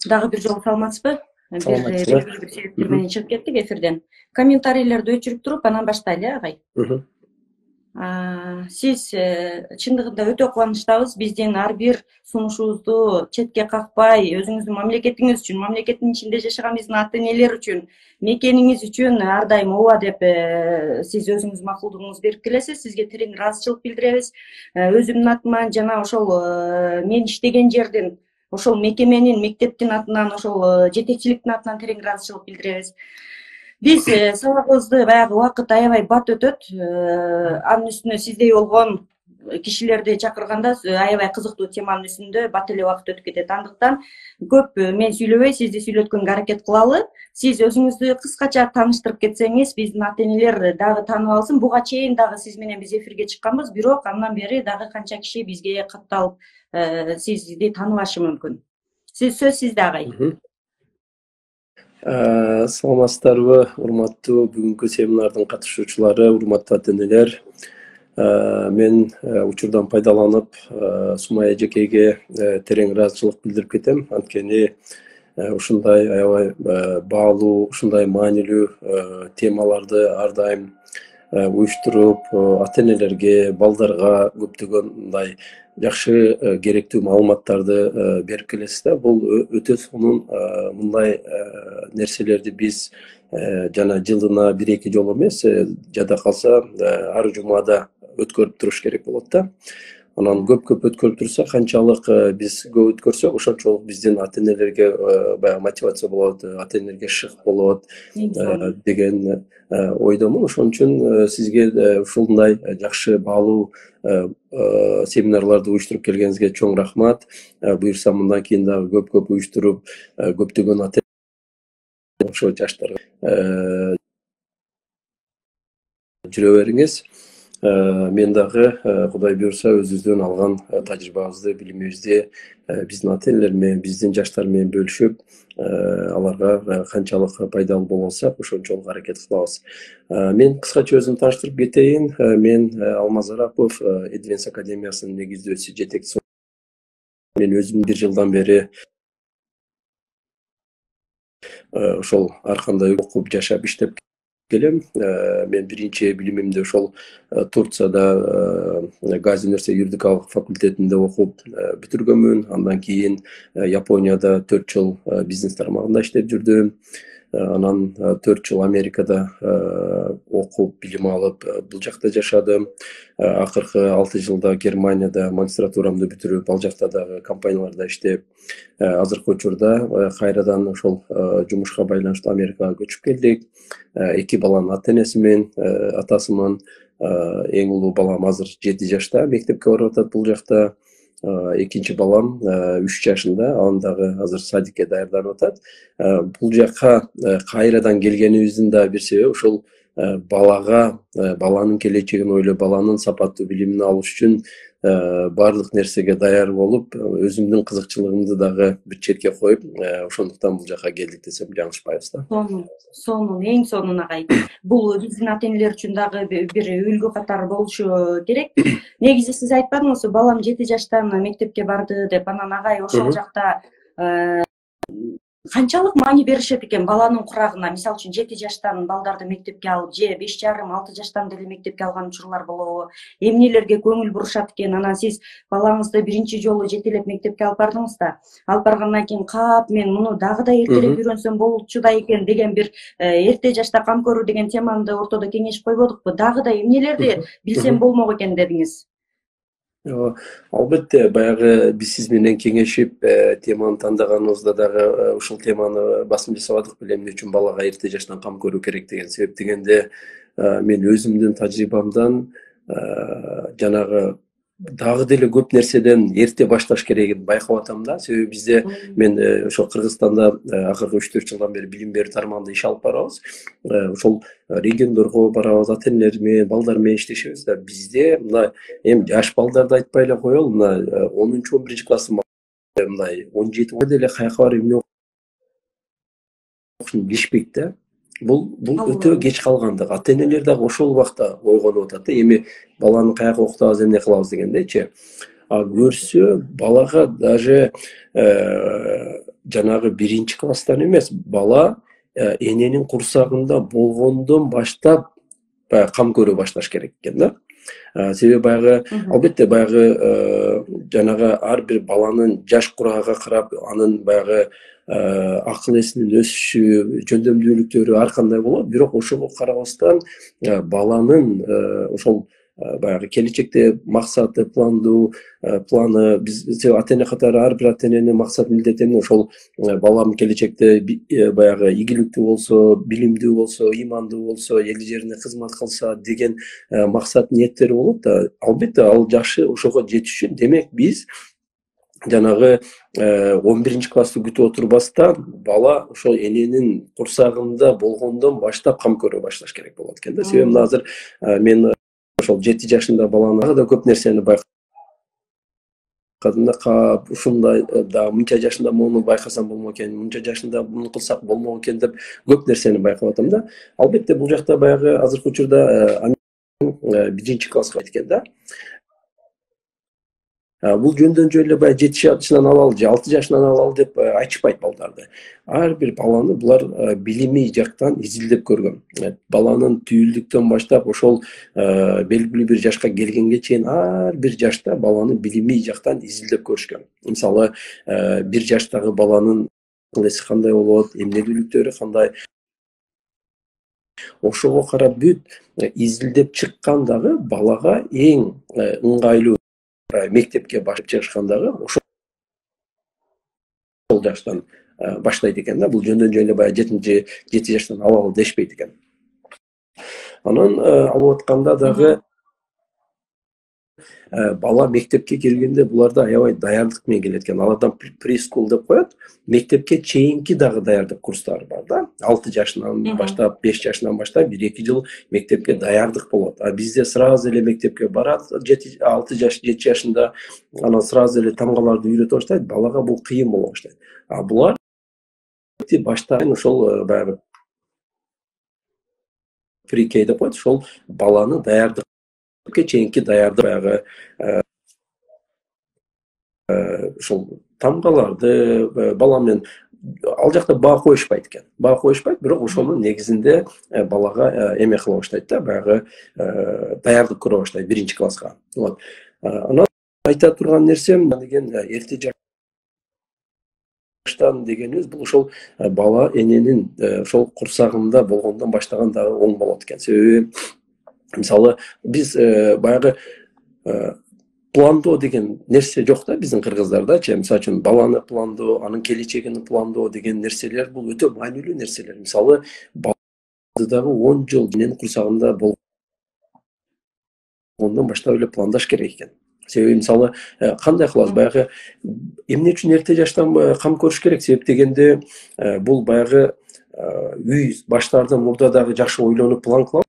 Дагы бир жолу саламатсызбы? Саламатчылык. Белгилүү бир себептер менен чыгып кеттик эфирден. Комментарийлерди өчүрүп туруп анан баштайлы, агай. Сиз чындыгында өтө кубанычтабыз. Биздин ар бир сунушубузду четке какпай, өзүңүздүн мамлекетиңиз үчүн, мамлекеттин ичинде жашаган биздин ата энелер үчүн, мекениңиз үчүн ар дайым ооба деп сиз өзүңүздүн макулдугуңузду берип келесиз. Сизге терең ыраазычылык билдиребиз. Өзүмдүн атыман жана ошол мен иштеген жердин, ошол мекеменин, мектептин атынан, ошол жетекчиликтин атынан терең ыраазычылык билдиребиз. Биз сабагыбызды баягы убакыт аябай бат өтөт. Анын үстүнө сиздей болгон кишилерди чакырганда аябай кызыктуу теманын үстүндө бат эле убакыт өтүп кетет. Андыктан көп мен сүйлөбөй, сизди сүйлөткөнгө аракет кылалы. Сиз өзүңүздү кыскача тааныштырып кетсеңиз, биздин ата энелер дагы таанып алсын. Буга чейин дагы сиз менен биз эфирге чыкканбыз, бирок андан бери дагы канча киши бизге катталып сизди тааныбашы мүмкүн. Сөз сизде, агай. Саламатсыздарбы, урматтуу бүгүнкү семинардын катышуучулары, урматтуу ата энелер. Мен учурдан пайдаланып Сумай эжекейге терең ыраазычылык билдирип кетем. Анткени ушундай аябай баалуу, ушундай маанилүү темаларды ар дайым уюштуруп, ата энелерге, балдарга көптөгөн мындай жакшы керектүү маалыматтарды берип келесиз да. Бул өтө сонун. Мындай нерселерди биз жана жылына 1-2 жолу эмес, жада калса ар жумада өткөрүп туруш керек болот да. Анан көп өткөрүп турса, канчалык биз көп өткөрсөк, ошончолук биздин ата энелерге баягы мотивация болот, ата энелерге шык болот деген ойдомун. Ошон үчүн сизге ушундай жакшы баалуу семинарларды уюштуруп келгениңизге чоң рахмат. Буюрса мындан кийин дагы көп уюштуруп, көптөгөн ата ошо жаштарга жүрө бериңиз. Мен дагы Кудай буюрса өзүбүздөн алган тажрыйбабызды, билимибизди биздин ата энелер менен, биздин жаштар менен бөлүшүп, аларга канчалык пайдалуу боло алсак, ошончолук аракет кылабыз. Мен кыскача өзүмдү тааныштырып кетейин. Мен Алмаз Арапов, Эдвенс академиясынын негиздөөчүсү, жетекчиси. Мен өзүм 1 жылдан бери ошол ар кандай окуп, жашап, иштеп келем. Мен биринчи билимимди ошол Турцияда Гази университет юридикалык факультетинде окуп бүтүргөнмүн. Андан кийин Японияда 4 жыл бизнес тармагында иштеп жүрдүм. Анан 4 жыл Америкада окуп, билим алып, бул жакта жашадым. Акыркы 6 жылда Германияда магистратурамды бүтүрүп, ал жакта дагы компанияларда иштеп, азыркы учурда кайрадан ошол жумушка байланыштуу Америкага көчүп келдик. 2 баланын ата энесимин, атасымын. Эң улуу балам азыр 7 жашта мектепке барып атат бул жакта. Экинчи балам 3 жашында, анын дагы азыр садикке даярданып атат. Бул жакка кайрадан келгенибиздин да бир себеби ошол баланын келечегин ойлоп, баланын сапаттуу билимин алыш үчүн баардык нерсеге даяр болуп, өзүмдүн кызыкчылыгымды дагы бир четке коюп, ошондуктан бул жака келдик десем жаңылышпайбыз да. Сонун, эң сонун, агай. Бул биздин ата энелер үчүн дагы бир үлгү катары болушу керек. Негизи сиз айтпадыңызбы, балам 7 жаштан мектепке барды деп. Анан агай ошол жакта канчалык маани беришет экен баланын курагына? Мисалы үчүн 7 жаштан балдарды мектепке алып, же 5,5-6 жаштан деле мектепке алган учурлар болобу? Эмнелерге көңүл бурушат экен? Анан сиз балаңызды биринчи жолу жетелеп мектепке алып бардыңыз да, алып баргандан кийин кап мен муну дагы да эртерээк үйрөнсөм болчу да экен деген бир эрте жашта кам көрүү деген теманы ортодо кеңешип койбодукпу? Дагы да эмнелерди билсем болмок экен дедиңиз? Албетте, баягы биз сиз менен кеңешип, теманы тандаганыбызда дагы ушул теманы басым жасабадык беле, эмне үчүн балага эрте жаштан кам көрүү керек деген себеп дегенде, мен өзүмдүн тажрыйбамдан жанагы дагы деле көп нерседен эрте башташ керегин байкап атам да. Себеби бизде мен ошо Кыргызстанда акыркы 3-4 жылдан бери билим берүү тармагында иш алып барабыз. Ошол региондорго барабыз, ата энелер менен, балдар менен иштешебиз да. Бизде мындай эми жаш балдарды айтпай эле коелу, мына 10-11 класстын мындай 17 деле каяка барып эмне окушун билишпейт да. Бул өтө кеч калгандык. Ата энелер дагы ошол убакта ойгонуп атат да, эми баланы каяка окутабыз, эмне кылабыз дегендечи. Көрсө балага даже жанагы биринчи класстан эмес, бала эненин курсагында болгондон баштап кам көрө башташ керек экен да. Себеби баягы албетте баягы жанагы ар бир баланын жаш курагына карап анын баягы акыл эсинин өсүшү, жөндөмдүүлүктөрү ар кандай болот. Бирок ошого карабастан баланын ошол баягы келечекте максаты, планы биз ата эне катары ар бир ата эненин максат милдети ошол балам келечекте баягы ийгиликтүү болсо, билимдүү болсо, ыймандуу болсо, эл жерине кызмат кылса деген максат ниеттери болот да. Албетте ал жакшы ошого жетиш үчүн демек биз жанагы 11 классты күтүп отурбастан бала ошол эненин курсагында болгондон баштап кам көрө башташ керек болот экен да. Себеби азыр мен ошол 7 жашында баланы да көп нерсени байкадым да, ушундай да мынча жашында муну байкасам болмок экен, мынча жашында муну кылсак болмок экен деп көп нерсени байкап атам да. Албетте бул жакта баягы азыркы учурда 1 класска кеткен да. Бул жөндөн жөн эле баягы 7 жашынан алалы же 6 жашынан алалы деп айтышпайт балдарды. Ар бир баланы булар билими жактан изилдеп көргөн. Баланын түйүлдүктөн баштап ошол белгилүү бир жашка келгенге чейин ар бир жашта баланы билими жактан изилдеп көрүшкөн. Мисалы 1 жаштагы баланын акыл эси кандай болот, эмнелүүлүктөрү кандай, ошого карап бүт изилдеп чыккан дагы балага эң ыңгайлуу мектепке башып чыгышкандагы ошол жаштан баштайт экен да. Бул жөндөн жөн эле баягы 7 жаштан алалы дешпейт экен. Анан алып атканда дагы бала мектепке келгенде буларда аябай даярдык менен келет экен. Алардан прескул деп коет. Мектепке чейинки дагы даярдык курстары бар да. 6 жашынан баштап, 5 жашынан баштап 1-2 жыл мектепке даярдык болот. Бизде сразу эле мектепке барат 6 жаш, 7 жашында, анан сразу эле тамгаларды үйрөтө баштайт. Балага бул кыйын боло баштайт. Булар баштан ошол баягы прикей деп коет. Ошол баланы даярдык чейинки даярдык баягы ошол тамгаларды бала менен ал жакта баа коюшпайт экен. Баа коюшпайт, бирок ошонун негизинде балага эме кыла баштайт да, баягы даярдык көрө баштайт 1 класска. Вот. Анан айта турган нерсем деген эрте жаштан дегенибиз бул ошол бала эненин ошол курсагында болгондон баштаган дагы оң болот экен. Себеби мисалы биз баягы пландоо деген нерсе жок да биздин кыргыздарда. Мисалы үчүн баланы пландоо, анын келечегин пландоо деген нерселер бул өтө маанилүү нерселер. Мисалы баланы дагы 10 жыл эненин курсагында болгондон баштап эле пландаш керек экен. Себеби мисалы кандай кылабыз, баягы эмне үчүн эрте жаштан кам көрүш керек? Себеп дегенде бул баягы үй баштардан мурда дагы жакшы ойлонуп план кылабыз.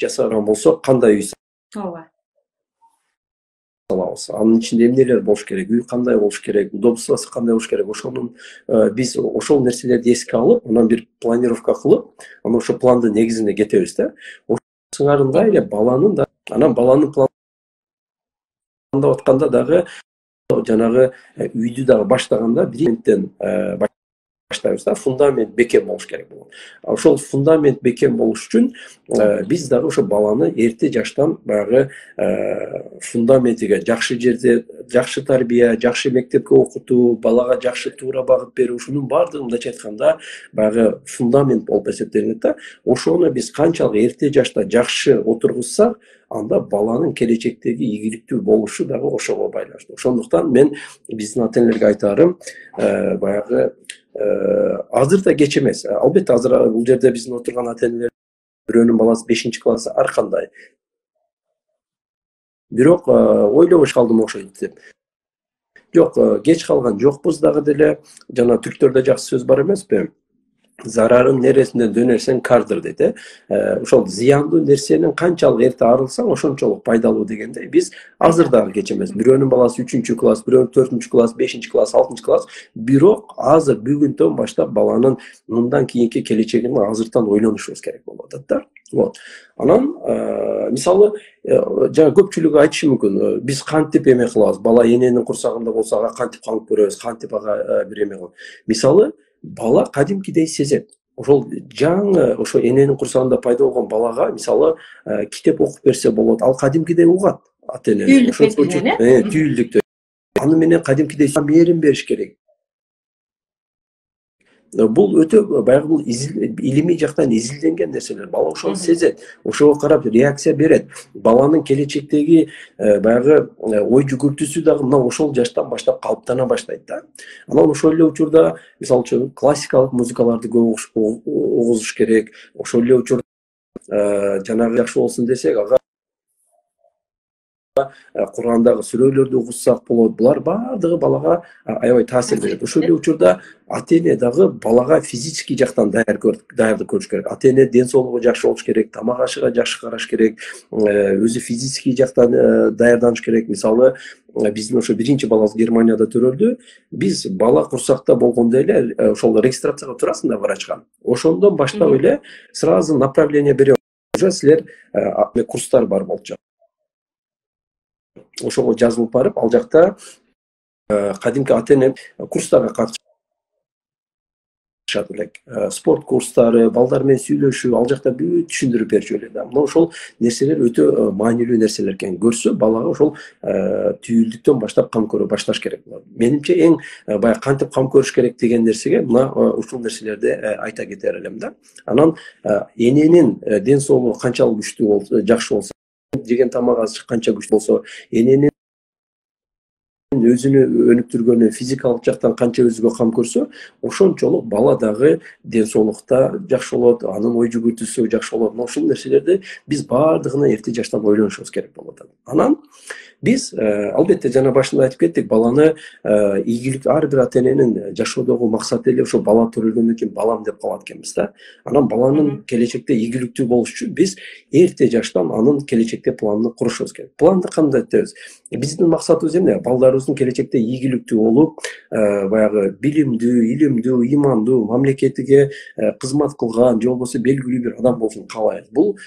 Жасаган болсок кандай үй салабыз, анын ичинде эмнелер болуш керек, үй кандай болуш керек, удобствосу кандай болуш керек, ошонун биз ошол нерселерди эске алып, анан бир планировка кылып, анан ошол пландын негизинде кетебиз да. Ошол сыңарында эле баланын да, анан баланын пландап атканда дагы жанагы үйдү дагы баштаганда биринтен баштайбыз да, фундамент бекем болуш керек болот. Ошол фундамент бекем болуш үчүн биз дагы ошо баланы эрте жаштан баягы фундаментиге жакшы жерде жакшы тарбия, жакшы мектепке окутуу, балага жакшы туура багыт берүү, ушунун баардыгын мындайча айтканда баягы фундамент болуп эсептелинет да. Ошону биз канчалык эрте жашта жакшы отургузсак, анда баланын келечектеги ийгиликтүү болушу дагы ошого байланыштуу. Ошондуктан мен биздин ата энелерге айтарым, баягы азыр да кеч эмес. Албетте азыр бул жерде биздин отурган ата энелер бирөөнүн баласы 5 класс ар кандай. Бирок ойлобош калдым окшойт деп. Жок, кеч калган жокпуз дагы деле. Жана түрктөрдө жакшы сөз бар эмеспи? Zararın neresinden dönersen kardır dedi. Ошол зыяндуу нерсенин канчалык эрте арылсаң ошончолук пайдалуу дегендей биз азыр дагы кечемиз. Бирөөнүн баласы 3-класс, бирөөнүн 4-класс, 5-класс, 6-класс. Бирок азыр бүгүнтөн баштап баланын мындан кийинки келечегин азыртан ойлонушубуз керек болуп атат да. Вот. Анан мисалы жана көпчүлүгү айтышы мүмкүн, биз кантип эме кылабыз, бала эненин курсагында болсо ага кантип камып көрөбүз, кантип ага бир эме кылабыз. Мисалы бала кадимкидей сезет. Ошол жаңы ошо эненин курсагында пайда болгон балага мисалы китеп окуп берсе болот. Ал кадимкидей угат ата энени. Түйүлдүктө. Аны менен кадимкидей мээрим бериш керек. Бул өтө баягы бул илимий жактан изилденген нерселер. Бала ошону сезет, ошого карап реакция берет. Баланын келечектеги баягы ой жүгүртүүсү дагы мына ошол жаштан баштап калыптана баштайт да. Анан ошол эле учурда мисалы үчүн классикалык музыкаларды көп угузуш керек. Ошол эле учурда жанагы жакшы болсун десек, ага Кур'андагы сүрөлөрдү угузсак болот. Булар баардыгы балага аябай таасир берет. Ошол эле учурда ата-эне дагы балага физический жактан даярдык көрүш керек. Ата-эне ден соолугу жакшы болуш керек, тамак ашыга жакшы караш керек, өзү физический жактан даярданыш керек. Мисалы, биздин ошо биринчи балабыз Германияда төрөлдү. Биз бала курсакта болгондо эле ошол регистрацияга турасың да врачка. Ошондон баштап эле сразу направление берип, уже силер курстар бар болчу. Ошого жазылып барып, ал жакта кадимки ата-эне курстарга катышат элек. Спорт курстары, балдар менен сүйлөшүү, ал жакта бүт түшүндүрүп берчү эле да. Мына ошол нерселер өтө маанилүү нерселер экен. Көрсө балага ошол түйүлдүктөн баштап кам көрө башташ керек болот. Менимче эң баягы кантип кам көрүш керек деген нерсеге мына ушул нерселерди айта кетер элем да. Анан эненин ден соолугу канчалык күчтүү болсо, жакшы болсо, жеген тамак азык канча күчтүү болсо, эненин өзүнү өнүктүргөнү, физикалык жактан канча өзүгө кам көрсө, ошончолук бала дагы ден соолукта жакшы болот, анын ой жүгүртүүсү жакшы болот. Ошол нерселерди биз баардыгына эрте жаштан ойлонушубуз керек болот. Анан биз албетте жана башында айтып кеттик, баланы ийгилик ар бир ата-эненин жашоодогу максаты эле ошо бала төрөлгөндөн кийин балам деп калат экенбиз да. Анан баланын келечекте ийгиликтүү болуш үчүн биз эрте жаштан анын келечекте планын курушубуз керек. Планды кандай этебиз? Биздин максатыбыз эмне? Балдарыбыздын келечекте ийгиликтүү болуп, баягы билимдүү, илимдүү, имандуу, мамлекетиге кызмат кылган, же болбосо белгилүү бир адам болушун каалайбыз. Бул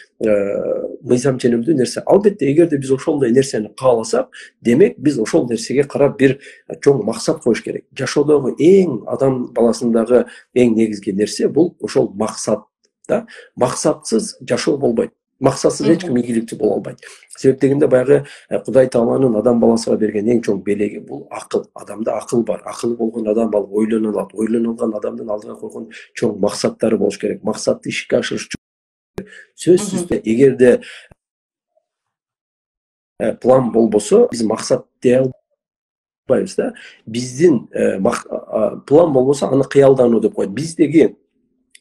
мыйзам ченемдүү нерсе. Албетте, эгерде биз ошондой нерсени кааласак, демек биз ошол нерсеге карап бир чоң максат коюш керек. Жашоодогу эң адам баласындагы эң негизги нерсе бул ошол максат да. Максатсыз жашоо болбойт. Максатсыз эч ким ийгиликтүү боло албайт. Себеп дегенде баягы Кудай Тааланын адам баласына берген эң чоң белеги бул акыл. Адамда акыл бар. Акылы болгон адам ойлоно алат. Ойлоно алган адамдын алдыга койгон чоң максаттары болуш керек. Максатты ишке ашырыш үчүн сөзсүз эгерде план болбосо, биз максат дей албайбыз да. Биздин план болбосо аны кыялдануу деп коет. Биздеги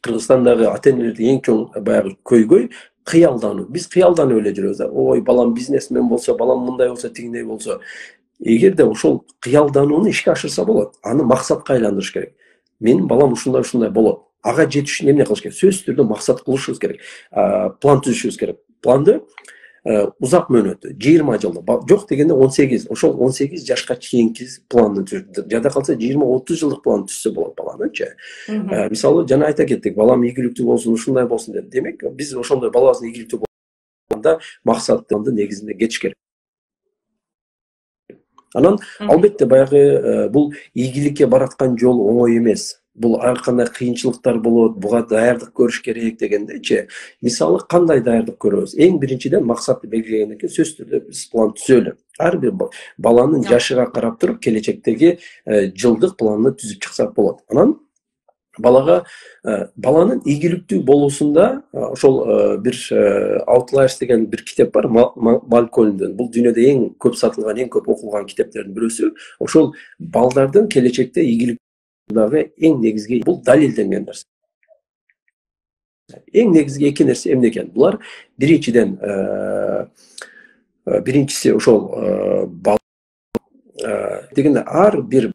Кыргызстандагы ата-энелердин эң чоң баягы көйгөй кыялдануу. Биз кыялданып эле жүрөбүз да. Ой, балам бизнесмен болсо, балам мындай болсо, тигиндей болсо. Эгерде ошол кыялданууну ишке ашырса болот. Аны максатка айландырыш керек. Менин балам ушундай болот. Ага жетиш үчүн эмне кылыш керек? Сөзсүз түрдө максат кылышыбыз керек. План түзүшүбүз керек. Планды узак мөөнөттүү 20 жылда, жок дегенде 18, ошол 18 жашка чейинки планды түзүп, жада калса 20-30 жылдык план түзсө болот баланычы. Мисалы, жана айта кеттик, балам ийгиликтүү болсун, ушундай болсун деп. Демек, биз ошондой балабыздын ийгиликтүү болгонда максаттын негизинде кетиш керек. Анан албетте баягы бул ийгиликке бараткан жол оңой эмес. Бул ар кандай кыйынчылыктар болот, буга даярдык көрүш керек дегендечи. Мисалы, кандай даярдык көрөбүз? Эң биринчиден максатты белгилегенден кийин сөзсүз түрдө биз план түзөлү. Ар бир баланын жашыга карап туруп келечектеги жылдык планды түзүп чыксак болот. Анан баланын ийгиликтүү болуусунда ошол бир Outliers деген бир китеп бар, Малкольмдун. Бул дүйнөдө эң көп сатылган, эң көп окулган китептердин бирөөсү. Ошол балдардын келечекте ийгилик дагы эң негизги бул далилденген нерсе. Эң негизги эки нерсе эмне экен? Булар биринчиден биринчиси ошол дегенде ар бир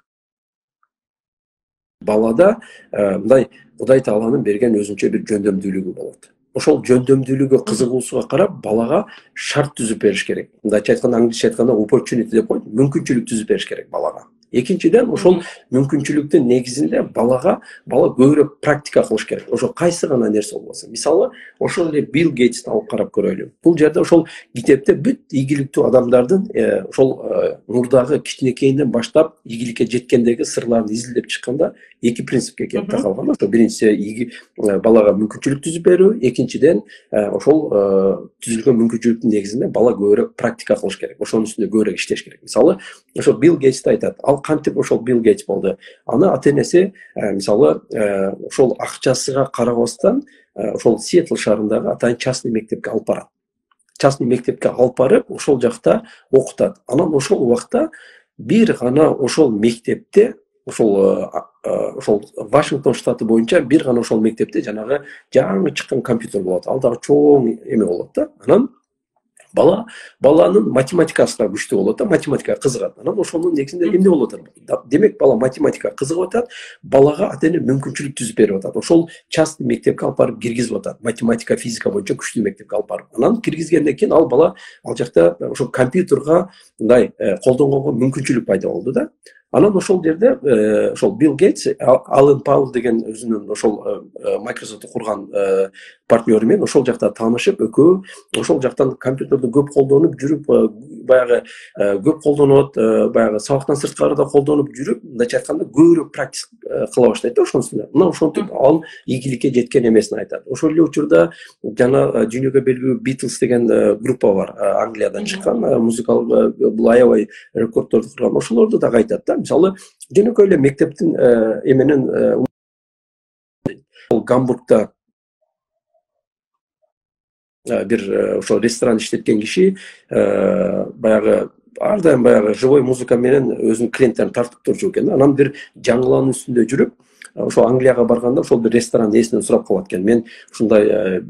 балада мындай Кудай Тааланын берген өзүнчө бир жөндөмдүүлүгү болот. Ошол жөндөмдүүлүгү кызыгуусуга карап балага шарт түзүп бериш керек. Мындайча айтканда, англисче айтканда opportunity деп коет, мүмкүнчүлүк түзүп бериш керек балага. Экинчиден, ошол мүмкүнчүлүктүн негизинде бала көбүрөөк практика кылыш керек. Ошо кайсы гана нерсе болбосун. Мисалы, ошол эле Билл Гейтсти алып карап көрөлү. Бул жерде ошол китепте бүт ийгиликтүү адамдардын ошол мурдагы кичинекейинен баштап ийгиликке жеткендеги сырларын изилдеп чыкканда эки принципке келип такалган. Ошо биринчиси балага мүмкүнчүлүк түзүп берүү, экинчиден ошол түзүлгөн мүмкүнчүлүктүн негизинде бала көбүрөөк практика кылыш керек. Ошонун үстүндө көбүрөөк иштеш керек. Мисалы, ошо Билл Гейтсти айтат. Ал кантип ошол Билл Гейтс болду? Аны ата-энеси мисалы ошол акчасыга карабастан ошол Сиэтл шаарындагы атайын частный мектепке алып барат. Частный мектепке алып барып, ошол жакта окутат. Анан ошол убакта бир гана ошол мектепте ошол Вашингтон штаты боюнча бир гана ошол мектепте жанагы жаңы чыккан компьютер болот. Ал дагы чоң эме болот да. Анан баланын математикасы да күчтүү болот да, математикага кызыгат. Анан ошонун негизинде эмне болот? Демек, бала математикага кызыгып атат, балага ата-эне мүмкүнчүлүк түзүп берип атат. Ошол частный мектепке алып барып киргизип атат. Математика, физика боюнча күчтүү мектепке алып барып. Анан киргизгенден кийин ал бала ал жакта ошол компьютерга мындай колдонгонго мүмкүнчүлүк пайда болду да. Анан ошол жерде ошол Билл Гейтс, Ален Паул деген өзүнүн ошол Microsoft курган партнеру менен ошол жакта таанышып, экөө ошол жактан компьютерди көп колдонуп жүрүп, баягы көп колдонот, баягы сабактан сырткары да колдонуп жүрүп, мындайча айтканда көбүрөөк практика кыла баштайт да ошонун үстүнө. Мына ошентип ал ийгиликке жеткен эмесин айтат. Ошол эле учурда жана дүйнөгө белгилүү Beatles деген группа бар, Англиядан чыккан, музыкалык бул аябай рекорддорду курган. Ошолорду дагы айтат да. Мисалы, жөнөкөй эле мектептин эменен Гамбургда бир ошо ресторан иштеткен киши баягы ар дайым баягы живой музыка менен өзүнүн клиенттерин тартып турчу экен да. Анан бир жаңылаанын үстүндө жүрүп, ошо Англияга барганда ошол бир ресторан ээсинен сурап калат экен. Мен ушундай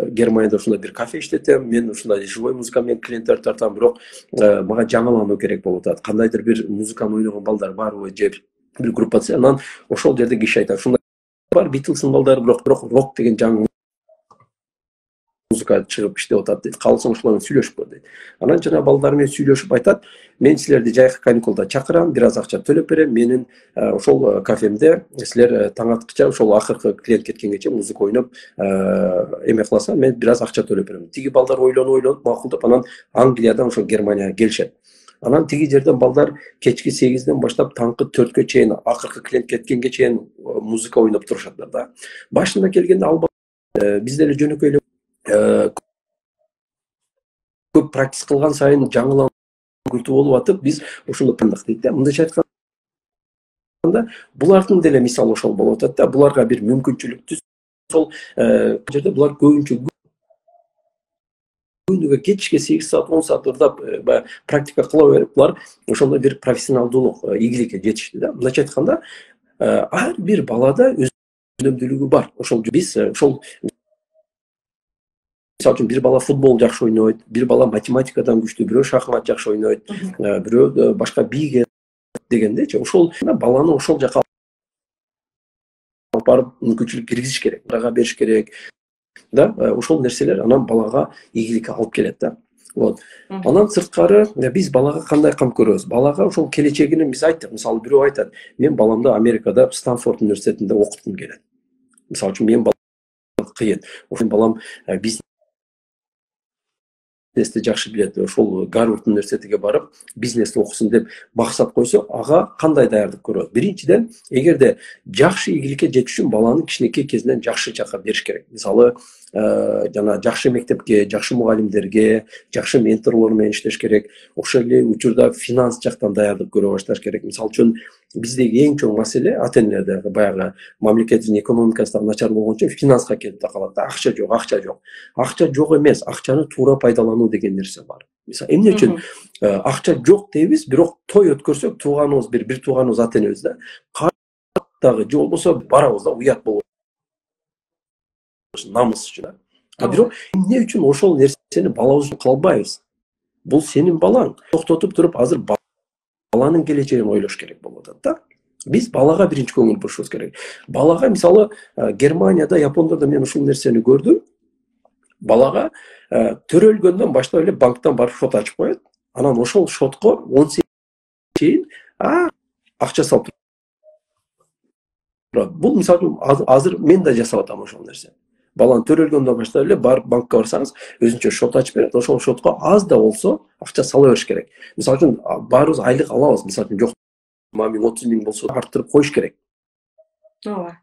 Германияда ушундай бир кафе иштетем, мен ушундай живой музыка менен клиенттерди тартам, бирок мага жаңылануу керек болуп атат. Кандайдыр бир музыканы ойногон балдар барбы же бир группасы. Анан ошол жерде киши айтат, ушундай бар Beatles'ын балдары, бирок рок деген жаңы музыка чыгып иштеп атат дейт. Калсаң ошолор менен сүйлөшүп көр дейт. Анан жана балдар менен сүйлөшүп айтат, мен силерди жайкы каникулда чакырам, бир аз акча төлөп берем, менин ошол кафемде силер таң аткыча ошол акыркы клиент кеткенге музыка ойноп эме кыласаң, мен бир аз акча төлөп берем. Тиги балдар ойлонуп макулдап, анан Англиядан ошо Германияга келишет. Анан тиги жерден балдар кечки 8ден баштап таңкы 4кө чейин, акыркы клиент кеткенге чейин музыка ойноп турушаттар да. Башында келгенде ал бизде эле жөнөкөй эле көп практика кылган сайын жаңылануу күлтүү болуп атып, биз ошону тандык дейт да. Мындайча айтканда, булардын деле мисалы ошол болуп атат да. Буларга бир мүмкүнчүлүк түзүп, ошол жерде булар көбүнчө күнүгө кечке 8 саат, 10 саат ырдап практика кыла берип, булар ошондой бир профессионалдуулук ийгиликке жетишти да. Мындайча айтканда, ар бир балада өзүнүн бар. Ошол биз ошол мисалы үчүн бир бала футбол жакшы ойнойт, бир бала математикадан күчтүү, бирөө шахмат жакшы ойнойт, бирөө башка бийге дегендечи. Ошол баланы ошол жака алып барып мүмкүнчүлүк киргизиш керек, ага бериш керек да. Ошол нерселер анан балага ийгиликке алып келет да. Вот. Анан сырткары биз балага кандай кам көрөбүз? Балага ошол келечегин биз айттык. Мисалы, бирөө айтат, мен баламды Америкада Стэнфорд университетинде окуткум келет. Мисалы үчүн мен балам кыйын. Ошол балам бизнести жакшы билет, ошол Гарвард университетиге барып бизнести окусун деп максат койсо, ага кандай даярдык көрөт? Биринчиден, эгерде жакшы ийгиликке жетиш үчүн баланы кичинекей кезинен жакшы жакка бериш керек. Мисалы, жана жакшы мектепке, жакшы мугалимдерге, жакшы менторлор менен иштеш керек. Ошол эле учурда финанс жактан даярдык көрө башташ керек. Мисалы үчүн биздеги эң чоң маселе ата-энелерде баягы мамлекеттин экономикасы начар болгон үчүн финанска келип такалат да. Акча жок, акча жок. Акча жок эмес, акчаны туура пайдалануу деген нерсе бар. Мисалы, эмне үчүн акча жок дейбиз, бирок той өткөрсөк, тууганыбыз бир тууганыбыз ата-энебиз да, каттагы же болбосо барабыз да, уят болот. Намыс үчүн. Бирок эмне үчүн ошол нерсени балабыз кыла албайбыз? Бул сенин балаң. Токтотуп туруп, азыр баланын келечегин ойлош керек болуп атат да. Биз балага биринчи көңүл бурушубуз керек. Балага мисалы Германияда, Япондордо мен ушул нерсени көрдүм. Балага төрөлгөндөн баштап эле банктан барып шот ачып коет. Анан ошол шотко 18 чейин акча салып турат. Бул мисалы азыр мен да жасап атам ошол нерсе. Баланы төрөлгөндөн баштап эле барып банкка барсаңыз, өзүнчө шот ачып берет. Ошол шотко аз да болсо акча сала бериш керек. Мисалы үчүн баарыбыз айлык алабыз. Мисалы үчүн жок 30 000 болсо арттырып коюш керек. ооба.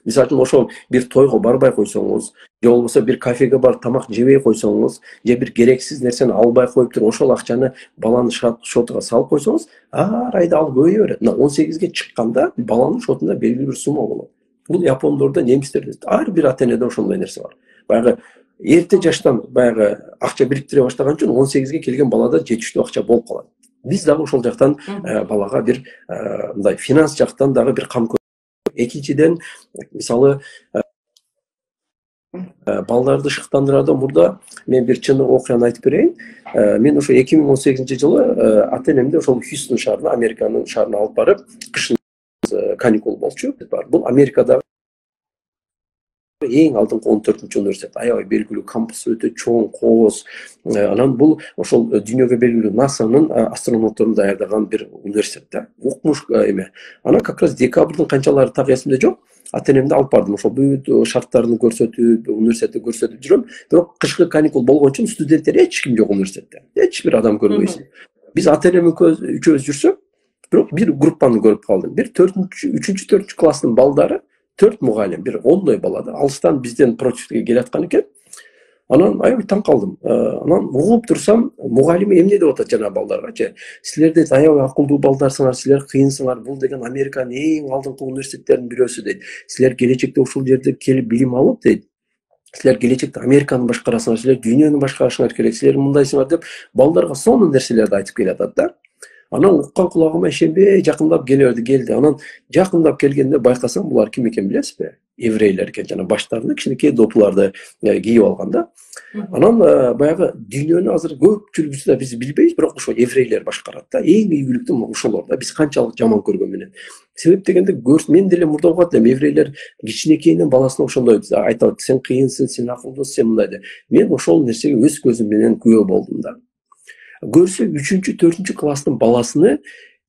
Мисалы үчүн ошол бир тойго барбай койсоңуз, же болбосо бир кафеге барып тамак жебей койсоңуз, же бир керексиз нерсени албай коюп туруп ошол акчаны баланын шотуна салып койсоңуз, ар айда ал көбөйө берет. Мына 18ге чыкканда баланын шотунда белгилүү бир сумма болот. Бул Япондордо, немистерде ар бир ата энеде ошондой нерсе бар. Баягы эрте жаштан баягы акча бириктире баштаган үчүн 18ге келген балада жетиштүү акча болуп калат. Биз дагы ошол жактан балага бир мындай финанс жактан дагы бир кам. Экинчиден, мисалы балдарды шыктандыруудан мурда мен бир чын окуяны айтып берейин. Мен ошо 2018-жылы ата энемди ошол Хьюстон шаарына, Американын шаарына алып барып, кыш каникул болчу. Бул Америкадагы эң алдыңкы 14-чү университет. Аябай белгилүү кампус, өтө чоң, кооз. Анан бул ошол дүйнөгө белгилүү НАСАнын астронавтторун даярдаган бир университет да. Укмуш эме. Анан как раз декабрдын канчалары так эсимде жок. Ата энемди алып бардым. Ошол бүт шарттарын көрсөтүп, университетти көрсөтүп жүрөм. Бирок кышкы каникул болгон үчүн студенттер эч ким жок университетте. Эч бир адам көрбөйсүң. Биз ата энем үчөөбүз жүрсөк, бирок бир группаны көрүп калдым. Бир 3-4 класстын балдары 4 мугалим, бир 10 бала да алыстан бизден противке келаткан экен. Анан аябай таң калдым. Анан угуп турсам, мугалими эмне деп атат жана балдарга? Силер дейт аябай акылдуу балдарсыңар, силер кыйынсыңар. Бул деген Американын эң алдыңкы университеттеринин бирөөсү дейт. Силер келечекте ушул жерде келип билим алып дейт. Силер келечекте Американы башкарасыңар, силер дүйнөнү башкарышыңар керек, силер мындайсыңар деп балдарга сонун нерселерди айтып келатат да. Анан уккан кулагыма ишенбей жакындап келди. Анан жакындап келгенде байкасам, булар ким экенин билесизби? Еврейлер экен, жана баштарында кичинекей допуларды кийип алган да. Анан баягы дүйнөнү азыр көпчүлүгүбүз биз билбейбиз, бирок ошо еврейлер башкарат да. Эң ийгиликтүү ошолор да. Биз канчалык жаман көргөн менен. Себеп дегенде мен деле мурда угат элем, еврейлер кичинекейинен баласына ошондой айтат, сен кыйынсың, сен акылдысың, сен мындай деп. Мен ошол нерсеге өз көзүм менен күбө болдум да. Көрсө 3-4 класстын баласыны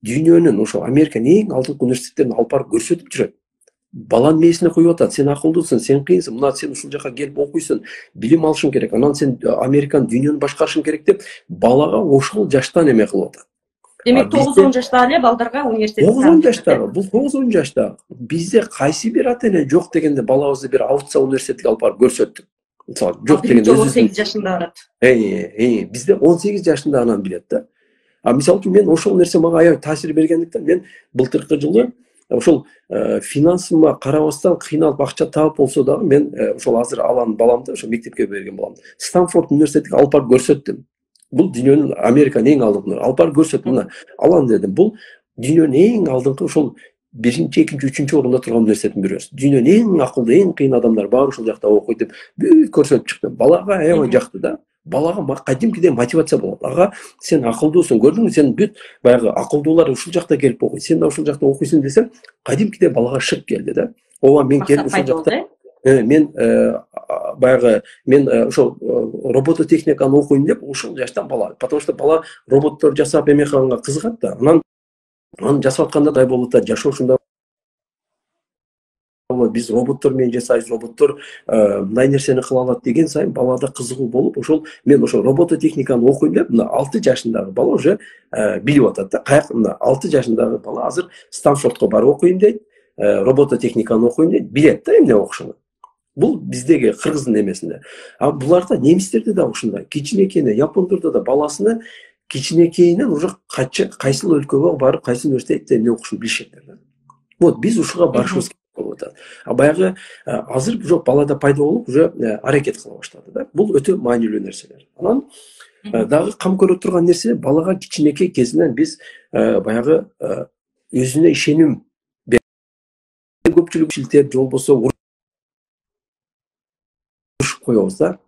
дүйнөнүн ошо Американын эң алдыңкы университеттерине алып барып көрсөтүп жүрөт. Баланын мээсине коюп атат, сен акылдуусуң, сен кыйынсың, мына сен ушул жака келип окуйсуң, билим алышың керек, анан сен Американын дүйнөнү башкарышың керек деп балага ошол жаштан эме кылып атат. Демек 9-10 жаштагы эле балдарга университет. 9-10 жаштагы, бул 9-10 жаштагы. Бизде кайсы бир ата эне жок дегенде балабызды бир Аутса университетке алып барып көрсөттүк. Мисалы жок дегенде 18 жашында барат. Бизде 18 жашында анан билет да. Мисалы үчүн мен ошол нерсе мага аябай таасир бергендиктен мен былтыркы жылы ошол финансыма карабастан кыйналып акча таап болсо дагы мен ошол азыр алан баламды ошо мектепке берген баламды Стэнфорд университетине алып барып көрсөттүм. Бул дүйнөнүн Американын эң алдыңкы, алып барып көрсөттүм. Мына алан дедим. Бул дүйнөнүн эң алдыңкы ошол 1-2-3 орунда турган университеттин бирөөсү. Дүйнөнүн эң акылдуу, эң кыйын адамдар баары ушул жакта окуйт деп бүт көрсөтүп чыктым. Балага аябай жакты да. Балага кадимкидей мотивация болот. Ага, сен акылдуусуң, көрдүңбү, сен бүт баягы акылдуулар ушул жакта келип окуйт. Сен да ушул жакта окуйсуң десем, кадимкидей балага шык келди да. Ооба, мен келип ушул жакта мен баягы мен ошол робототехниканы окуйм деп ушул жаштан бала. Потому что бала роботтор жасап эме кылганга кызыгат да. Анан жасап атканда дай болуп атат, жашоо ушундай. Биз роботтор менен жасайбыз, роботтор мындай нерсени кыла алат деген сайын балада кызыгуу болуп, ошол мен ошол робототехниканы окуйм деп, мына 6 жашындагы бала уже билип атат да. Каяк мына 6 жашындагы бала азыр Стэнфордко барып окуйм дейт, робототехниканы окуйм дейт, билет да эмне окушуну. Бул биздеги кыргыздын эмесинде. Буларда немистерде да ушундай. Кичинекейинен Япондордо да баласыны кичинекейинен уже кайсыл өлкөгө барып, кайсы университетте эмне окушун билишеттер да. Вот биз ушуга барышыбыз керек болуп атат. Баягы азыр жок балада пайда болуп уже аракет кыла баштады да. Бул өтө маанилүү нерселер. Анан дагы кам көрө турган нерсе, балага кичинекей кезинен биз баягы өзүнө ишеним көпчүлүк шилтеп же болбосо урушуп коебуз да.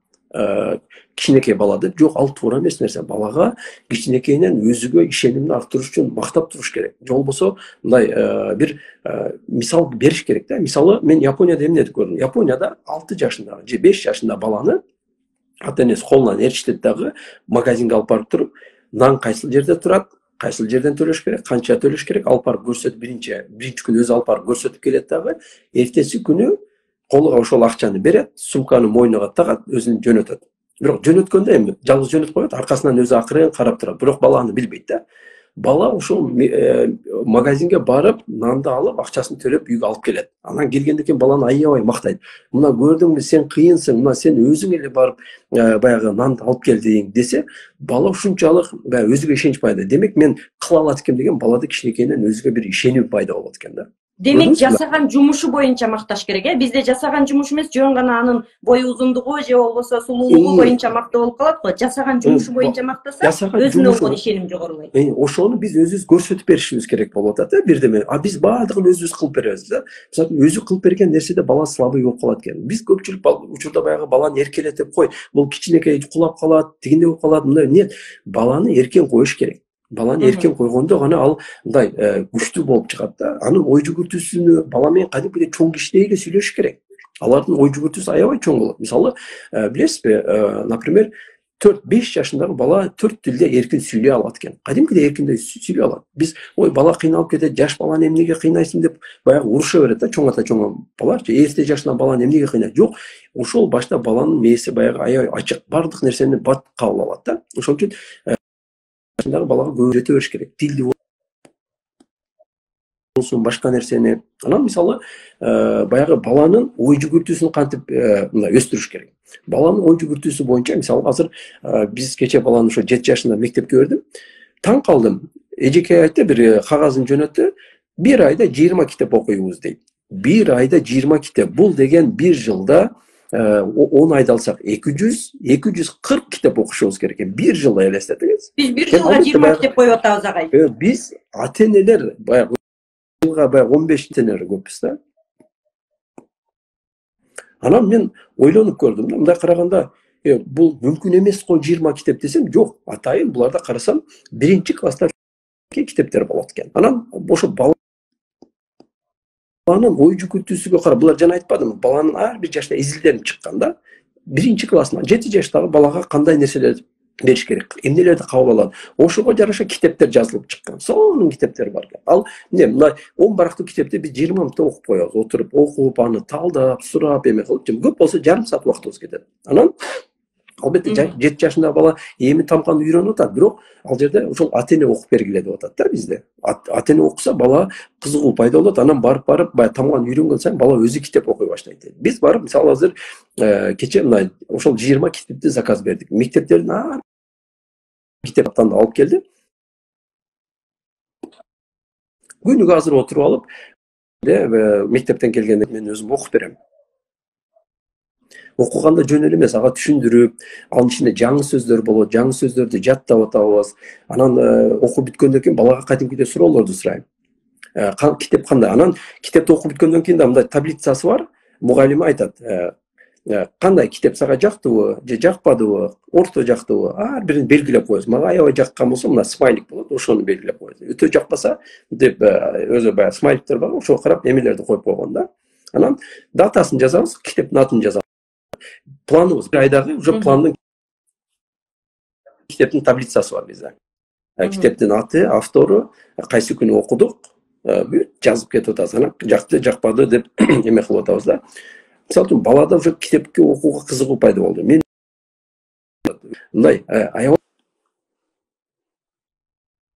кичинекей балада жок, ал туура эмес нерсе. Балага кичинекейинен өзүгө ишенимди арттырыш үчүн мактап туруш керек. Же болбосо мындай бир мисал бериш керек да. Мисалы, мен Японияда эмнеди көрдүм. Японияда 6 жашындагы же 5 жашында баланы ата энеси колунан ээрчитет дагы, магазинге алып барып туруп, нан кайсыл жерде турат, кайсыл жерден төлөш керек, канча төлөш керек, алып барып көрсөтүп, биринчи күнү өзү алып барып көрсөтүп келет дагы, эртеси күнү колуга ошол акчаны берет, сумканы мойнуна тагат, өзүн жөнөтөт. Бирок жөнөткөндө эми жалгыз жөнөтүп коет, аркасынан өзү акырын карап турат. Бирок бала аны билбейт да. Бала ошол магазинге барып, нанды алып, акчасын төлөп үйгө алып келет. Анан келгенден кийин баланы аябай мактайт. Мына көрдүңбү, сен кыйынсың, мына сен өзүң эле барып баягы нанды алып келдиң десе, бала ушунчалык өзүгө ишенич пайда. Демек, мен кыла алат экем деген балада кичинекейинен өзүгө бир ишенүү пайда болот экен да. Демек, жасаган жумушу боюнча макташ керек, Бизде жасаган жумуш эмес, жөн гана анын бою узундугу же болбосо сулуулугу боюнча мактоо болуп калат го. Жасаган жумушу боюнча мактаса, өзүнө болгон ишеним жогорулайт. Ошону биз өзүбүз көрсөтүп беришибиз керек болуп атат да, бирдеме. Биз баардыгын өзүбүз кылып беребиз да. Мисалы, өзү кылып берген нерседе бала слабый болуп калат экен. Биз көпчүлүк учурда баягы баланы эркелетип, кой, бул кичинекей кулап калат, тигиндей болуп калат, мындай. Нет, баланы эркен коюш керек. Баланы эркен койгондо гана ал мындай күчтүү болуп чыгат да. Анын ой жүгүртүүсүнө бала менен кадимкидей чоң кишидей эле сүйлөшүш керек. Алардын ой жүгүртүүсү аябай чоң болот. Мисалы, билесизби, например, 4-5 жашындагы бала 4 тилде эркин сүйлөй алат экен. Кадимкидей эркиндей сүйлөй алат. Биз бала кыйналып кетет, жаш баланы эмнеге кыйнайсың деп баягы уруша берет да, чоң ата чоң баларчы. Эрте жашынан баланы эмнеге кыйнайсың? Жок, ошол башта баланын мээси баягы аябай ачык, бардык нерсени бат кабыл алат да. Ошол үчүн балага көп үйрөтө бериш керек. Тилди болсун, башка нерсени. Анан мисалы, баягы баланын ой жүгүртүүсүн кантип өстүрүш керек. Баланын ой жүгүртүүсү боюнча, мисалы, азыр биз кече баланы ошо 7 жашында мектепке бердим. Таң калдым. Эжекей айтты, бир кагазын жөнөттү. 1 айда 20 китеп окуйбуз дейт. 1 айда 20 китеп. Бул деген 1 жылда 10 айда алсак 240 китеп окушубуз керек экен. 1 жылда элестетиңиз. Биз 1 жылга 20 китеп коюп атабыз агай. Биз ата-энелер баягы жылга 15 ата-энелер көппүз да. Анан мен ойлонуп көрдүм да, мындай караганда, бул мүмкүн эмес го 20 китеп десем, жок, атайын буларда карасам 1-класста китептер болот экен. Анан ошо баланын ой жүгүртүүсүгө карап, булар жана айтпадымбы, баланын ар бир жашта изилденип чыккан да. 1-классынан 7 жаштагы балага кандай нерселер бериш керек, эмнелерди кабыл алат. Ошого жараша китептер жазылып чыккан. Сонун китептер бар. Ал мындай 10 барактуу китепти биз 20 мүнөттө окуп коебуз. Отуруп окуп, аны талдап, сурап эме кылып, көп болсо жарым саат убактыбыз кетет. Анан албетте 7 жашындагы бала эми тамканы үйрөнүп атат, бирок ал жерде ошол ата-эне окуп бергиле деп атат да бизде. Ата-эне окуса бала кызыгуу пайда болот, анан барып баягы тамканы үйрөнгөн сайын бала өзү китеп окуй баштайт. Биз барып, мисалы, азыр кече мындай ошол 20 китепти заказ бердик. Мектептердин китептан алып келди. Күнүгө азыр отуруп алып, мектептен келгенде мен өзүм окуп берем. Окуганда жөн эле эмес, ага түшүндүрүп, анын ичинде жаңы сөздөр болот, жаңы сөздөрдү жаттап атабыз. Анан окуп бүткөндөн кийин балага кадимкидей суроолорду сурайм. Китеп кандай? Анан китепти окуп бүткөндөн кийин да мындай таблицасы бар. Мугалими айтат, кандай китеп сага жактыбы же жакпадыбы, орто жактыбы, ар бирин белгилеп коебуз. Мага аябай жаккан болсо, мына смайлик болот, ошону белгилеп коебуз. Өтө жакпаса, деп өзү баягы смайликтер бар, ошого карап эмелерди коюп койгон да. Анан датасын жазабыз, китептин атын жазабыз. Планыбыз, 1 айдагы уже пландын китептин таблицасы бар бизде. Китептин аты, автору, кайсы күнү окудук, жазып кетип атабыз. Анан жакты, жакпады деп эме кылып атабыз да. Мисалы үчүн балада уже китепке окууга кызыгуу пайда болду. Мен мындай аябай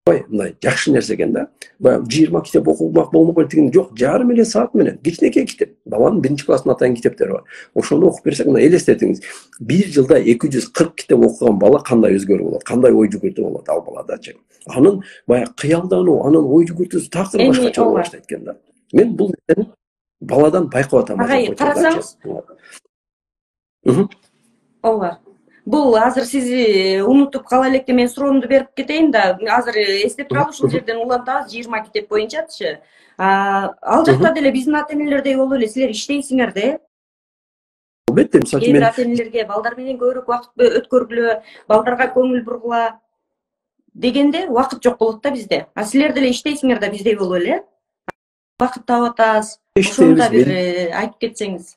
мындай жакшы нерсе экен да. Баягы 20 китеп окумак болмок деген жок, жарым эле саат менен кичинекей китеп. Баланын 1-класстын атайын китептери бар. Ошону окуп берсек, мына элестетиңиз. 1 жылда 240 китеп окуган бала кандай өзгөрүү болот, кандай ой жүгүртүү болот ал баладачы. Анын баягы кыялдануу, анын ой жүгүртүүсү такыр башкача боло баштайт экен да. Мен бул нерсени баладан байкап атам. Агай, карасаңыз. Ооба. Бул азыр сиз унутуп кала электе мен суроону берип кетейин да. Азыр эстеп калып ушул жерден улантабыз 20 китеп боюнчачы. Ал жакта деле биздин ата-энелердей болуп эле силер иштейсиңер да. албетте мисалы кээ үчүн бир мен ата энелерге балдар менен көбүрөөк убакыт өткөргүлө, балдарга көңүл бургула дегенде убакыт жок болот да бизде. А силер деле иштейсиңер да биздей болуп эле. Убакыт таап атабыз. Ошону да иштейбиз. бир айтып кетсеңиз.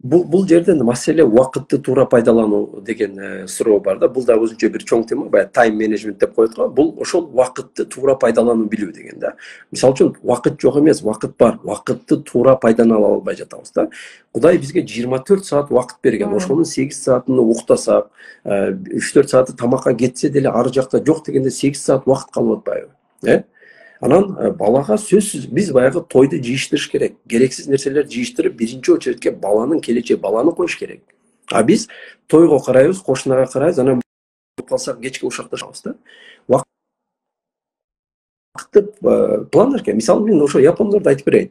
Бул жерден маселе убакытты туура пайдалануу деген суроо бар да. Бул да өзүнчө бир чоң тема, баягы тайм менеджмент деп коет го. Бул ошол убакытты туура пайдалануу билүү деген да. Мисалы үчүн убакыт жок эмес, убакыт бар. Убакытты туура пайдалана албай жатабыз да. Кудай бизге 24 саат убакыт берген. Ошонун 8 саатын уктасак, 3-4 сааты тамакка кетсе деле ары жакта жок дегенде 8 саат убакыт калып атпайбы? Анан балага сөзсүз биз баягы тойду жыйыштырыш керек. Керексиз нерселерди жыйыштырып, биринчи очередке баланын келечеги, баланы коюш керек. А биз тойго карайбыз, кошунага карайбыз, анан калсак кечке ушакташабыз да. Убакытты планлаш керек. Мисалы мен ошо япондорду айтып берейин.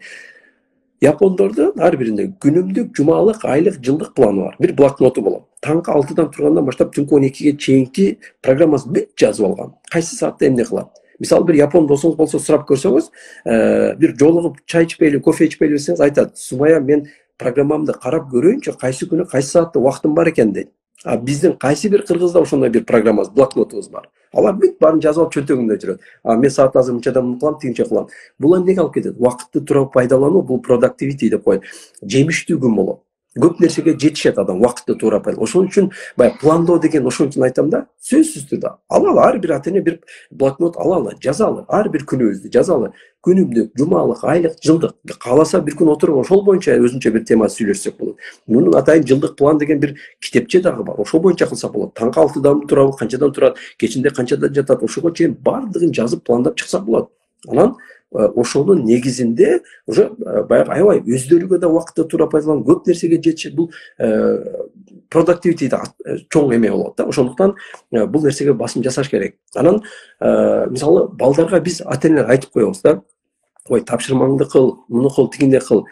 Япондордун ар биринде күнүмдүк, жумалык, айлык, жылдык планы бар. Бир блокноту болот. Таңкы 6-дан тургандан баштап түнкү 12ге чейинки программасын бүт жазып алган. Кайсы саатта эмне кылат? Мисалы бир япон досуңуз болсо сурап көрсөңүз, бир жолугуп чай ичпейли, кофе ичпейли десеңиз айтат: "Сумая, мен программамды карап көрөйүнчү, кайсы күнү кайсы саатта убактым бар экен" дейт. А биздин кайсы бир кыргызда ошондой бир программабыз, блокнотубуз бар. Алар бүт баарын жазып алып чөнтөгүндө жүрөт. Мен саат азыр мынчадан муну кылам, тигинче кылам. Бул эмнеге алып кетет? Убакытты туура пайдалануу, бул productivity деп коет. Жемиштүү күн болот. Көп нерсеге жетишет адам убакытты туура пайдаланып. Ошон үчүн баягы пландоо деген ошон үчүн айтам да, сөзсүз түрдө алалы, ар бир ата эне бир блокнот алалы, жазалы, ар бир күнүбүздү жазалы. Күнүмдүк, жумалык, айлык, жылдык. Кааласа бир күн отуруп ошол боюнча өзүнчө бир тема сүйлөшсөк болот. Мунун атайын жылдык план деген бир китепче дагы бар. Ошол боюнча кылса болот. Таңкы 6-дан турабы, канчадан турат, кечинде канчада жатат, ошого чейин баардыгын жазып пландап чыксак болот. Анан ошонун негизинде уже баягы аябай өздөрүгө да убакытты туура пайдаланып, көп нерсеге жетишет. Бул productivity да чоң эме болот да. Ошондуктан бул нерсеге басым жасаш керек. Анан мисалы балдарга биз ата энелер айтып коебуз да. Ой, тапшырмаңды кыл, муну кыл, тигиндей кыл.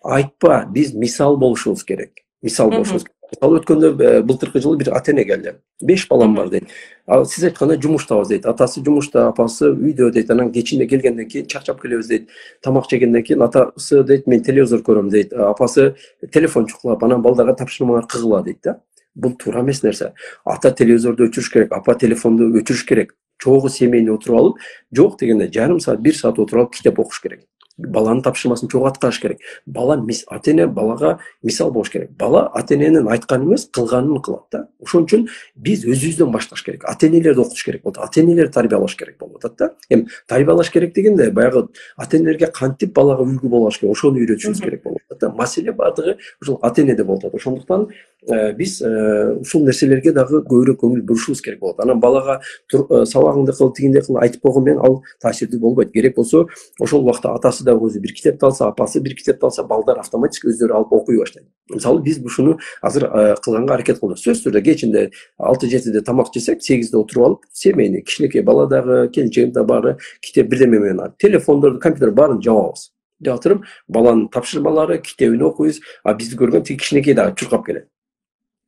Айтпа, биз мисал болушубуз керек. Мисал болушубуз керек. Мисалы өткөндө былтыркы жылы бир ата эне келди. 5 балам бар дейт. Ал сиз айткандай жумуштабыз дейт. Атасы жумушта, апасы үйдө дейт. Анан кечинде келгенден кийин чарчап келебиз дейт. Тамак жегенден кийин атасы дейт, мен телевизор көрөм дейт. Апасы телефон чукулап, анан балдарга тапшырмалар кыгыла дейт да. Бул туура эмес нерсе. Ата телевизорду өчүрүш керек, апа телефонду өчүрүш керек. Чогуу семейни отуруп алып, жок дегенде жарым саат, 1 саат отуруп алып китеп окуш керек. Баланын тапшырмасын чогуу аткарыш керек. Бала ата эне балага мисал болуш керек. Бала ата эненин айтканын эмес, кылганын кылат да. Ошон үчүн биз өзүбүздөн башташ керек. Ата энелерди окутуш керек болот. Ата энелерди тарбиялаш керек болуп атат да. Эми тарбиялаш керек дегенде баягы ата энелерге кантип балага үлгү болуш керек, ошону үйрөтүшүбүз керек болуп атат да. Маселе бардыгы ушул ата энеде болуп атат. Ошондуктан биз ушул нерселерге дагы көбүрөөк көңүл бурушубуз керек болот. Анан балага сабагыңды кыл, тигиндей кыл айтып койгон менен ал таасирдүү болбойт. Керек болсо ошол убакта атасы да өзү бир китепти алса, апасы бир китепти алса, балдар автоматически өздөрү алып окуй баштайт. Мисалы биз ушуну азыр кылганга аракет кылабыз. Сөзсүз түрдө кечинде 6-7де тамак жесек, 8де отуруп алып, семейный, кичинекей бала дагы, келинчегим да баары китеп бирдеме менен алып, телефондорду, компьютер баарын жабабыз. Жатырып, баланын тапшырмалары, китебин окуйбуз. А бизди көргөн тиги кичинекей дагы чуркап келет.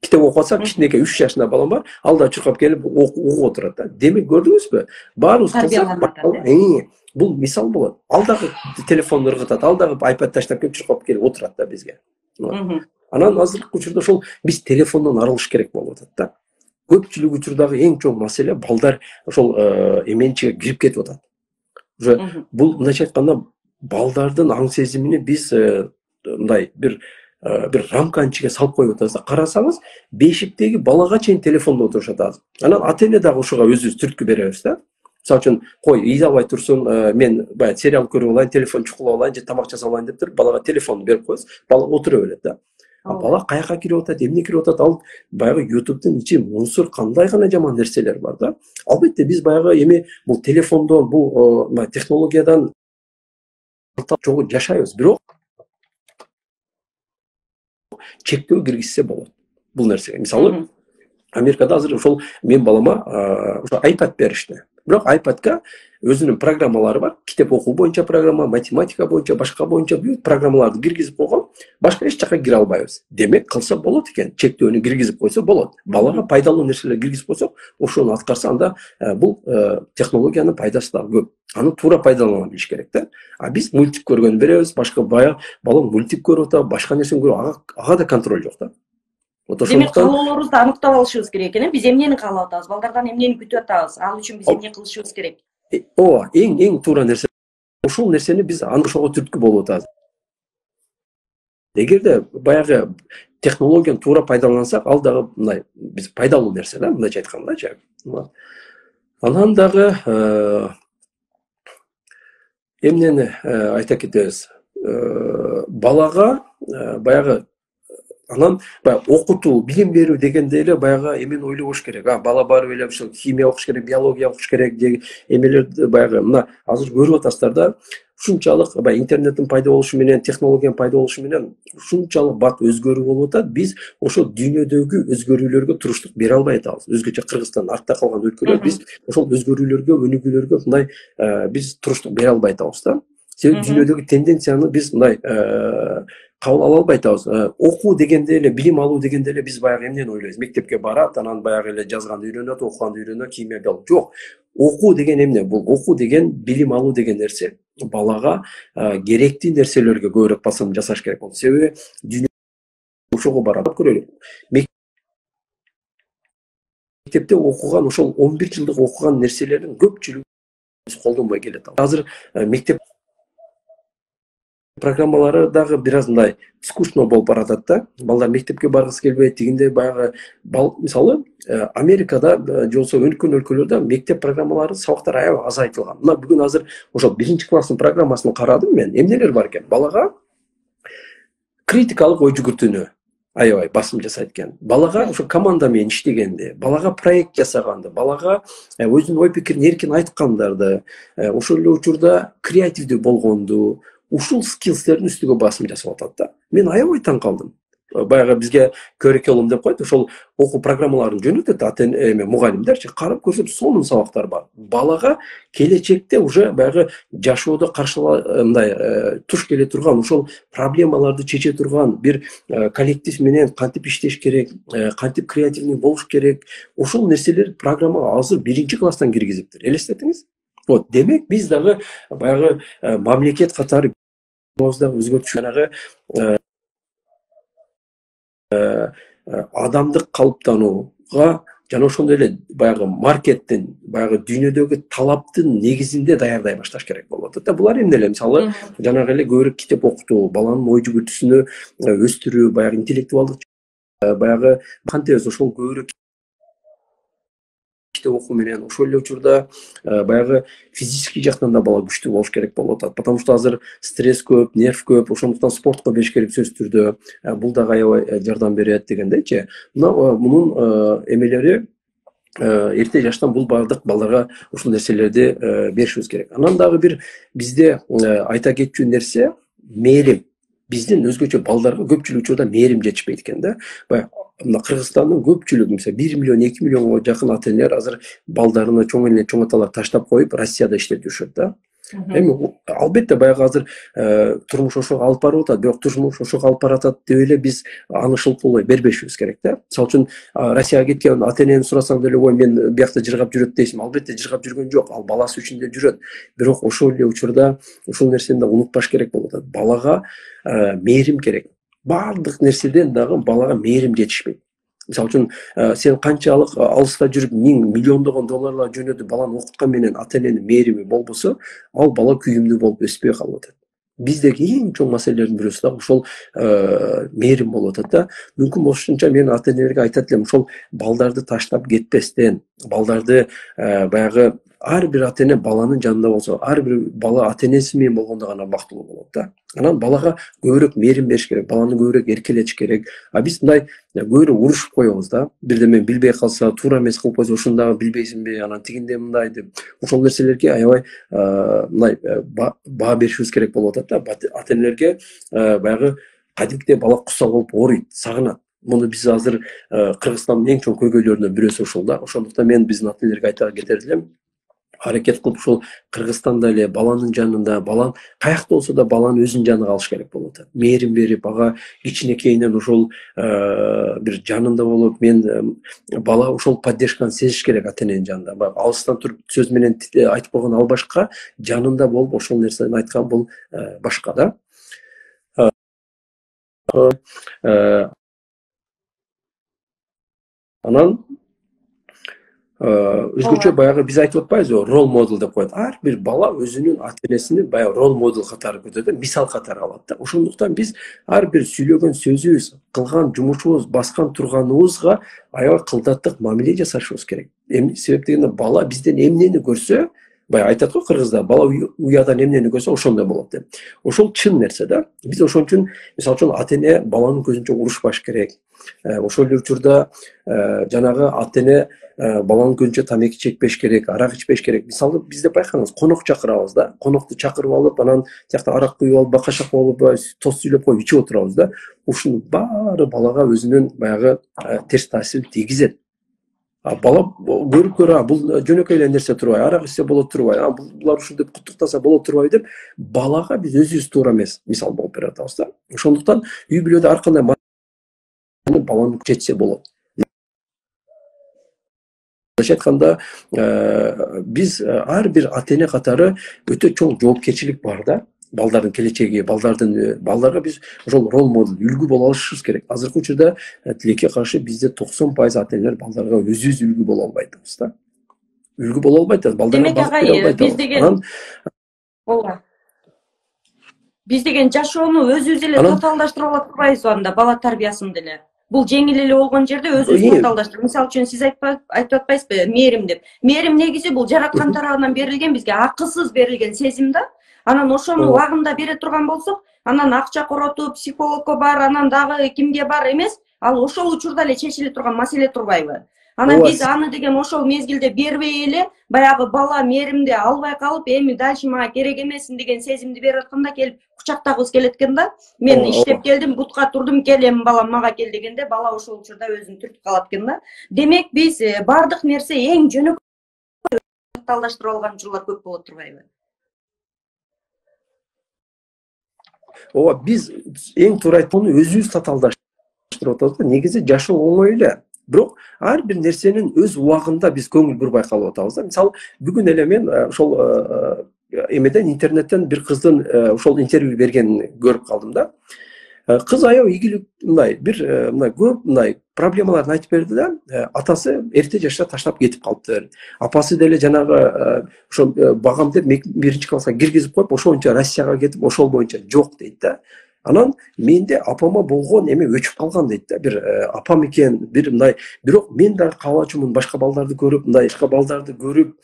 Китеп окуп атса, кичинекей 3 жашында балам бар, ал да чуркап келип окуп отурат да. Демек көрдүңүзбү? Баарыбыз кылсак, бул мисал болот. Ал дагы телефонду ыргытат, ал дагы iPad таштап келип чуркап келип отурат да бизге. Анан азыркы учурда ошол биз телефондон арылыш керек болуп атат да. Көпчүлүк учурдагы эң чоң маселе балдар ошол эменин ичиге кирип кетип атат. Уже бул мындайча айтканда балдардын аң сезимини биз мындай бир рамканын ичиге салып коюп атабыз да. Карасаңыз, бешиктеги балага чейин телефондо отурушат азыр. Анан ата эне дагы ошого өзүбүз түрткү беребиз да. Мисалы үчүн, кой, ыйзабай турсун, мен баягы сериал көрүп алайын, телефон чукулап алайын же тамак жасап алайын деп туруп, балага телефонду берип коебуз, бала отура берет да. Бала каяка кирип атат, эмне кирип атат, ал баягы YouTube'дун ичи мусор, кандай гана жаман нерселер бар да. Албетте биз баягы эми бул телефондон, бул технологиядан жогу жашайбыз, бирок чектөө киргизсе болот бул нерсеге. Мисалы, Америкада азыр ошол мен балама ошо iPad беришти. Бирок iPad'ка өзүнүн программалары бар. Китеп окуу боюнча программа, математика боюнча, башка боюнча бүт программаларды киргизип койгон. Башка эч жака кире албайбыз. Демек кылса болот экен. Чектөөнү киргизип койсо болот. Балага пайдалуу нерселер киргизип койсок, ошону аткарса анда бул технологиянын пайдасы да көп. Аны туура пайдалана билиш керек да. А биз мультик көргөн беребиз, башка бала мультик көрүп атат, башка нерсени көрүп, ага да контроль жок да. Демек каалоолорубузду аныктап алышыбыз керек экен. Биз эмнени каалап атабыз, балдардан эмнени күтүп атабыз, ал үчүн биз эмне кылышыбыз керек? Ооба, эң туура нерсе ушул нерсени биз ошого түрткү болуп атабыз. Эгерде баягы технологияны туура пайдалансак, ал дагы мындай биз пайдалуу нерсе да, мындайча айткандачы. Анан дагы эмнени айта кетебиз? Балага баягы анан окутуу, билим берүү дегенде эле баягы эмени ойлобош керек. Бала барып эле ушул химия окуш керек, биология окуш керек деген эмелерди баягы мына азыр көрүп атасыздар да. Ушунчалык интернеттин пайда болушу менен, технологиянын пайда болушу менен ушунчалык бат өзгөрүү болуп атат. Биз ошол дүйнөдөгү өзгөрүүлөргө туруштук бере албай атабыз. Өзгөчө Кыргызстан артта калган өлкөлөр, биз ошол өзгөрүүлөргө, өнүгүүлөргө мындай биз туруштук бере албай атабыз да. Себеби дүйнөдөгү тенденцияны биз мындай кабыл ала албай атабыз. Окуу дегенде эле, билим алуу дегенде эле биз баягы эмнени ойлойбуз? Мектепке барат, анан баягы эле жазганды үйрөнөт, окуганды үйрөнөт, химия, биология. Жок. Окуу деген эмне? Бул окуу деген, билим алуу деген нерсе балага керектүү нерселерге көбүрөөк басым жасаш керек болот. Себеби дүйнө ошого барат. Көрөлү. Мектепте окуган, ошол 11 жылдык окуган нерселердин көпчүлүгү колдонбой келет. Азыр мектеп программалары дагы бир аз мындай скучно болуп баратат да. Балдар мектепке баргысы келбейт дегенде баягы мисалы Америкада же болбосо өнүккөн өлкөлөрдө мектеп программалары сабактар аябай азайтылган. Мына бүгүн азыр ошол 1-класстын программасын карадым мен. Эмнелер бар экен? Балага критикалык ой жүгүртүүнү аябай басым жасайт экен. Балага ошо команда менен иштегенди, балага проект жасаганды, балага өзүнүн ой пикирин эркин айткандарды, ошол эле учурда креативдүү болгонду, ушул скиллстердин үстүгө басым жасап атат да. Мен аябай таң калдым. Баягы бизге curriculum деп коет, ошол окуу программаларын жөнөтөт мугалимдерчи, карап көрсөт сонун сабактар бар. Балага келечекте уже баягы жашоодо мындай туш келе турган ошол проблемаларды чече турган бир коллектив менен кантип иштеш керек, кантип креативный болуш керек, ошол нерселер программага азыр 1-класстан киргизиптир. Элестетиңиз? Вот, демек биз дагы баягы мамлекет катары өзгөртүш жанагы адамдык калыптанууга жана ошондой эле баягы маркеттин, баягы дүйнөдөгү талаптын негизинде даярдай башташ керек болуп атат да. Булар эмнелер? Мисалы, жанагы эле көбүрөөк китеп окутуу, баланын ой жүгүртүүсүнү өстүрүү, баягы интеллектуалдык баягы кантебиз ошол көбүрөөк окуу менен, ошол эле учурда баягы физический жактан да бала күчтүү болуш керек болуп атат. Потому что азыр стресс көп, нерв көп, ошондуктан спортко бериш керек сөзсүз түрдө. Бул дагы аябай жардам берет дегендейчи. Мунун эмелери эрте жаштан бул бардык балдарга ушул нерселерди беришибиз керек. Анан дагы бир бизде айта кетчү нерсе мээрим. Биздин өзгөчө балдарга көпчүлүк учурда мээрим жетишпейт экен да. Мына Кыргызстандын көпчүлүгү, мисалы 1 миллион, 2 миллионго жакын ата-энелер азыр балдарына чоң аталар таштап коюп, Россияда иштеп жүрүшөт да. Эми албетте баягы азыр турмуш ошого алып барып атат, бирок турмуш ошого алып баратат деп эле биз аны шылпылай бербешибиз керек да. Мисалы үчүн Россияга кеткен ата-энени сурасаң деле, ой, мен биякта жыргап жүрөт дейсиң. Албетте жыргап жүргөн жок, ал баласы үчүн деле жүрөт. Бирок ошол эле учурда ушул нерсени да унутпаш керек болуп атат. Балага мээрим керек. Бардык нерседен дагы балага мээрим жетишпейт. Мисалы үчүн сен канчалык алыста жүрүп миллиондогон долларлар жөнөтүп баланы окуткан менен ата-эненин мээрими болбосо, ал бала күйүмдүү болуп өспөй калып атат. Биздеги эң чоң маселелердин бирөөсү дагы ошол мээрим болуп атат да. Мүмкүн болушунча мен ата-энелерге айтат элем, ошол балдарды таштап кетпестен, балдарды баягы ар бир ата-эне баланын жанында болсо, ар бир бала ата-энеси менен болгондо гана бактылуу болот да. Анан балага көбүрөөк мээрим бериш керек, баланы көбүрөөк эркелетиш керек. Биз мындай көбүрөөк урушуп коебуз да. Бирде мен билбей калса, туура эмес кылып койсо, ушуну дагы билбейсиңби, анан тигинде мындай деп. Ошол нерселерге аябай мындай баа беришибиз керек болуп атат да. Ата-энелерге баягы кадимкидей бала куса болуп ооруйт, сагынат. Муну биз азыр Кыргызстандын эң чоң көйгөйлөрүнүн бирөөсү ушул да. Ошондуктан мен биздин ата-энелерге айта кетер элем, аракет кылып ушул Кыргызстанда эле баланын жанында, балан каякта болсо да баланын өзүнүн жанына алыш керек болуп атат. Мээрим берип, ага кичинекейинен ушул бир жанында болуп, мен бала ошол поддержканы сезиш керек ата эненин жанында. Баягы алыстан туруп сөз менен айтып койгон ал башка, жанында болуп ошол нерсени айткан бул башка да. Анан өзгөчө баягы биз айтып атпайбызбы, рол модел деп коет. Ар бир бала өзүнүн ата энесин баягы рол модел катары көрөт, мисал катары алат да. Ошондуктан биз ар бир сүйлөгөн сөзүбүз, кылган жумушубуз, баскан турганыбызга аябай кылдаттык мамиле жасашыбыз керек. Себеп дегенде бала бизден эмнени көрсө, баягы айтат го кыргыздар, бала уядан эмнени көрсө ошондой болот деп. Ошол чын нерсе да. Биз ошон үчүн мисалы үчүн ата эне баланын көзүнчө урушпаш керек. Ошол эле учурда жанагы ата эне баланын көзүнчө тамеки чекпеш керек, арак ичпеш керек. Мисалы бизде байкаңыз, конок чакырабыз да. Конокту чакырып алып, анан тиякта арак куюп алып, бакашак болуп, тост сүйлөп коюп ичип отурабыз да. Ушунун баары балага өзүнүн баягы терс таасирин тийгизет. Бала көрүп бул жөнөкөй эле нерсе турбайбы, арак ичсе болот турбайбы, булар ушул деп куттуктаса болот турбайбы деп балага биз өзүбүз туура эмес мисал болуп берип атабыз да. Ошондуктан үй бүлөдө ар кандай баланы жетсе болот. Айтканда биз ар бир ата эне катары өтө чоң жоопкерчилик бар да. Балдардын келечеги, балдарга биз ошол рол модел, үлгү боло алышыбыз керек. Азыркы учурда тилекке каршы бизде 90% ата энелер балдарга өзүбүз үлгү боло албайт атабыз да. Үлгү боло албайт атабыз. Балдарга багып бере албайт атабыз. Ооба. Биз деген жашоону өзүбүз эле тоталдаштырып ала турбайбызбы анда бала тарбиясын деле? Бул жеңил эле болгон жерде өзүбүз тоталдаштырып. Мисалы үчүн сиз айтып атпайсызбы, мээрим деп. Мээрим негизи бул жараткан тарабынан берилген, бизге акысыз берилген сезим да. Анан ошону убагында бере турган болсок, анан акча коротуп, психологко бар, анан дагы кимге бар эмес, ал ошол учурда эле чечиле турган маселе турбайбы? Анан биз аны деген ошол мезгилде бербей эле, баягы бала мээримди албай калып, эми дальше мага керек эмесин деген сезимди берип атканда келип кучактагыбыз келет экен да. Мен иштеп келдим, бутка турдум, кел эми балам мага кел дегенде, бала ошол учурда өзүн түртүп калат экен да. Демек биз бардык нерсе эң жөнөкөй талдаштырып алган учурлар көп болот турбайбы? Ооба, биз эң туура айтканы өзүбүз татаалдаштырып атабыз да. Негизи жашоо оңой эле. Бирок ар бир нерсенин өз убагында биз көңүл бурбай калып атабыз да. Мисалы, бүгүн эле мен ошол эмеден интернеттен бир кыздын ошол интервью бергенин көрүп калдым да. Кыз аябай ийгилик мындай көп мындай проблемаларын айтып берди да. Атасы эрте жашта таштап кетип калыптыр. Апасы деле жанагы ошол багам деп биринчи класска киргизип коюп, ошол боюнча Россияга кетип, ошол боюнча жок дейт да. Анан менде апама болгон эме өчүп калган дейт да. Бир апам экен, бир мындай, бирок мен дагы каалачумун башка балдарды көрүп, мындай башка балдарды көрүп,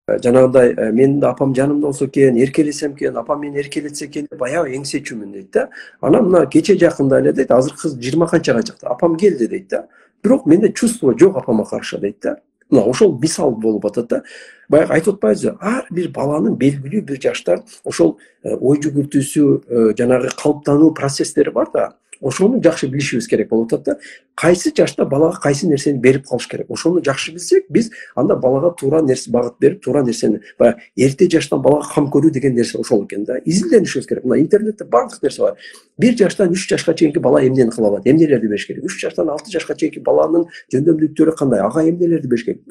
жанагындай менин да апам жанымда болсо экен, эркелесем экен, апам мени эркелетсе экен деп аябай эңсечүмүн дейт да. Анан мына кече жакында эле дейт, азыр кыз 20 канчага чыкты, апам келди дейт да. Бирок менде чувство жок апама каршы дейт да. Мына ошол мисал болуп атат да. Баягы айтып атпайбызбы, ар бир баланын белгилүү бир жашта ошол ой жүгүртүүсү, жанагы калыптануу процесстери бар да. Ошону жакшы билишибиз керек болуп атат да. Кайсы жашта балага кайсы нерсени берип калыш керек. Ошону жакшы билсек, биз анда балага туура нерсе багыт берип, туура нерсени, баягы эрте жаштан балага кам көрүү деген нерсе ошол экен да. Изилденишибиз керек. Мына интернетте бардык нерсе бар. 1 жаштан 3 жашка чейинки бала эмнени кыла алат, эмнелерди бериш керек. 3 жаштан 6 жашка чейинки баланын жөндөмдүүлүктөрү кандай, ага эмнелерди бериш керек.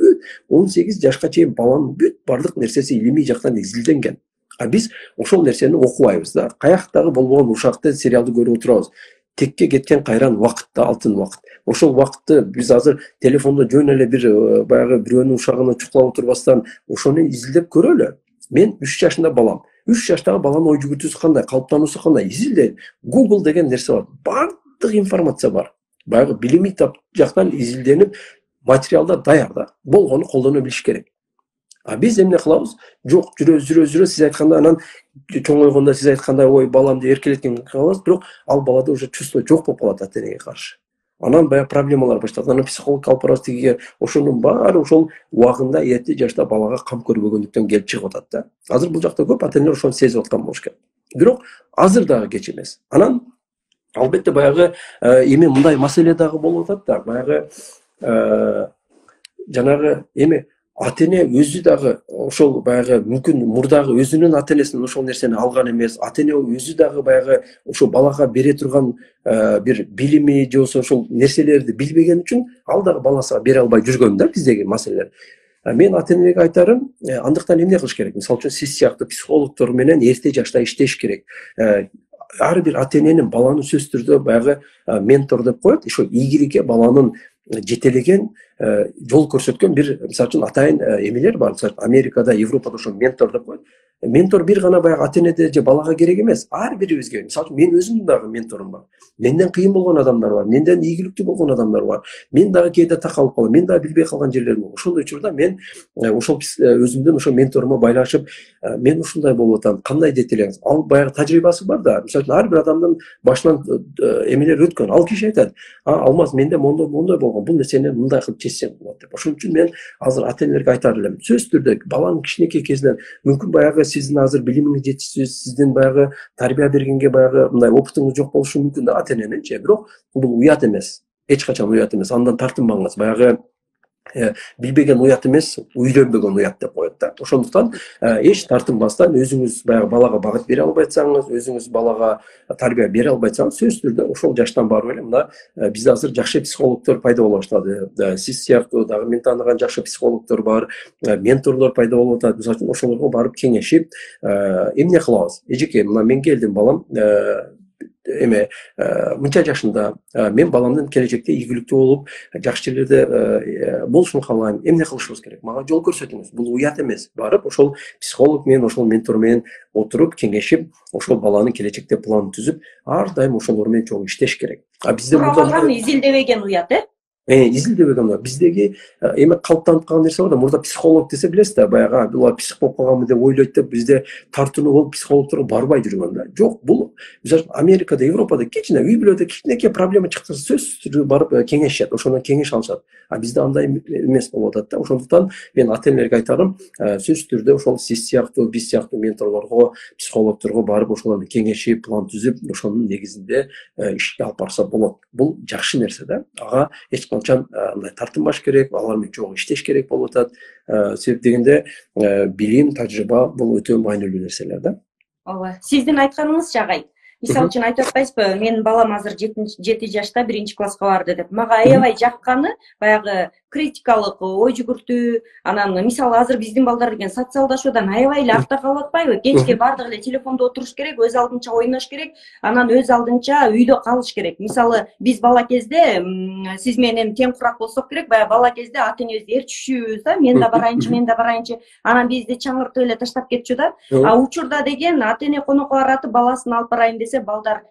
18 жашка чейин баланын бүт бардык нерсеси илимий жактан изилденген. Биз ошол нерсени окубайбыз да. Каяктагы болбогон ушакты сериалды көрүп отурабыз. Текке кеткен кайран вакытта алтын вакыт. Ошол вакытты биз азыр телефондо жөн эле бир баягы бирөөнүн ушагына чукулап отурбастан ошону изилдеп көрөлү. Мен 3 жашында балам. 3 жаштагы баланын ой жүгүртүүсү кандай, калыптануусу кандай изилдейт. Google деген нерсе бар. Бардык информация бар. Баягы билимий жактан изилденип, материалдар даяр да. Болгону колдоно билиш керек. Биз эмне кылабыз? Жок, жүрө сиз айтканда, анан чоңойгондо сиз айткандай, ой баламды эркелеткенге калабыз, бирок ал балада уже чувство жок болуп калат ата энеге каршы. Анан баягы проблемалар башталат. Анан психолог алып барабыз тигиге. Ошонун баары ошол убагында эрте жашта балага кам көрбөгөндүктөн келип чыгып атат да. Азыр бул жакта көп ата энелер ошону сезип аткан болуш керек. Бирок азыр дагы кеч эмес. Анан албетте баягы эми мындай маселе дагы болуп атат да. Баягы жанагы эми ата эне өзү дагы ошол баягы мүмкүн мурдагы өзүнүн ата энесинен ошол нерсени алган эмес, ата эне өзү дагы баягы ошо балага бере турган бир билими же болбосо ошол нерселерди билбеген үчүн ал дагы баласына бере албай жүргөн да биздеги маселелер. Мен ата энелерге айтарым, андыктан эмне кылыш керек? Мисалы үчүн сиз сыяктуу психологдор менен эрте жашта иштеш керек. Ар бир ата эненин баланы сөзсүз түрдө баягы ментор деп коет, ошо ийгиликке баланын жетелеген жол көрсөткөн бир, мисалы үчүн атайын эмелер бар. Мисалы Америкада, Европада ошо ментор деп коет. Ментор бир гана баягы ата энеде же балага керек эмес, ар бирибизге. Мисалы үчүн мен өзүмдүн дагы менторум бар. Менден кыйын болгон адамдар бар, менден ийгиликтүү болгон адамдар бар. Мен дагы кээде такалып калам, мен дагы билбей калган жерлерим бар. Ошондой учурда мен ошол өзүмдүн ошо менторума байлашып, мен ушундай болуп атам, кандай детелеңиз? Ал баягы тажрыйбасы бар да. Мисалы үчүн ар бир адамдын башынан эмелер өткөн. Ал киши айтат, Алмаз, менде мондой болгон, бул нерсени мындай кылып чечсең болот деп. Ошон үчүн мен азыр ата энелерге айтар элем, сөзсүз түрдө баланын кичинекей кезинен мүмкүн баягы сиздин азыр билимиңиз жетишсиз, сиздин баягы тарбия бергенге баягы мындай опытыңыз жок болушу мүмкүн да ата эненинчи, бирок бул уят эмес. Эч качан уят эмес. Андан тартынбаңыз. Баягы билбеген уят эмес, үйлөнбөгөн уят деп коет да. Ошондуктан эч тартынбастан өзүңүз баягы балага багыт бере албайсаңыз, өзүңүз балага тарбия бере албайсаңыз, сөзсүз түрдө ошол жаштан барып эле мына бизде азыр жакшы психологдор пайда боло баштады. Сиз сыяктуу дагы мен тааныган жакшы психологдор бар, менторлор пайда болуп атат. Мисалы үчүн ошолорго барып кеңешип, эмне кылабыз? Эжеке, мына мен келдим, балам эме мынча жашында, мен баламдын келечекте ийгиликтүү болуп, жакшы жерлерде болушун каалайм. Эмне кылышыбыз керек? Мага жол көрсөтүңүз. Бул уят эмес. Барып ошол психолог менен, ошол ментор менен отуруп, кеңешип, ошол баланын келечекте планын түзүп, ар дайым ошолор менен чогуу иштеш керек. Бизде мурда изилдебеген уят, изилдебеген биздеги эме калыптанып калган нерсе бар да. Мурда психолог десе билесиз да, баягы булар псих болуп калганбы деп ойлойт деп бизде тартынуу болуп психологдорго барбай жүргөн да. Жок, бул мисалы Америкада, Европада кичине үй бүлөдө кичинекей проблема чыкса сөзсүз түрдө барып кеңешишет, ошондон кеңеш алышат. Бизде андай эмес болуп атат да. Ошондуктан мен ата энелерге айтарым, сөзсүз түрдө ошол сиз сыяктуу, биз сыяктуу менторлорго, психологдорго барып ошолор менен кеңешип, план түзүп, ошонун негизинде ишке алып барса болот. Бул жакшы нерсе да. Ага эч качан мындай тартынбаш керек, алар менен чогуу иштеш керек болуп атат. Себеп дегенде билим, тажрыйба бул өтө маанилүү нерселер да. Ооба. Сиздин айтканыңыз жагат. Мисалы үчүн айтып атпайсызбы, менин балам азыр 7 жашта 1-класска барды деп. Мага аябай жакканы баягы критикалык ой жүгүртүү, анан мисалы азыр биздин балдар деген социалдашуудан аябай эле артта калып атпайбы? Кечке бардык эле телефондо отуруш керек, өз алдынча ойнош керек, анан өз алдынча үйдө калыш керек. Мисалы биз бала кезде сиз менен тең курак болсок керек, баягы бала кезде ата энебизди ээрчишүүбүз да, мен да барайынчы, анан бизди чаңыртып эле таштап кетчү да. Учурда деген ата эне конокко баратып баласын алып барайын десе, балдар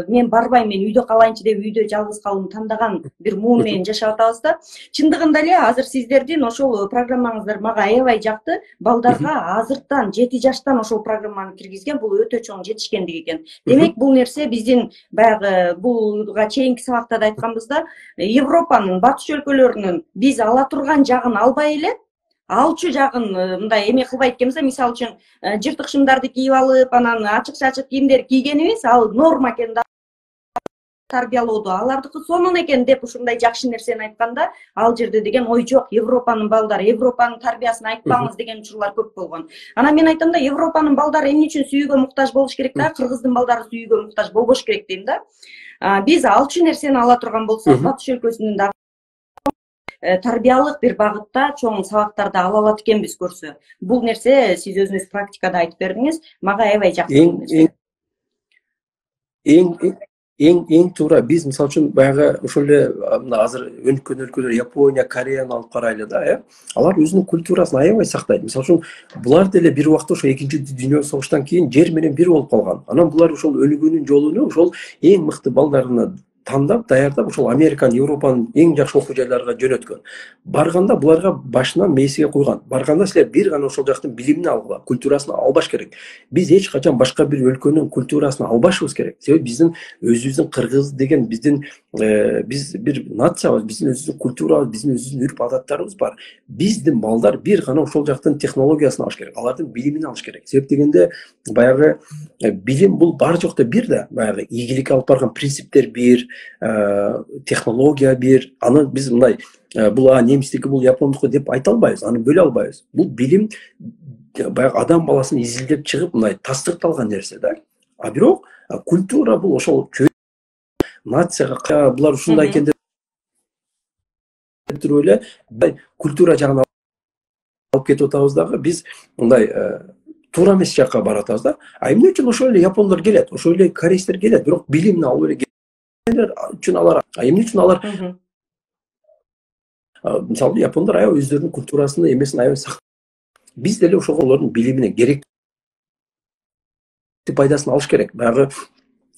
мен барбайм, мен үйдө калайынчы деп үйдө жалгыз калууну тандаган бир муун менен жашап атабыз да. Чындыгында эле азыр сиздердин ошол программаңыздар мага аябай жакты. Балдарга азыртан 7 жаштан ошол программаны киргизген, бул өтө чоң жетишкендик экен. Демек бул нерсе биздин баягы булга чейинки сабакта да айтканбыз да, Европанын батыш өлкөлөрүнүн биз ала турган жагын албай эле алчу жагын мындай эме кылбайт экенбиз да. Мисалы үчүн жыртык шымдарды кийип алып, анан ачык кийимдер кийгенибиз ал норма экен да, тарбиялоодо алардыкы сонун экен деп ушундай жакшы нерсени айтканда, ал жерде деген ой жок. Европанын балдары, Европанын тарбиясын айтпаңыз деген учурлар көп болгон. Анан мен айтам да, Европанын балдары эмне үчүн сүйүүгө муктаж болуш керек да, Кыргыздын балдары сүйүүгө муктаж болбош керек дейм да. Биз алчу нерсени ала турган болсок, батыш өлкөсүнүн дагы тарбиялык бир багытта чоң сабактарды ала алат экенбиз көрсө. Бул нерсе сиз өзүңүз практикада айтып бердиңиз, мага аябай жакты. Эң туура биз мисалы үчүн баягы ошол эле мына азыр өнүккөн өлкөлөр Япония, Кореяны алып карайлы да, алар өзүнүн культурасын аябай сактайт. Мисалы үчүн булар деле бир убакта ошо экинчи дүйнөлүк согуштан кийин жер менен бир болуп калган. Анан булар ошол өнүгүүнүн жолуну ошол эң мыкты балдарына тандап, даярдап, ошол Американын, Европанын эң жакшы окуу жайларына жөнөткөн. Барганда буларга башынан мээсиге куйган. Барганда силер бир гана ошол жактын билимин алгыла, культурасын албаш керек. Биз эч качан башка бир өлкөнүн культурасын албашыбыз керек. Себеби биздин өзүбүздүн кыргыз деген биздин биз бир нациябыз, биздин өзүбүздүн культурабыз, биздин өзүбүздүн үрп адаттарыбыз бар. Биздин балдар бир гана ошол жактын технологиясын алыш керек, алардын билимин алыш керек. Себеп дегенде баягы билим бул бар жокто бир да, баягы ийгиликке алып барган принциптер бир, технология бир, аны биз мындай бул немистики, бул япондуку деп айта албайбыз, аны бөлө албайбыз. Бул билим баягы адам баласын изилдеп чыгып мындай тастыкталган нерсе да. А бирок культура бул ошол нацияга булар ушундай экен деп туруп эле культура жагына алып кетип атабыз дагы, биз мындай туура эмес жакка барып атабыз да. А эмне үчүн ошол эле япондор келет, ошол эле корейстер келет, бирок билимди алып эле үчүн алар, эмне үчүн алар мисалы япондор аябай өздөрүнүн культурасын эмесин аябай сактап, биз деле ошого алардын билимине керектүү пайдасын алыш керек. Баягы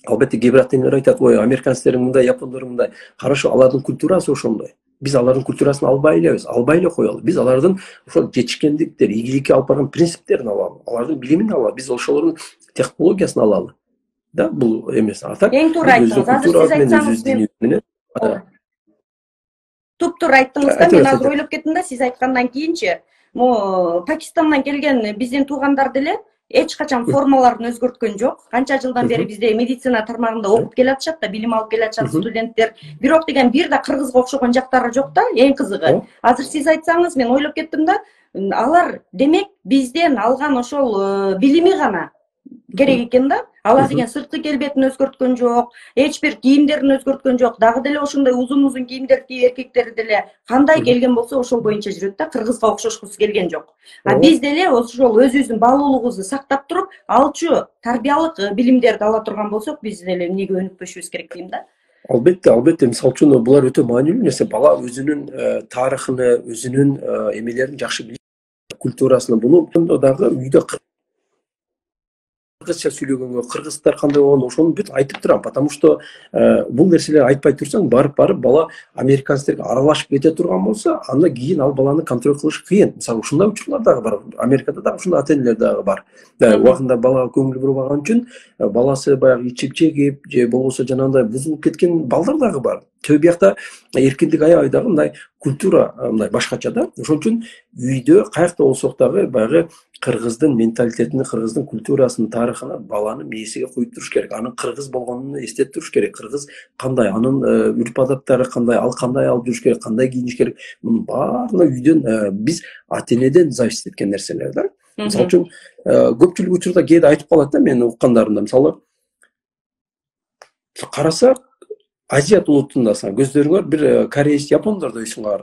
албетте кээ бир ата-энелер айтат, ой, американецтердин мындай, япондордун мындай. Хорошо, алардын культурасы ошондой. Биз алардын культурасын албай элебиз, албай эле коелу. Биз алардын ошол жетишкендиктер, ийгиликке алып барган принциптерин алалы, алардын билимин алалы, биз ошолордун технологиясын алалы. Да, бул эмес. Атак эң туура айттыңыз. Азыр сиз айтсаңыз, туптуура айттыңыз да. Мен азыр ойлоп кеттим да, сиз айткандан кийинчи, могу Пакистандан келген биздин туугандар деле эч качан формаларын өзгөрткөн жок. Канча жылдан бери бизде медицина тармагында окуп келатышат да, билим алып келатышат студенттер. Бирок деген бир да кыргызга окшогон жактары жок да, эң кызыгы. Азыр сиз айтсаңыз, мен ойлоп кеттим да, алар демек бизден алган ошол билими гана керек экен да. Алар деген сырткы келбетин өзгөрткөн жок, эч бир кийимдерин өзгөрткөн жок. Дагы деле ошондой узун кийимдер кийип эркектер деле кандай келген болсо ошол боюнча жүрөт да, кыргызга окшошкусу келген жок. А биз деле ошол өзүбүздүн баалуулугубузду сактап туруп, алчу тарбиялык билимдерди ала турган болсок, биз деле эмнеге өнүкпөшүбүз керек дейм да. Албетте, мисалы үчүн булар өтө маанилүү нерсе. Бала өзүнүн тарыхын, өзүнүн эмелерин жакшы билип, культурасын, буну дагы үйдө кыргызча сүйлөгөнгө, кыргыздар кандай болгон, ошону бүт айтып турам, потому что бул нерселерди айтпай турсаң, барып бала американецтерге аралашып кете турган болсо, анда кийин ал баланы контроль кылыш кыйын. Мисалы ушундай учурлар дагы бар. Америкада дагы ушундай ата-энелер дагы бар. Убагында балага көңүл бурбаган үчүн баласы баягы ичип жегип, же болбосо жанагындай бузулуп кеткен балдар дагы бар. Төбө биякта эркиндик аябай дагы мындай культура мындай башкача да. Ошон үчүн үйдө каякта болсок дагы баягы кыргыздын менталитетин, кыргыздын культурасын, тарыхын баланын мээсиге коюп туруш керек. Анын кыргыз болгонун эстетип туруш керек. Кыргыз кандай, анын үрп адаттары кандай, ал кандай алып жүрүш керек, кандай кийиниш керек. Мунун баарына үйдөн биз ата-энеден зависит эткен нерселер да. Мисалы үчүн көпчүлүк учурда кээде айтып калат да, менин уккандарымда, мисалы карасак азиат улутунда көздөрүңөр бир кореец, япондордой үйсүңөр,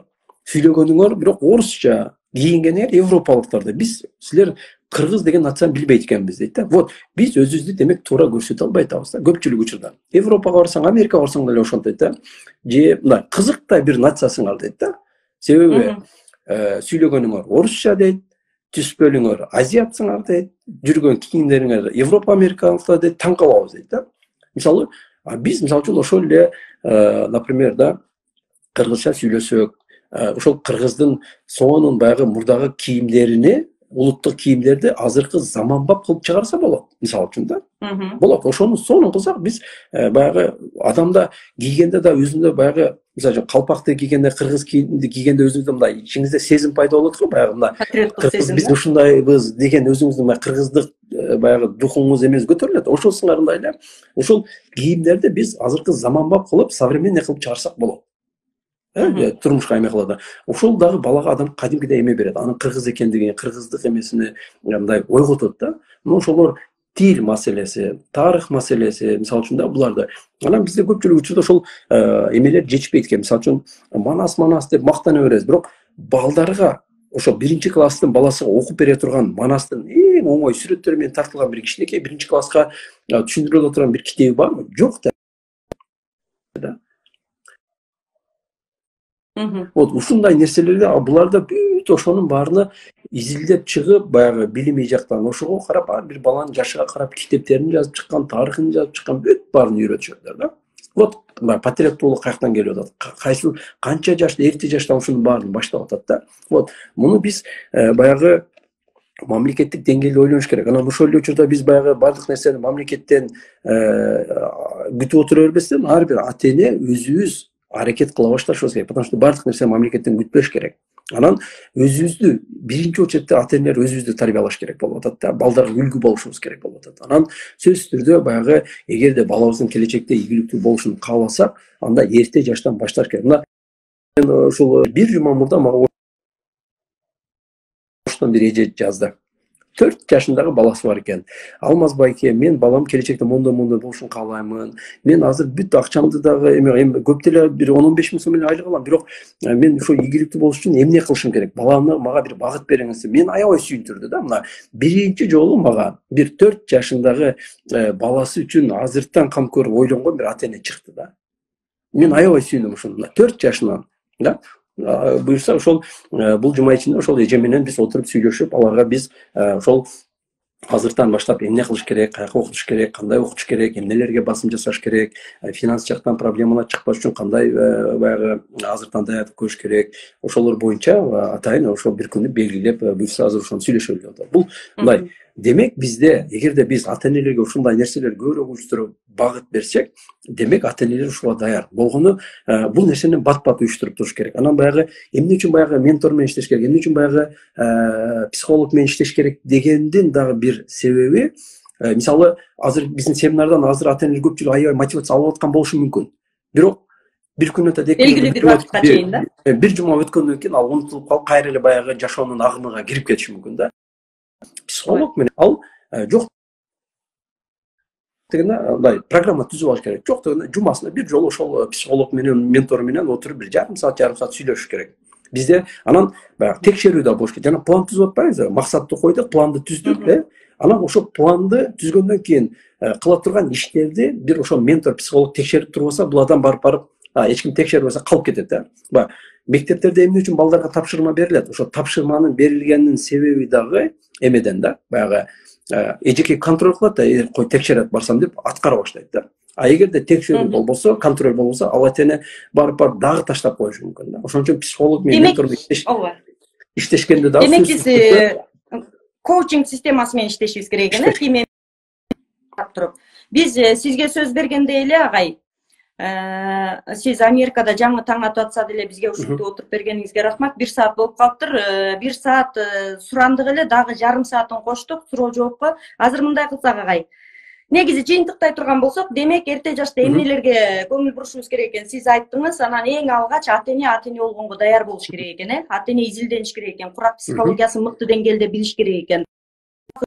сүйлөгөнүңөр бирок орусча кийингениңер европалыктарды, биз силер кыргыз деген нацияны билбейт экенбиз дейт да. Вот биз өзүбүздү демек туура көрсөтө албай атабыз да, көпчүлүк учурда. Европага барсаң, Америкага барсаң деле ошондойт да. Же мындай кызыктай бир нациясыңар дейт да. Себеби сүйлөгөнүңөр орусча дейт, түспөлүңөр азиатсыңар дейт, жүргөн кийимдериңер Европа, Америкалыктар дейт, таң калабыз дейт да. Мисалы биз мисалы үчүн ошол эле например да кыргызча сүйлөсөк, ошол кыргыздын сонун баягы мурдагы кийимдерини, улуттук кийимдерди азыркы заманбап кылып чыгарса болот, мисалы үчүн да. Болот. Ошону сонун кылсак, биз баягы адамда кийгенде да өзүндө баягы мисалы үчүн калпакты кийгенде, кыргыз кийимди кийгенде өзүңүздө мындай ичиңизде сезим пайда болот го, баягы мындай патриоттук сезим. Биз ушундайбыз деген өзүңүздүн баягы кыргыздык баягы духуңуз эмес көтөрүлөт. Ошол сыңарындай эле ошол кийимдерди биз азыркы заманбап кылып, современный кылып чыгарсак болот. Турмушка эме кылат. Ошол дагы балага адам кадимкидей эме берет. Анын кыргыз экендигин, кыргыздык эмесини мындай ойготот да. Ошолор тил маселеси, тарых маселеси, мисалы үчүн да буларды. Анан бизде көпчүлүк учурда ошол эмелер жетишпейт экен. Мисалы үчүн Манас деп мактана беребиз, бирок балдарга ошо 1-класстын баласыга окуп бере турган Манастын эң оңой сүрөттөрү менен тартылган бир кичинекей 1-класска түшүндүрүлө турган бир китеби барбы? Жок да. Вот ушундай нерселерди буларда бүт ошонун баарына изилдеп чыгып, баягы билимий жактан ошого карап, ар бир баланын жашыга карап китептерин жазып чыккан, тарыхын жазып чыккан, бүт баарын үйрөтүшөттөр да. Вот патриоттуулук каяктан келип атат? Кайсыл канча жашта, эрте жаштан ушунун баарын баштап атат да. Вот муну биз баягы мамлекеттик деңгээлде ойлонуш керек. Анан ошол эле учурда биз баягы бардык нерсени мамлекеттен күтүп отура бербестен, ар бир ата-эне өзүбүз аракет кыла башташыбыз керек, потому что баардык нерсе мамлекеттен күтпөш керек. Анан өзүбүздү биринчи очередде ата энелер өзүбүздү тарбиялаш керек болуп атат да, балдарга үлгү болушубуз керек болуп атат. Анан сөзсүз түрдө баягы эгерде балабыздын келечекте ийгиликтүү болушун кааласак, анда эрте жаштан башташ керек. Мына мен ушул бир жума мурда мага оштон бир эже жазды. 4 жашындагы баласы бар экен. Алмаз байке, мен балам келечекте мондой болушун каалаймын. Мен азыр бүт акчамды дагы эми көп деле бир 10-15 миң сом эле айлык алам, бирок мен ошо ийгиликтүү болуш үчүн эмне кылышым керек? Баламны мага бир багыт бериңиз. Мен аябай сүйүндүрдү да. Мына биринчи жолу мага бир 4 жашындагы баласы үчүн азырттан кам көрүп ойлонгон бир ата эне чыкты да. Мен аябай сүйүндүм ушуну. 4 жашынан да. Буюрса ошол бул жума ичинде ошол эже менен биз отуруп сүйлөшүп, аларга биз ошол азыртан баштап эмне кылыш керек, каяка окутуш керек, кандай окутуш керек, эмнелерге басым жасаш керек, финанс жактан проблемалар чыкпаш үчүн кандай баягы азыртан даярдык көрүш керек, ошолор боюнча атайын ошол бир күндү белгилеп, буюрса азыр ошону сүйлөшөлү деп атат. Бул мындай. Демек бизде эгерде биз ата энелерге ушундай нерселер көбүрөөк уюштуруп багыт берсек, демек ата энелер ушуга даяр. Болгону бул нерсени бат-бат уюштуруп туруш керек. Анан баягы эмне үчүн баягы ментор менен иштеш керек, эмне үчүн баягы психолог менен иштеш керек дегендин дагы бир себеби, мисалы азыр биздин семинардан азыр ата энелер көпчүлүгү аябай мотивация алып аткан болушу мүмкүн. Бирок бир күн өтөт, эки белгилүү бир убакытка чейин да. Бир жума өткөндөн кийин ал унутулуп калып, кайра эле баягы жашоонун агымыга кирип кетиши мүмкүн да. Психолог менен ал жок дегенде мындай программа түзүп алыш керек. Жок дегенде жумасына бир жолу ошол психолог менен, ментор менен отуруп бир жарым саат сүйлөшүш керек. Бизде анан баягы текшерүү да болуш керек. Жана план түзүп атпайбызбы? Максатты койдук, планды түздүк, анан ошол планды түзгөндөн кийин кыла турган иштерди бир ошол ментор, психолог текшерип турбаса, бул адам барып эч ким текшербесе калып кетет да. Баягы мектептерде эмне үчүн балдарга тапшырма берилет? Ошо тапшырманын берилгенинин себеби дагы эмеден да, баягы эжеке контроль кылат да, кой текшерет барсам деп аткара баштайт да. А эгерде текшерүү болбосо, контроль болбосо, ал ата эне барып дагы таштап коюшу мүмкүн да. Ошон үчүн психолог менен ментор иштешкенде дагы демек биз коучинг системасы менен иштешибиз керек экен, кийин туруп. Биз сизге сөз бергенде эле агай, сиз Америкада жаңы таң атып атса деле бизге ушинтип отуруп бергениңизге рахмат. 1 саат болуп калыптыр. 1 саат сурандык эле, дагы жарым саатын коштук суроо жоопко. Азыр мындай кылсак агай. Негизи жыйынтыктай турган болсок, демек эрте жашта эмнелерге көңүл бурушубуз керек экен? Сиз айттыңыз, анан эң алгач ата эне болгонго даяр болуш керек экен, Ата эне изилдениш керек экен, курак психологиясын мыкты деңгээлде билиш керек экен.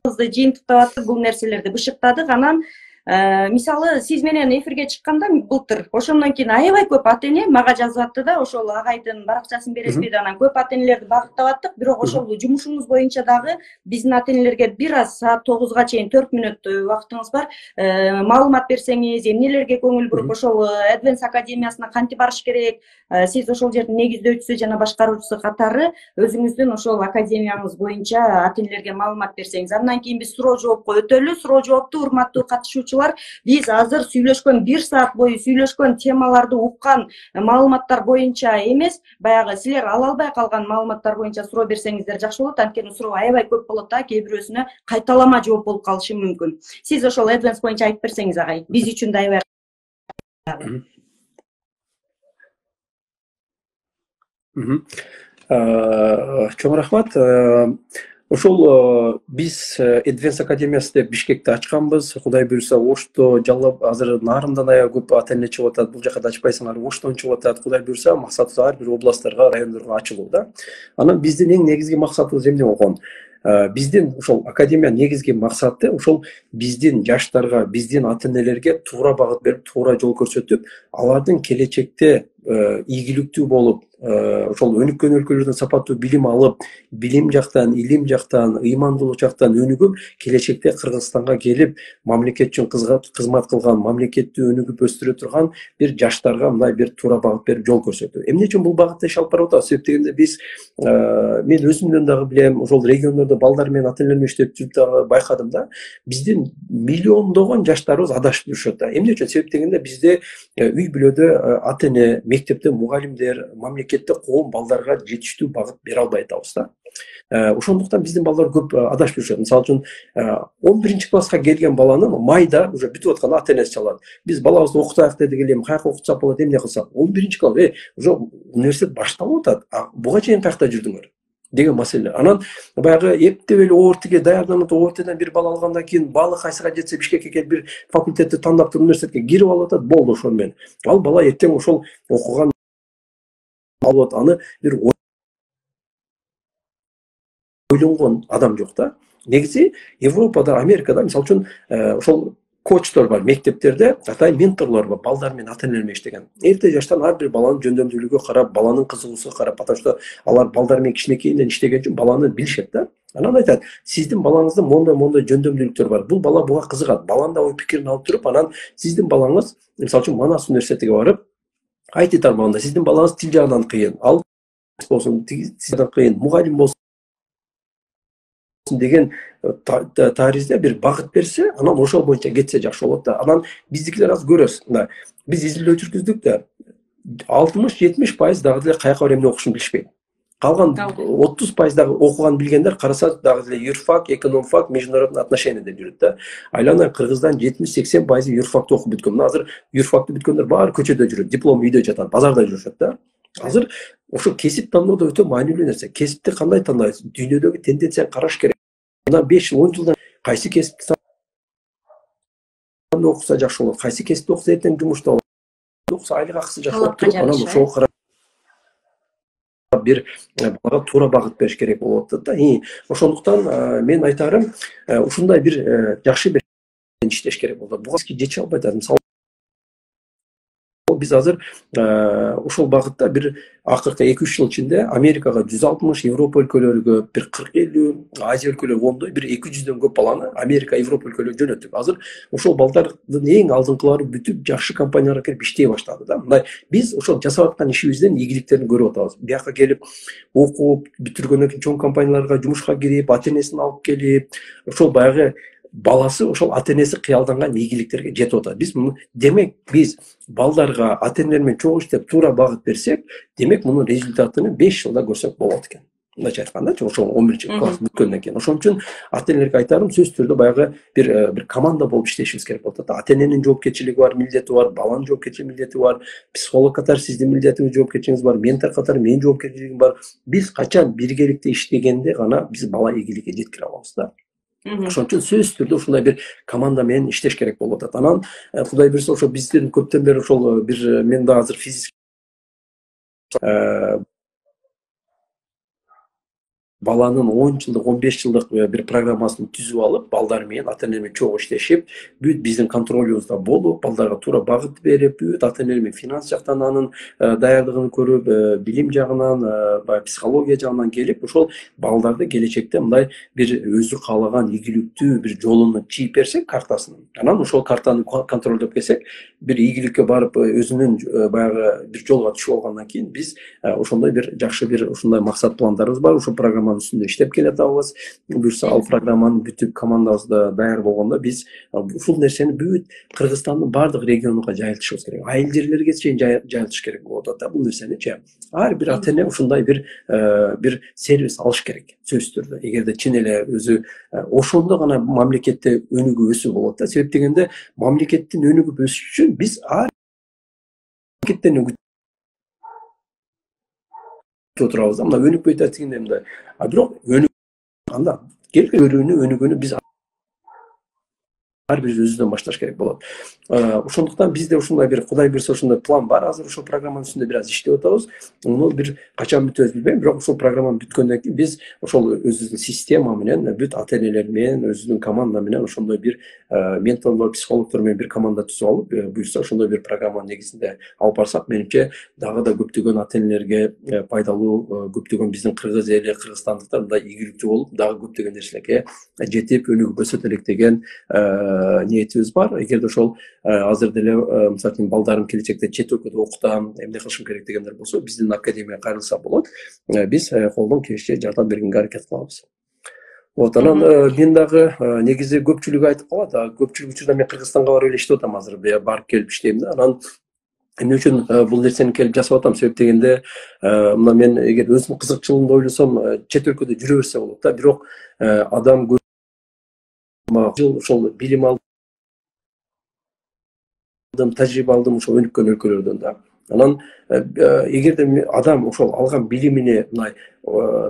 Кызды жыйынтыктап атып бул нерселерди бышыктадык. Анан мисалы сиз менен эфирге чыкканда былтыр ошондон кийин аябай көп ата эне мага жазып атты да, ошол агайдын баракчасын бересизби? Анан көп ата энелерди багыттап аттык, бирок ошол жумушуңуз боюнча дагы биздин ата энелерге бир аз саат 9га чейин 4 мүнөт убактыңыз бар. Маалымат берсеңиз, эмнелерге көңүл буруп, ошол Advance академиясына кантип барыш керек, сиз ошол жердин негиздөөчүсү жана башкаруучусу катары өзүңүздүн ошол академияңыз боюнча ата энелерге маалымат берсеңиз, андан кийин биз суроо жоопко өтөлү. Суроо жоопту урматтуу катышуучулар, биз азыр сүйлөшкөн 1 саат бою сүйлөшкөн темаларды уккан маалыматтар боюнча эмес, баягы силер ала албай калган маалыматтар боюнча суроо берсеңиздер жакшы болот. Анткени суроо аябай көп болот да, кээ бирөөсүнө кайталама жооп болуп калышы мүмкүн. Сиз ошол Advance боюнча айтып берсеңиз агай, биз үчүн да аябай. Чоң рахмат. Ошол биз Advance академиясы деп Бишкекте ачканбыз. Кудай буюрса Ошто, Жалал, азыр Нарымдан аябай көп ата эне чыгып атат. Бул жака да ачпайсыңар, Оштон чыгып атат. Кудай буюрса максатыбыз ар бир областтарга, райондорго ачылуу да. Анан биздин эң негизги максатыбыз эмне болгон? Биздин ошол академия негизги максаты ошол биздин жаштарга, биздин ата энелерге туура багыт берип, туура жол көрсөтүп, алардын келечекте ийгиликтүү болуп, ошол өнүккөн өлкөлөрдөн сапаттуу билим алып, билим жактан, илим жактан, ыймандуулук жактан өнүгүп, келечекте Кыргызстанга келип, мамлекет үчүн кызмат кылган, мамлекетти өнүгүп өстүрө турган бир жаштарга мындай бир туура багыт берип жол көрсөтүү. Эмне үчүн бул багытта иш алып барып атабыз? Себеп дегенде биз мен өзүмдөн дагы билем, ошол региондордо балдар менен ата энелер менен иштеп жүрүп дагы байкадым да, биздин миллиондогон жаштарыбыз адашып жүрүшөт да. Эмне үчүн? Себеп дегенде бизде үй бүлөдө ата эне, мектепте мугалимдер, мамлекетте коом балдарга жетиштүү багыт бере албай атабыз да. Ошондуктан биздин балдар көп адашып жүрүшөт. Мисалы үчүн 11 класска келген баланы майда уже бүтүп атканда ата энеси чалат. Биз балабызды окутайлык дедик эле, каяка окутсак болот, эмне кылсак? 11 класс, уже университет башталып атат. Буга чейин каякта жүрдүңөр деген маселе. Анан баягы эптеп эле ОРТге даярданып, ОРТден бир балл алгандан кийин балы кайсыга жетсе Бишкекке келип бир факультетти тандап туруп университетке кирип алып атат, болду ошол менен. Ал бала эртең ошол окуган алып аны бир ойлонгон адам жок да. Негизи Европада, Америкада мисалы үчүн ошол коучтор бар, мектептерде атайын менторлор бар, балдар менен ата энелер менен иштеген. Эрте жаштан ар бир баланын жөндөмдүүлүгүгө карап, баланын кызыгуусуна карап, потому что алар балдар менен кичинекейинен иштеген үчүн баланы билишет да. Анан айтат, сиздин балаңызда мондой жөндөмдүүлүктөр бар. Бул бала буга кызыгат. Баланын да ой пикирин алып туруп, анан сиздин балаңыз, мисалы үчүн Манас университетиге барып, IT тармагында сиздин балаңыз тил жагынан кыйын, ал болсун, тил кыйын, мугалим болсун деген таризде бир багыт берсе, анан ошол боюнча кетсе жакшы болот да. Анан биздикилер азыр көрөбүз. Биз изилдөө жүргүздүк да, 60-70% дагы деле каяка барып эмне окушун билишпейт. Калган 30% дагы окуган билгендер караса дагы деле юрфак, экономфак, международный отношения деп жүрөт да. Айлана Кыргыздан 70-80% юрфакты окуп бүткөн. Мына азыр юрфакты бүткөндөр баары көчөдө жүрөт, диплом үйдө жатат, базарда жүрүшөт да. Азыр ошо кесип тандоодо өтө маанилүү нерсе. Кесипти кандай тандайсыз? Дүйнөдөгү тенденцияны караш керек. Мына 5 жыл, 10 жылдан кайсы кесипти окуса жакшы болот, кайсы кесипти окуса эртең жумушта болот, окуса айлык акысы жакшы болуп туруп, анан ошого карап бир балага туура багыт бериш керек болуп атат да. Ошондуктан мен айтарым, ушундай бир жакшы бир иштеш керек болот. Буга жетише албай атат. Мисалы биз азыр ошол багытта бир акыркы 2-3 жыл ичинде Америкага 160, Европа өлкөлөрүгө бир 40-50, Азия өлкөлөрүгө 10, бир 200дөн көп баланы Америка, Европа өлкөлөрүгө жөнөттүк. Азыр ошол балдардын эң алдыңкылары бүтүп жакшы компанияларга кирип иштей баштады да. Мындай биз ошол жасап аткан ишибиздин ийгиликтерин көрүп атабыз. Бияка келип окуп, бүтүргөндөн кийин чоң компанияларга жумушка кирип, ата энесин алып келип, ошол баягы баласы ошол ата энеси кыялданган ийгиликтерге жетип атат. Биз муну демек биз балдарга ата энелер менен чогуу иштеп туура багыт берсек, демек мунун результатын 5 жылда көрсөк болот экен. Мындайча айткандачы, ошол 11-класс бүткөндөн кийин. Ошон үчүн ата энелерге айтарым, сөзсүз түрдө баягы бир команда болуп иштешибиз керек болот да. Ата эненин жоопкерчилиги бар, милдети бар, баланын жоопкерчилиги, милдети бар, психолог катары сиздин милдетиңиз, жоопкерчилигиңиз бар, ментор катары менин жоопкерчилигим бар. Биз качан биргеликте иштегенде гана биз бала ийгиликке жеткире алабыз да. Ошон үчүн сөзсүз түрдө ушундай бир команда менен иштеш керек болуп атат. Анан Кудай буйрса ошо биздин көптөн бери ошол бир мен да азыр физик баланын 10 жылдык, 15 жылдык бир программасын түзүп алып, балдар менен ата энелер менен чогуу иштешип, бүт биздин контролубузда болуп, балдарга туура багыт берип, бүт ата энелер менен финанс жактан анын даярдыгын көрүп, билим жагынан, психология жагынан келип, ошол балдарды келечекте мындай бир өзү каалаган ийгиликтүү бир жолуна чийип берсек картасын. Анан ошол картаны контролдоп келсек, бир ийгиликке барып, өзүнүн баягы бир жолго түшүп алгандан кийин биз ошондой бир жакшы бир ушундай максат пландарыбыз бар. Ошол программанын үстүндө иштеп келатабыз. Буюрса ал программаны бүтүп командабыз да даяр болгондо биз ушул нерсени бүт Кыргызстандын бардык регионуна жайылтышыбыз керек. Айыл жерлерге чейин жайылтыш керек болот да бул нерсеничи. Ар бир ата эне ушундай бир сервис алыш керек сөзсүз түрдө. Эгерде чын эле өзү ошондо гана мамлекетте өнүгүү өсүү болот да. Себеп дегенде мамлекеттин өнүгүп өсүш үчүн биз ар мамлекеттен турабыз да. Мына өнүкпөй атат дегенде бирок анда өнүгөнү биз ар бир өзүнөн башташ керек болот. Ошондуктан бизде ушундай бир Кудай буйрса ушундай план бар. Азыр ошол программанын үстүндө бир аз иштеп атабыз. Муну бир качан бүтөбүз билбейм, бирок ошол программаны бүткөндөн кийин биз ошол өзүбүздүн система менен, бүт ата энелер менен, өзүбүздүн команда менен ошондой бир менторлор, психологдор менен бир команда түзүп алып, буйрса ошондой бир программанын негизинде алып барсак, менимче дагы да көптөгөн ата энелерге пайдалуу, көптөгөн биздин кыргыз эли, кыргызстандыктар мындай ийгиликтүү болуп, дагы көптөгөн нерселерге жетип, өнүгүп өсөт элек деген ниетибиз бар. Эгерде ошол азыр деле мисалы үчүн балдарым келечекте чет өлкөдө окутам, эмне кылышым керек дегендер болсо, биздин академияга кайрылса болот. Биз колдон келишинче жардам бергенге аракет кылабыз. Анан мен дагы негизи көпчүлүк айтып калат, көпчүлүк учурда мен Кыргызстанга барып эле иштеп атам азыр, барып келип иштейм да. Анан Эмне үчүн бул нерсени келип жасап атам себеп дегенде, мына мен эгер өзүмдүн кызыкчылыгымды ойлосом, чет өлкөдө жүрө берсе болот да. Бирок адам ошол билим алдым, тажрыйба алдым ошол өнүккөн өлкөлөрдөн да. Анан эгерде адам ошол алган билимине, мындай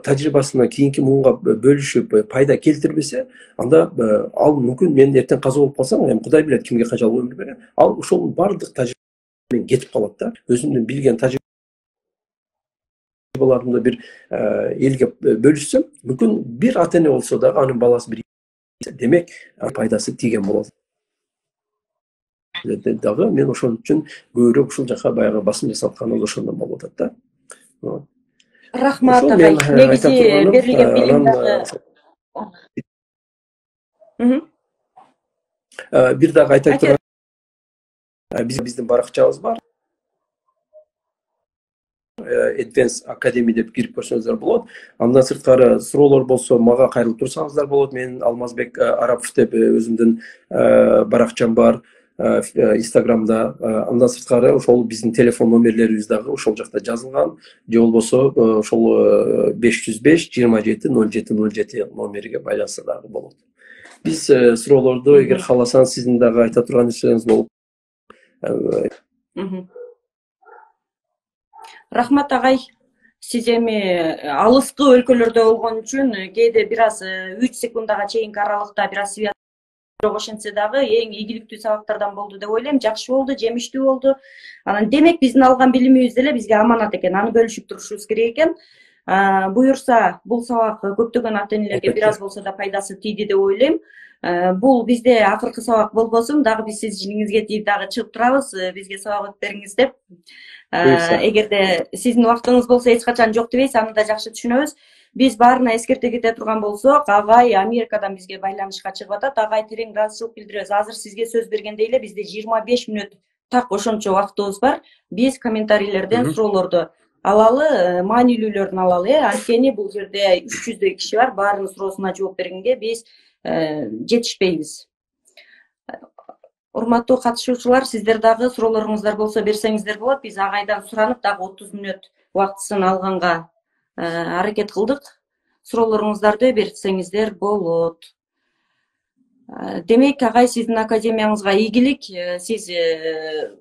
тажрыйбасына кийинки муунга бөлүшүп, пайда келтирбесе, анда ал мүмкүн мен эртең каза болуп калсам, эми Кудай билет кимге канчалык өмүр берет, ал ошол баардык тажрыйбамен кетип калат да. Өзүмдүн билген тажрыйбаларымды бир элге бөлүшсөм, мүмкүн бир ата эне болсо дагы анын баласы бир демек пайдасы тийген болот. Дагы мен ошон үчүн көбүрөөк ушул жака баягы басым жасатканыбыз ошондон болуп атат да. Рахмат Ошол агай. мен айта Негизи турганым. берилген билим дагы. Бир дагы айта турган, биздин баракчабыз бар. Advance Academy деп кирип көрсөңүздөр болот. Андан сырткары суроолор болсо мага кайрылып турсаңыздар болот. Мен Алмазбек Арапов деп өзүмдүн баракчам бар Инстаграмда. Андан сырткары ошол биздин телефон номерлерибиз дагы ошол жакта жазылган. Же болбосо ошол 505-27-07-07 номериге байланса дагы болот. Биз суроолорду эгер кааласаңыз сиздин дагы айта турган нерселериңиз болуп. Рахмат агай. Сиз эми алыскы өлкөлөрдө болгон үчүн кээде бир аз 3 секундага чейинки аралыкта бир аз связь, бирок ошентсе дагы эң ийгиликтүү сабактардан болду деп ойлойм. Жакшы болду, жемиштүү болду. Анан демек биздин алган билимибиз деле бизге аманат экен. Аны бөлүшүп турушубуз керек экен. Буюрса бул сабак көптөгөн ата энелерге бир аз болсо да пайдасы тийди деп ойлойм. Бул бизде акыркы сабак болбосун, дагы биз сиз жиниңизге тийип дагы чыгып турабыз, бизге сабак өтүп бериңиз деп. Эгерде сиздин убактыңыз болсо эч качан жок дебейсиз, аны да жакшы түшүнөбүз. Биз баарына эскерте кете турган болсок, агай Америкадан бизге байланышка чыгып атат. Агай терең ыраазычылык билдиребиз. Азыр сизге сөз бергендей эле бизде 25 мүнөт так ошончо убактыбыз бар. Биз комментарийлерден суроолорду алалы, маанилүүлөрүн алалы. Анткени бул жерде 300дөй киши бар. Баарынын суроосуна жооп бергенге биз жетишпейбиз. Урматтуу катышуучулар, сиздер дагы суроолоруңуздар болсо берсеңиздер болот. Биз агайдан суранып дагы 30 мүнөт убактысын алганга аракет кылдык. Суроолоруңуздарды берсеңиздер болот. Демек, агай сиздин академияңызга ийгилик. Сиз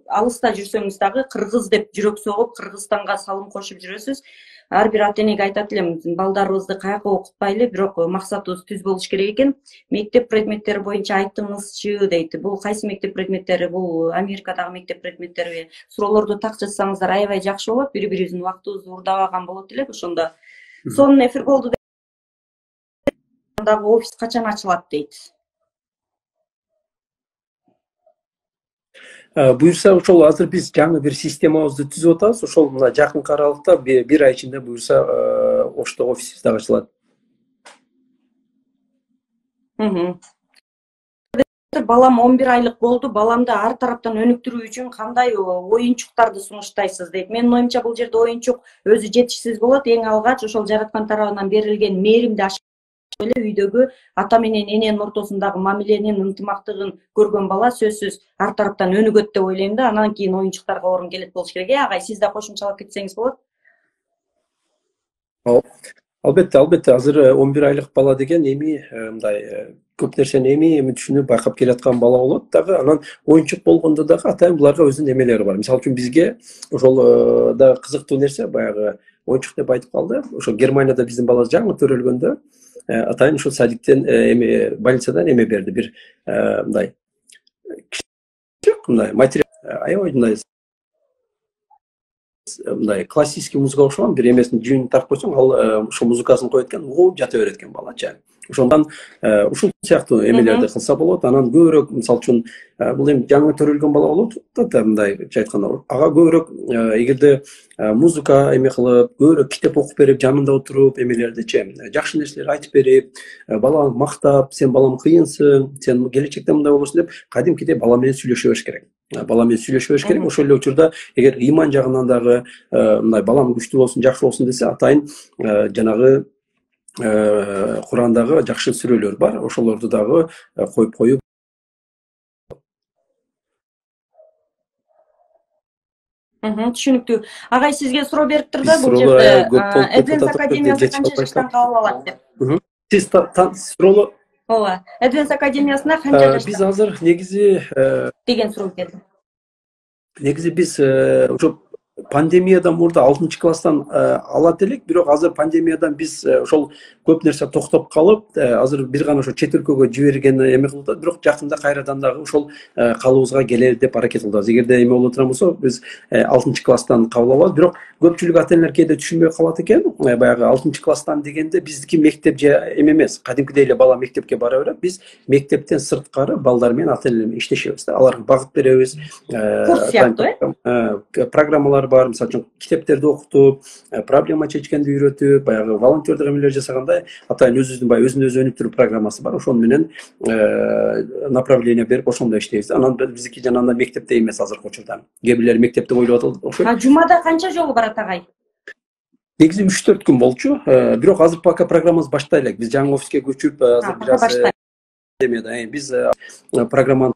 алыста жүрсөңүз дагы кыргыз деп жүрөк согуп, Кыргызстанга салым кошуп жүрөсүз. Ар бир ата энеге айтат элем, балдарыбызды каяка окутпайлы, бирок максатыбыз түз болуш керек экен. Мектеп предметтери боюнча айтыңызчы дейт. Бул кайсы мектеп предметтери? Бул Америкадагы мектеп предметтери. Суроолорду так жазсаңыздар аябай жакшы болот. Бири-бирибиздин убактыбызды урдабаган болот элек ошондо. Сонун эфир болду. Дагы офис качан ачылат дейт. Буюрса ошол азыр биз жаңы бир системабызды түзүп атабыз. Ошол мына жакынкы аралыкта бир ай ичинде буюрса Ошто офисибиз дагы ачылат. Балам 11 айлык болду. Баламды ар тараптан өнүктүрүү үчүн кандай оюнчуктарды сунуштайсыз дейт. Менин оюмча бул жерде оюнчук өзү жетишсиз болот. Эң алгач ошол жараткан тарабынан берилген мээримди эле үйдөгү ата менен эненин ортосундагы мамиленин ынтымактыгын көргөн бала сөзсүз ар тараптан өнүгөт деп ойлойм да. Анан кийин оюнчуктарга орун келет болуш керек. Агай, сиз да кошумчалап кетсеңиз болот. Албетте, азыр 11 айлык бала деген эми мындай көп нерсени эми түшүнүп байкап келаткан бала болот дагы. Анан оюнчук болгондо дагы атайын буларга өзүнүн эмелери бар. Мисалы үчүн бизге ошол да кызыктуу нерсе, баягы оюнчук деп айтып калды. Ошо Германияда биздин бала жаңы төрөлгөндө атайын ушул садиктен больницадан эме берди, бир мындай мындай материал, аябай мындай классический музыкага окшогон бир эмесин жибин тартып койсоң, ал ошол музыкасын коет экен, угуп жата берет экен балача. Ошондон ушул сыяктуу эмелерди кылса болот. Анан көбүрөөк, мисалы үчүн, бул эми жаңы төрөлгөн бала болот да, мындайча айтканда, ага көбүрөөк эгерде музыка эме кылып, көбүрөөк китеп окуп берип, жанында отуруп, эмелердичи жакшы нерселер айтып берип, баланы мактап, сен балам кыйынсың, сен келечекте мындай болосуң деп, кадимкидей бала менен сүйлөшө бериш керек. Бала менен сүйлөшө бериш керек. Ошол эле учурда эгер ыйман жагынан дагы мындай балам күчтүү болсун, жакшы болсун десе, атайын жанагы Курандагы жакшы сүрөлөр бар. Ошолорду дагы коюп Түшүнүктүү. Агай сизге суроо бериптир да Биз бул суроолор жерде көп болуп Advance кетип атат деп Академиясы жетишип канча албай жаштан атат. кабыл алат деп. Сиз суроолор Ооба. Advance Академиясына канча биз жаштан азыр деген суроо келди. негизи биз ошо пандемиядан мурда 6 класстан алат элек, бирок азыр пандемиядан биз ошол көп нерсе токтоп калып, азыр бир гана ошо чет өлкөгө жиберген эме кылып атат, бирок жакында кайрадан дагы ошол калыбыбызга келели деп аракет кылып атабыз. Эгерде эме боло турган болсо, биз 6 класстан кабыл алабыз, бирок көпчүлүк ата энелер кээде түшүнбөй калат экен. Баягы 6 класстан дегенде биздики мектеп же эме эмес, кадимкидей эле бала мектепке бара берет. Биз мектептен сырткары балдар менен ата энелер менен иштешебиз да, аларга багыт беребиз. Курс сыяктуу, Программалар бар, мисалы үчүн китептерди окутуп, проблема чечкенди үйрөтүп, баягы волонтердик эмелер жасаганда атайын өзүбүздүн баягы өзүн өзү өнүктүрүү программасы бар. Ошону менен направление берип ошондо иштейбиз. Анан биздики жанагындай мектепте эмес азыркы учурда. Кээ бирлер мектепте ойлоп атат окшойт. Жумада канча жолу барат агай? Негизи 3-4 күн болчу. Бирок азыр пока программабызды баштай элек. Биз жаңы офиске көчүп, азыр бир аз биз программаны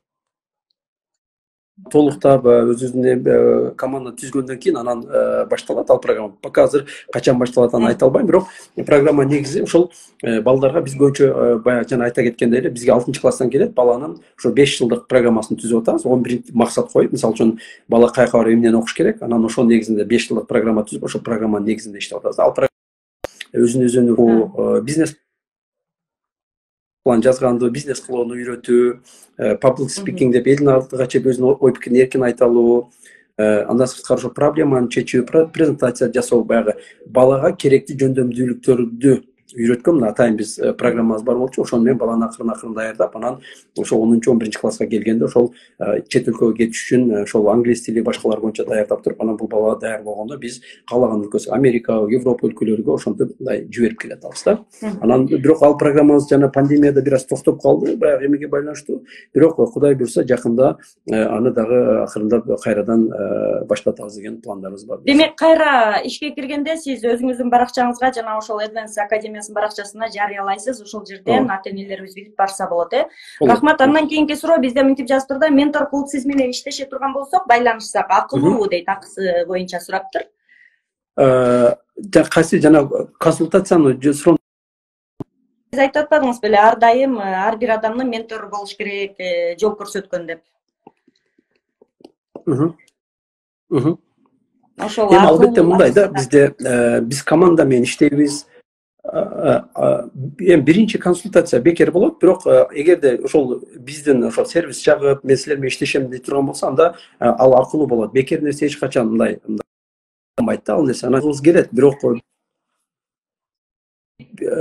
толуктап өзүбүздүн команда түзгөндөн кийин анан башталат ал программа. Пока азыр качан башталатынын айта албайм, бирок программа негизи ошол балдарга биз көбүнчө баягы жана айта кеткендей эле бизге 6-класстан келет баланын ошо 5 жылдык программасын түзүп атабыз. 11 максат коюп, мисалы үчүн бала каяка барып эмнени окуш керек, анан ошол негизинде 5 жылдык программа түзүп, ошол программанын негизинде иштеп атабыз. Ал өзүн өзү бизнес план жазганды, бизнес кылууну үйрөтүү, public speaking деп элдин алдыга чыгып өзүнүн ой пикирин эркин айта алуу, андан сырткары ошо проблеманы чечүү, презентация жасоо, баягы балага керектүү жөндөмдүүлүктөрдү үйрөткөн мына атайын биз программабыз бар болчу. Ошону менен баланы акырын даярдап, анан ошо 10-11 класска келгенде ошол чет өлкөгө кетиш үчүн ошол англис тили башкалар боюнча даярдап туруп, анан бул бала даяр болгондо биз каалаган өлкөсү Америка, Европа өлкөлөрүгө ошентип мындай жиберип келе атабыз да. Анан бирок ал программабыз жана пандемияда бир аз токтоп калды, баягы эмеге байланыштуу. Бирок Кудай буйрса жакында аны дагы акырындап кайрадан баштатабыз деген пландарыбыз бар. Демек кайра ишке киргенде сиз өзүңүздүн баракчаңызга жана ошол Advance Академиясынын баракчасына жарыялайсыз, ошол жерден ата энелерибиз билип барса болот, Рахмат. Андан кийинки суроо бизде мынтип жазып тур да, ментор кылып сиз менен иштеше турган болсок, байланышсак акылуу дейт, акысы боюнча сураптыр. Кайсы жана консультацияны суроо Сиз айтып атпадыңыз беле, ар дайым ар бир адамдын ментору болуш керек, жол көрсөткөн деп. Ошол эми албетте мындай да, бизде биз команда менен иштейбиз. Эми биринчи консультация бекер болот, бирок эгерде ошол биздин ошол сервис жагып, мен силер менен иштешем дей турган болсо, анда ал акылуу болот. Бекер нерсе эч качан мындай болбойт да, ал нерсе анагыбыз келет. Бирок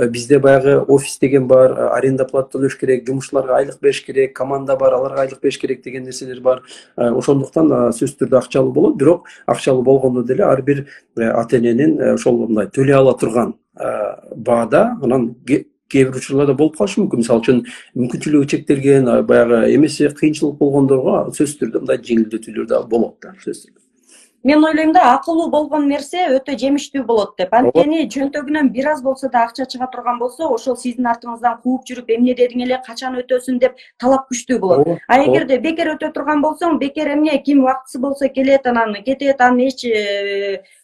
бизде баягы офис деген бар, аренда плата төлөш керек, жумушчуларга айлык бериш керек, команда бар, аларга айлык бериш керек деген нерселер бар. Ошондуктан сөзсүз түрдө акчалуу болот, бирок акчалуу болгондо деле ар бир ата эненин ошол мындай төлөй ала турган баада, анан кээ бир учурларда болуп калышы мүмкүн. Мисалы үчүн мүмкүнчүлүгү чектелген, баягы эмеси кыйынчылык болгондорго сөзсүз түрдө мындай жеңилдетүүлөр да болот да, сөзсүз түрдө. Мен ойлойм да, акылуу болгон нерсе өтө жемиштүү болот деп. Анткени чөнтөгүнөн бир аз болсо да акча чыга турган болсо, ошол сиздин артыңыздан кууп жүрүп, эмне дедиң эле, качан өтөсүн деп талап күчтүү болот. А эгерде бекер өтө турган болсоң, бекер эмне, ким убактысы болсо келет, анан кетет, анан эч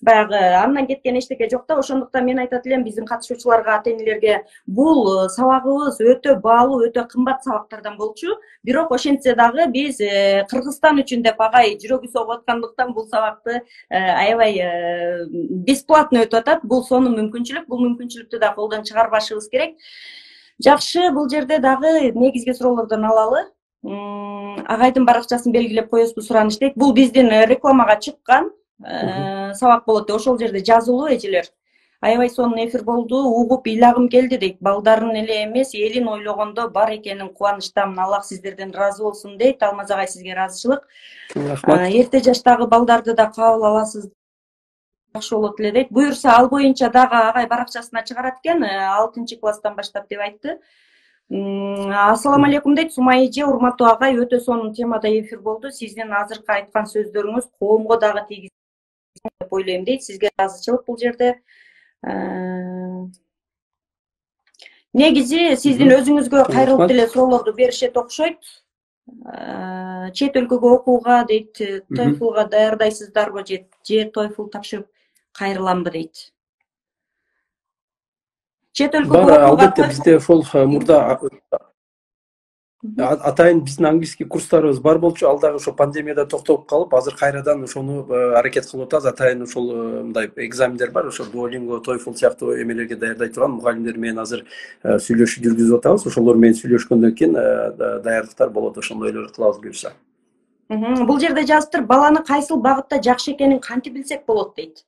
баягы андан кеткен эчтеке жок да. Ошондуктан мен айтат элем биздин катышуучуларга, ата энелерге, бул сабагыбыз өтө баалуу, өтө кымбат сабактардан болчу. Бирок ошентсе дагы биз Кыргызстан үчүн деп агай жүрөгү согуп аткандыктан бул сабакты аябай бесплатно өтүп атат. Бул сонун мүмкүнчүлүк, бул мүмкүнчүлүктү да колдон чыгарбашыбыз керек. Жакшы, бул жерде дагы негизги суроолордон алалы. Агайдын баракчасын белгилеп коесузбу сураныч дейт. Бул биздин рекламага чыккан сабак болот. Ошол жерде жазылуу эжелер. Аябай сонун эфир болду, угуп ыйлагым келди дейт. Балдарын эле эмес, элин ойлогондо бар экенин кубанычтамын. Аллах сиздерден ыраазы болсун дейт. Алмаз агай, сизге ыраазычылык. Рахмат. Эрте жаштагы балдарды да кабыл аласыз, жакшы болот эле дейт. Буюрса ал боюнча дагы агай баракчасына чыгарат экен, 6-класстан баштап деп айтты. Ассаламу алейкум дейт Сумай эже, урматтуу агай, өтө сонун темада эфир болду. Сиздин азыркы айткан сөздөрүңүз коомго дагы тийгизет деп ойлойм дейт. Сизге ыраазычылык бул жерде. Негизи сиздин өзүңүзгө кайрылып деле суроолорду беришет окшойт. чет өлкөгө окууга дейт, TOEFLга даярдайсыздарбы же TOEFL тапшырып кайрыламбы дейт. Чет өлкөгө Бар, окууга албетте бизде ошол мурда атайын биздин английский курстарыбыз бар болчу, ал дагы ошо пандемияда токтоп калып, азыр кайрадан ошону аракет кылып атабыз. Атайын ошол мындай экзамендер бар, ошо Duolingo, TOEFL сыяктуу эмелерге даярдай турган мугалимдер менен азыр сүйлөшүү жүргүзүп атабыз. Ошолор менен сүйлөшкөндөн кийин даярдыктар болот, ошондойлорду кылабыз буюрса. Бул жерде жазыптыр, баланы кайсыл багытта жакшы экенин кантип билсек болот дейт.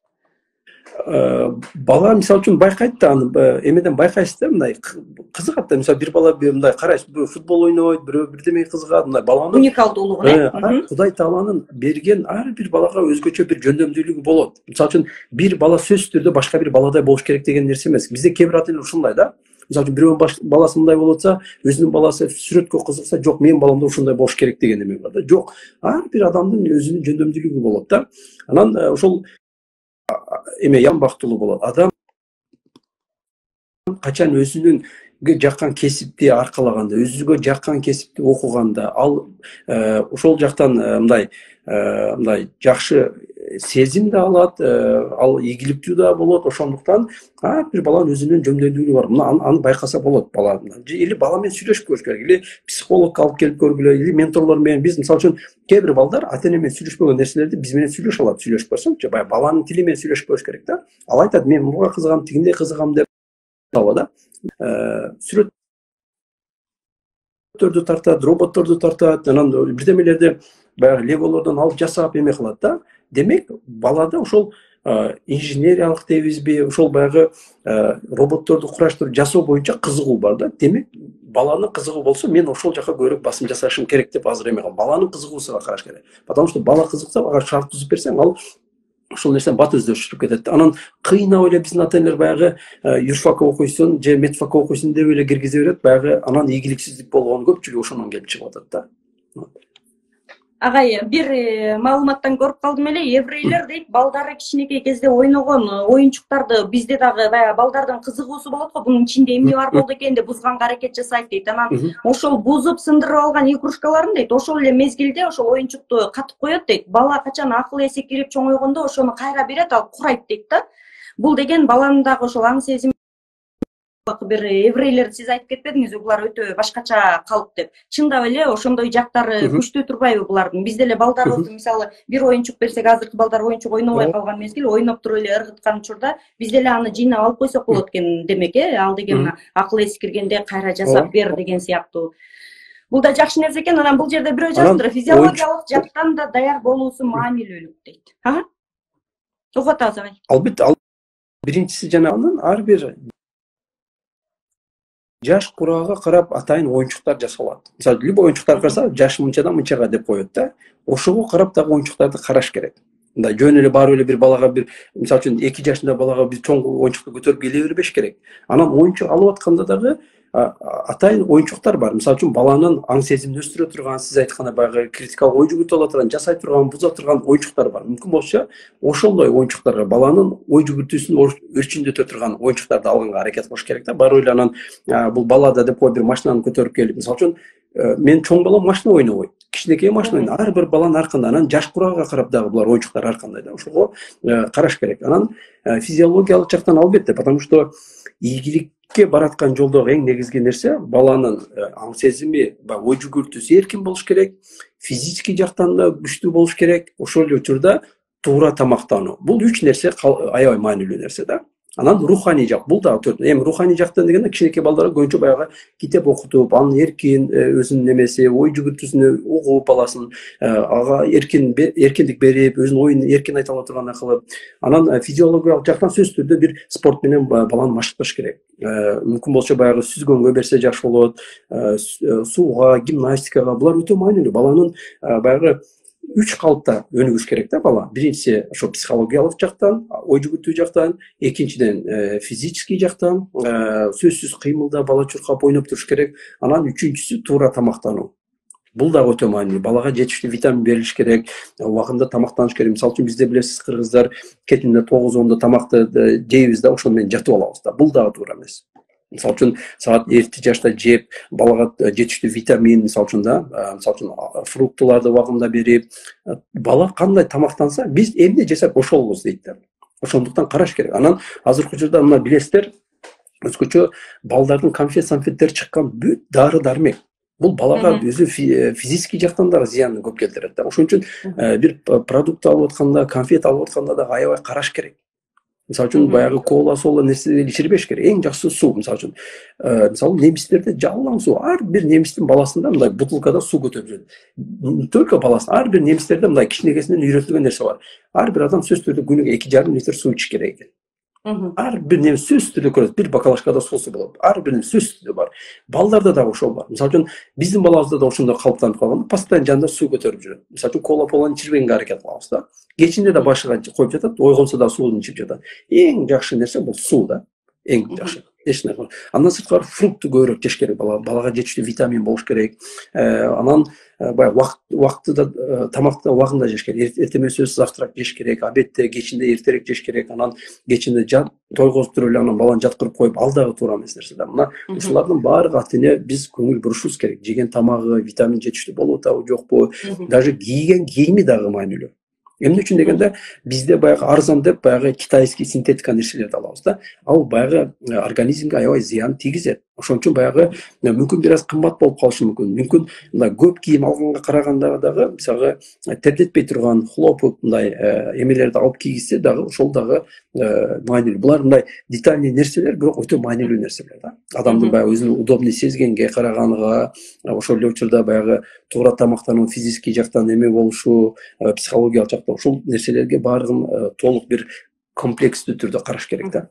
Бала мисалы үчүн байкайт да, аны эмеден байкайсыз да, мындай кызыгат да. Мисалы бир бала мындай карайсыз, бирөө футбол ойнойт, бирөө бирдемеге кызыгат, мындай баланын уникалдуулугун, Кудай Тааланын берген ар бир балага өзгөчө бир жөндөмдүүлүгү болот. Мисалы үчүн бир бала сөзсүз түрдө башка бир баладай болуш керек деген нерсе эмес. Бизде кээ бир ата эне ушундай да. Мисалы үчүн бирөөнүн баласы мындай болуп атса, өзүнүн баласы сүрөткө кызыкса, жок, менин балам да ушундай болуш керек деген эме бар да. Жок, ар бир адамдын өзүнүн жөндөмдүүлүгү болот да. Анан ошол эме ямбактуулуу болот. Адам качан өзүнүн жаккан кесипти аркалаганда, өзүгө жаккан кесипти окуганда, ал ошол жактан мындай жакшы сезим да алат, ал ийгиликтүү да болот. Ошондуктан ар бир баланын өзүнүн жөндөмдүүлүгү бар. Аны байкаса болот бала. Или бала менен сүйлөшүп көрүш керек, или психолог алып келип көргүлө, или менторлор менен. Биз мисалы үчүн кээ бир балдар ата эне менен сүйлөшпөгөн нерселерди биз менен сүйлөшө алат. Сүйлөшүп көрсөңчү, баягы баланын тили менен сүйлөшүп көрүш керек да. Ал айтат, мен буга кызыгам, тигиндей кызыгам деп да. Сүрөттөрдү тартат, роботторду тартат, анан бирдемелерди баягы леголордон алып жасап эме кылат да. Демек, балада ошол инженериялык дейбизби, ошол баягы роботторду кураштырып жасоо боюнча кызыгуу бар да. Демек, баланын кызыгуу болсо, мен ошол жака көбүрөөк басым жасашым керек деп азыр эме кылам. Баланын кызыгуусуна караш керек. Потому что бала кызыкса, ага шарт түзүп берсең, ал ошол нерсени бат өздөштүрүп кетет. Анан кыйнап эле биздин ата энелер баягы юрфак окуйсуң же медфак окуйсуң деп эле киргизе берет. Баягы анан ийгиликсиздик болгон көпчүлүгү ошондон келип чыгып атат да. Агай, бир маалыматтан көрүп калдым эле, еврейлер дейт, балдары кичинекей кезде ойногон оюнчуктарды бизде дагы баягы балдардын кызыгуусу болот го, бунун ичинде эмне бар болду экен деп бузганга аракет жасайт дейт. Анан ошол бузуп сындырып алган игрушкаларын дейт, ошол эле мезгилде ошол оюнчукту катып коет дейт. Бала качан акыл эси кирип чоңойгондо ошону кайра берет, ал курайт дейт да. Бул деген баланын дагы ошол аң сезим. Бир еврейлерди сиз айтып кетпедиңизби, булар өтө башкача калып деп. Чындап эле ошондой жактары күчтүү турбайбы булардын? Бизде эле балдарыбызды мисалы бир оюнчук берсек, азыркы балдар оюнчук ойнобой калган мезгил, ойноп туруп эле ыргыткан учурда бизде эле аны жыйнап алып койсок болот экен демек, ал деген акыл эси киргенде кайра жасап бер деген сыяктуу. Бул да жакшы нерсе экен. Анан бул жерде бирөө жазыптыр, физиологиялык жактан да даяр болуусу маанилүүлүк дейт. Угуп атабыз агай. Албетте, биринчиси жанагынын ар бир жаш курага карап атайын оюнчуктар жасалат. Мисалы, любой оюнчуктар караса, жашы мынчадан мынчага деп коет да. Ошого карап дагы оюнчуктарды караш керек. Мындай жөн эле барып эле бир балага бир, мисалы үчүн 2 жашында балага бир чоң оюнчукту көтөрүп келе бербеш керек. Анан оюнчук алып атканда дагы атайын оюнчуктар бар. Мисалы үчүн баланын аң сезимин өстүрө турган, сиз айткандай баягы критикалык ой жүгүртүп ала турган, жасай турган, буза турган оюнчуктар бар. Мүмкүн болсо ошондой оюнчуктарга, баланын ой жүгүртүүсүн өрчүндөтө турган оюнчуктарды алганга аракет кылыш керек да. Барып эле анан бул балада деп коюп бир машинаны көтөрүп келип, мисалы үчүн мен чоң балам машина ойнобойт. Кичинекей машина ойнойт. Ар бир баланын ар кандай. Анан жаш курага карап дагы булар оюнчуктар ар кандай да. Ошого караш керек. Анан физиологиялык жактан албетте, потому что ийгиликке бараткан жолдогу эң негизги нерсе баланын аң сезими, ой жүгүртүүсү эркин болуш керек, физический жактан да күчтүү болуш керек. Ошол эле учурда туура тамактануу. Бул 3 нерсе аябай маанилүү нерсе да. Анан руханий жак, бул да төрт. Эми руханий жактан дегенде кичинекей балдарга көбүнчө баягы китеп окутуп, анын эркин өзүнүн немеси, ой жүгүртүүсүнө угуп баласын, ага эркиндик берип, өзүнүн оюн эркин айта ала тургандай кылып, анан физиологиялык жактан сөзсүз түрдө бир спорт менен баланы машыкташ керек. Мүмкүн болсо баягы сүзгөнгө берсе жакшы болот, сууга, гимнастикага, булар өтө маанилүү. Баланын баягы 3 калыпта өнүгүш керек да бала. Биринчиси ошо психологиялык жактан, ой жүгүртүү жактан, экинчиден физический жактан, сөзсүз кыймылда бала чуркап ойноп туруш керек. Анан үчүнчүсү туура тамактануу. Бул да өтө маанилүү. Балага жетиштүү витамин берилиш керек, убагында тамактаныш керек. Мисалы үчүн бизде билесиз, кыргыздар кетинде 9-10 тамакты жейбиз да, ошону менен жатып алабыз да. Бул дагы туура эмес. Мисалы үчүн саат эрте жашта жеп, балага жетиштүү витамин, мисалы үчүн фруктыларды убагында берип, бала кандай тамактанса, биз эмне жесек ошолбуз дейт да. Ошондуктан караш керек. Анан азыркы учурда мына билесиздер, өзгөчө балдардын конфет-санфеттери чыккан бүт дары-дармек. Бул балага өзү физический жактан дагы зыянын көп келтирет да. Ошон үчүн бир продукт алып атканда, конфет алып атканда да аябай караш керек. Мисалы үчүн баягы кола сола нерселерди ичирбеш керек. Эң жакшысы суу. Мисалы үчүн мисалы немистерде жалаң суу, ар бир немистин баласында мындай бутылкада суу көтөрүп жүрөт. Не только баласын, ар бир немистерде мындай кичинекесинен үйрөтүлгөн нерсе бар. Ар бир адам сөзсүз түрдө күнүгө 2,5 литр суу ичиш керек экен. Ар бир немис сөзсүз түрдө көрөт, бир бакалашкада суусу болот. Ар биринин сөзсүз түрдө бар. Балдарда да ошол бар. Мисалы үчүн биздин балабызда да ошондой калыптанып калган. Постоянно жанында суу көтөрүп жүрөт. Мисалы үчүн кола поланы ичирбегенге аракет кылабыз да. Кечинде да башыга коюп жатат, ойгонсо да суун ичип жатат. Эң жакшы нерсе бул суу да. Эң жакшы. Андан сырткары фрукты көбүрөөк жеш керек. Балага жетиштүү витамин болуш керек. Анан баягы убактыда тамакты убагында жеш керек. Эртең менен завтрак жеш керек, обедте, кечинде эртерээк жеш керек. Анан кечинде тойгозуп туруп эле анан баланы жаткырып коюп, ал дагы туура эмес нерсе да. Мына ушулардын баары ата-эне биз көңүл бурушубуз керек. Жеген тамагы, витамин жетиштүү болуп атабы, жокпу? Даже кийген кийими дагы маанилүү. Эмне үчүн дегенде бизде баягы арзан деп баягы китайский синтетика нерселерди алабыз да. Ал баягы организмге аябай зыян тийгизет. Ошон үчүн баягы мүмкүн бир аз кымбат болуп калышы мүмкүн. Мүмкүн мындай көп кийим алганга караганда дагы мисалы тердетпей турган хлопок мындай эмелерди алып кийгизсе дагы ошол дагы маанилүү. Булар мындай детальный нерселер, бирок өтө маанилүү нерселер да. Адамдын баягы өзүнүн удобный сезгенге караганга, ошол эле учурда баягы туура тамактануу, физический жактан эме болушу, психологиялык жактан ушул нерселерге баардыгын толук бир комплекстүү түрдө караш керек да.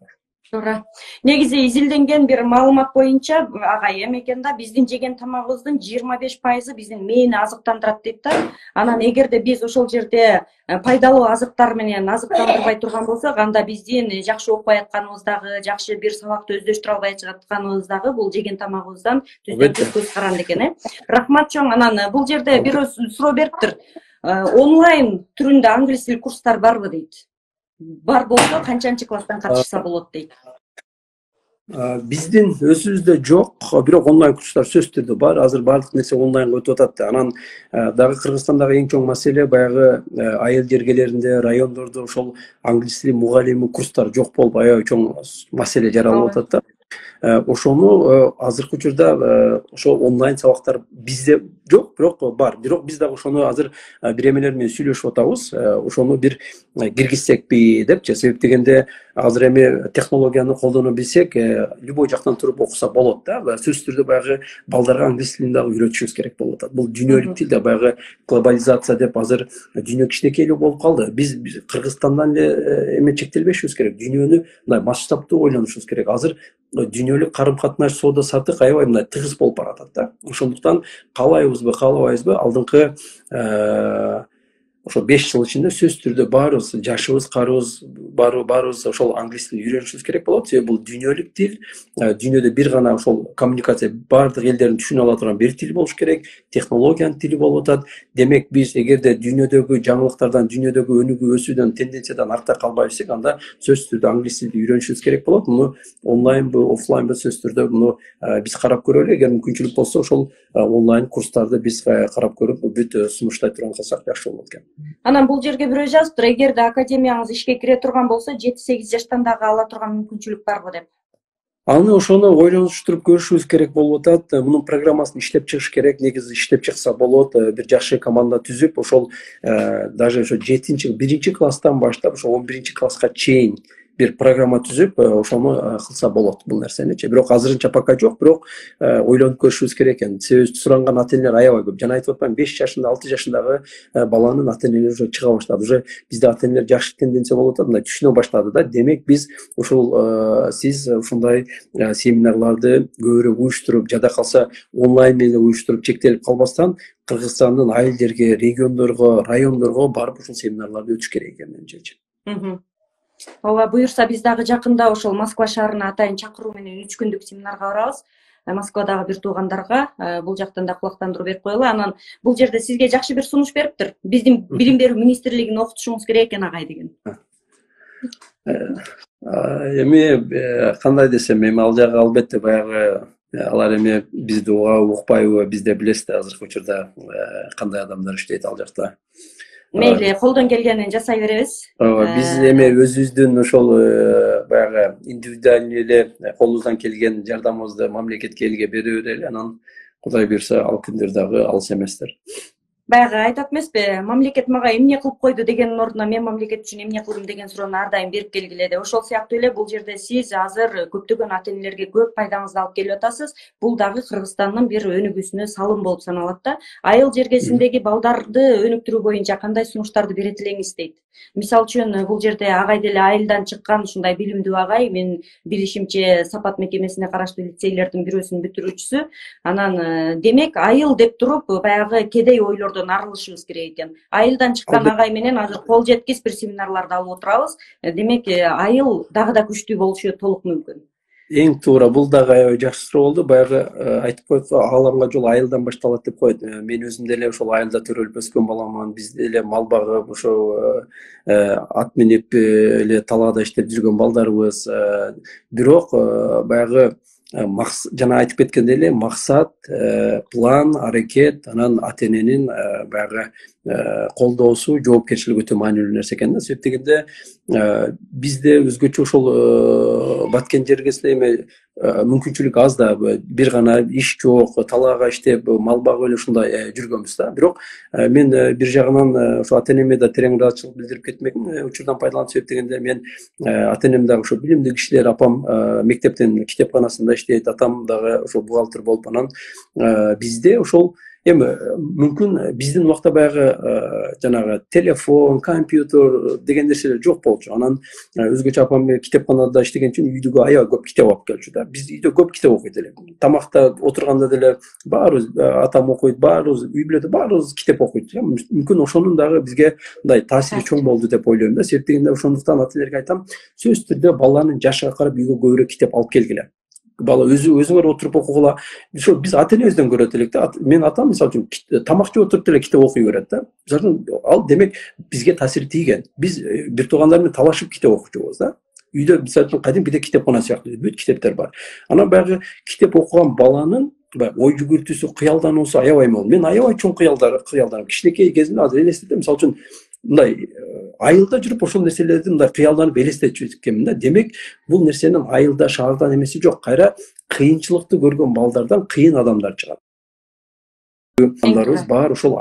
Туура. Негизи изилденген бир маалымат боюнча агай эме экен да, биздин жеген тамагыбыздын 25% биздин мээни азыктандырат дейт да. Анан эгерде биз ошол жерде пайдалуу азыктар менен азыктандырбай турган болсок, анда биздин жакшы окуй атканыбыз дагы, жакшы бир сабакты өздөштүрө албай жатканыбыз дагы бул жеген тамагыбыздан түздөн-түз көз каранды экен. Рахмат чоң. Анан бул жерде бирөө суроо бериптир. Онлайн түрүндө англис тил курстар барбы дейт. Бар болсо канчанчы класстан катышса болот дейт. Биздин өзүбүздө жок, бирок онлайн курстар сөзсүз түрдө бар. Азыр баардык нерсе онлайнга өтүп атат. Анан дагы Кыргызстандагы эң чоң маселе баягы айыл жергелеринде, райондордо ошол англис тили мугалими курстар жок болуп аябай чоң маселе жаралып атат да. Ошону азыркы учурда ошо онлайн сабактар бизде жок, бирок бар. Бирок биз дагы ошону азыр бир эмелер менен сүйлөшүп атабыз. Ошону бир киргизсекпи депчи. Себеп дегенде азыр эми технологияны колдоно билсек, любой жактан туруп окуса болот да. Сөзсүз түрдө баягы балдарга англис тилин дагы үйрөтүшүбүз керек болуп атат. Бул дүйнөлүк тил да, баягы глобализация деп азыр дүйнө кичинекейлүү болуп калды. Биз Кыргызстандан эле эме чектелбешибиз керек. Дүйнөнү мындай масштабтуу ойлонушубуз керек. Азыр дүйнөлүк карым-катнаш, соода саттык аябай мындай тыгыз болуп баратат да. Ошондуктан каалайбызбы, каалабайбызбы, алдыңкы ошо 5 жыл ичинде сөзсүз түрдө баарыбыз, жашыбыз, карыбыз, баарыбыз ошол англис тилин үйрөнүшүбүз керек болот. Себеби бул дүйнөлүк тил, дүйнөдө бир гана ошол коммуникация баардык элдердин түшүнө ала турган бир тил болуш керек, технологиянын тили болуп атат. Демек биз эгерде дүйнөдөгү жаңылыктардан, дүйнөдөгү өнүгүү өсүүдөн, тенденциядан артта калбайбызсек, анда сөзсүз түрдө англис тилди үйрөнүшүбүз керек болот. Муну онлайнбы, офлайнбы сөзсүз түрдө муну биз карап көрөлү. Эгер мүмкүнчүлүк болсо, ошол онлайн курстарды биз карап көрүп, бүт сунуштай турган кылсак жакшы болот экен. Анан бул жерге бирөө жазыптыр, эгерде академияңыз ишке кире турган болсо, 7-8 жаштан дагы ала турган мүмкүнчүлүк барбы деп. Аны ошону ойлонуштуруп көрүшүбүз керек болуп атат. Мунун программасын иштеп чыгыш керек. Негизи иштеп чыкса болот. Бир жакшы команда түзүп, ошол даже ошо 1-6 класстан баштап, ошо 11 класска чейин бир программа түзүп, ошону кылса болот бул нерсеничи. Бирок азырынча пока жок, бирок ойлонуп көрүшүбүз керек экен. Себеби суранган ата-энелер аябай көп. Жана айтып атпаймынбы, 5 жашында, 6 жашындагы баланын ата-энелери уже чыга баштады. Уже бизде ата-энелер жакшы тенденция болуп атат, мындай түшүнө баштады да. Демек биз ушул сиз ушундай семинарларды көбүрөөк уюштуруп, жада калса онлайн менен уюштуруп чектелип калбастан, Кыргызстандын айыл жерге, региондорго, райондорго барып ушул семинарларды өтүш керек экен менимче. Ооба, буюрса биз дагы жакында ошол Москва шаарына атайын чакыруу менен 3 күндүк семинарга барабыз. Москвадагы бир туугандарга бул жактан да кулактандыруу берип коелу. Анан бул жерде сизге жакшы бир сунуш бериптир. Биздин билим берүү министрлигине окутушуңуз керек экен агай деген. Эми кандай десем, эми ал жагы албетте баягы алар эми бизди угабы укпайбы, биз да билебиз да азыркы учурда кандай адамдар иштейт ал жакта. Мейли, колдон келгенин жасай беребиз. Биз эми өзүбүздүн ошол баягы индивидуальный эле колубуздан келген жардамыбызды мамлекетке элге бере берели, анан Кудай буйрса ал күндөр дагы алыс эместир. Баягы айтат эмеспи, мамлекет мага эмне кылып койду дегендин ордуна мен мамлекет үчүн эмне кылдым деген суроону ар дайым берип келгиле деп. Ошол сыяктуу эле бул жерде сиз азыр көптөгөн ата энелерге көп пайдаңызды алып келип атасыз. Бул дагы Кыргызстандын бир өнүгүүсүнө салым болуп саналат да. Айыл жергесиндеги балдарды өнүктүрүү боюнча кандай сунуштарды берет элеңиз дейт. Мисалы үчүн бул жерде агай деле айылдан чыккан ушундай билимдүү агай, мен билишимче Сапат мекемесине караштуу лицейлердин бирөөсүнүн бүтүрүүчүсү. Анан демек айыл деп туруп баягы кедей ойлордон арылышыбыз керек экен. Айылдан чыккан агай менен азыр кол жеткис бир семинарларды алып отурабыз. Демек айыл дагы да күчтүү болушу толук мүмкүн. Эң туура, бул дагы аябай жакшы суроо болду. Баягы айтып коет, агаламга жол айылдан башталат деп коет. Мен өзүм деле ошол айылда төрөлүп өскөн баламын. Биз деле мал багып, ошо ат минип эле талаада иштеп жүргөн балдарыбыз. Бирок баягы жана айтып кеткендей эле максат, план, аракет, анан ата эненин баягы колдоосу, жоопкерчилиги өтө маанилүү нерсе экен да. Себеп дегенде бизде өзгөчө ошол баткен жергесинде эми мүмкүнчүлүк аз да, бир гана иш жок, талаага иштеп мал багып эле ушундай жүргөнбүз да. Бирок мен бир жагынан ошо ата энеме да терең ыраазычылык билдирип кетмекмин. Учурдан пайдаланып, себеп дегенде мен ата энем дагы ошо билимдүү кишилер, апам мектептин китепканасында иштейт, атам дагы ошо бухгалтер болуп, анан бизде ошол эми мүмкүн биздин убакта баягы жанагы телефон, компьютер деген нерселер жок болчу. Анан өзгөчө апам китепканада иштеген үчүн үйдөгө аябай көп китеп алып келчү да. Биз үйдө көп китеп окуйт элек. Тамакта отурганда деле баарыбыз, атам окуйт, баарыбыз үй бүлөдө баарыбыз китеп окуйт. Мүмкүн ошонун дагы бизге мындай таасири чоң болду деп ойлойм да. Себеп дегенде ошондуктан ата энелерге айтам, сөзсүз түрдө баланын жашына карап үйгө көбүрөөк китеп алып келгиле. Бала өзүңөр отуруп окугула. Ошо биз ата энебизден көрөт элек да. Мен атам мисалы үчүн тамак жеп отуруп деле китеп окуй берет да. Мисалы үчүн ал демек бизге таасири тийген. Биз бир туугандар менен талашып китеп окучубуз да. Үйдө мисалы үчүн кадимкиде китепкана сыяктуу бүт китептер бар. Анан баягы китеп окуган баланын ой жүгүртүүсү, кыялдануусу аябай мол. Мен аябай чоң кыялданам. Кичинекей кезимде азыр элестетем, мисалы үчүн мындай айылда жүрүп ошол нерселерди мындай кыялданып элестетчү экенмин да. Демек бул нерсенин айылда, шаардан эмеси жок. Кайра кыйынчылыкты көргөн балдардан кыйын адамдар чыгат. Адамдарыбыз баары ошол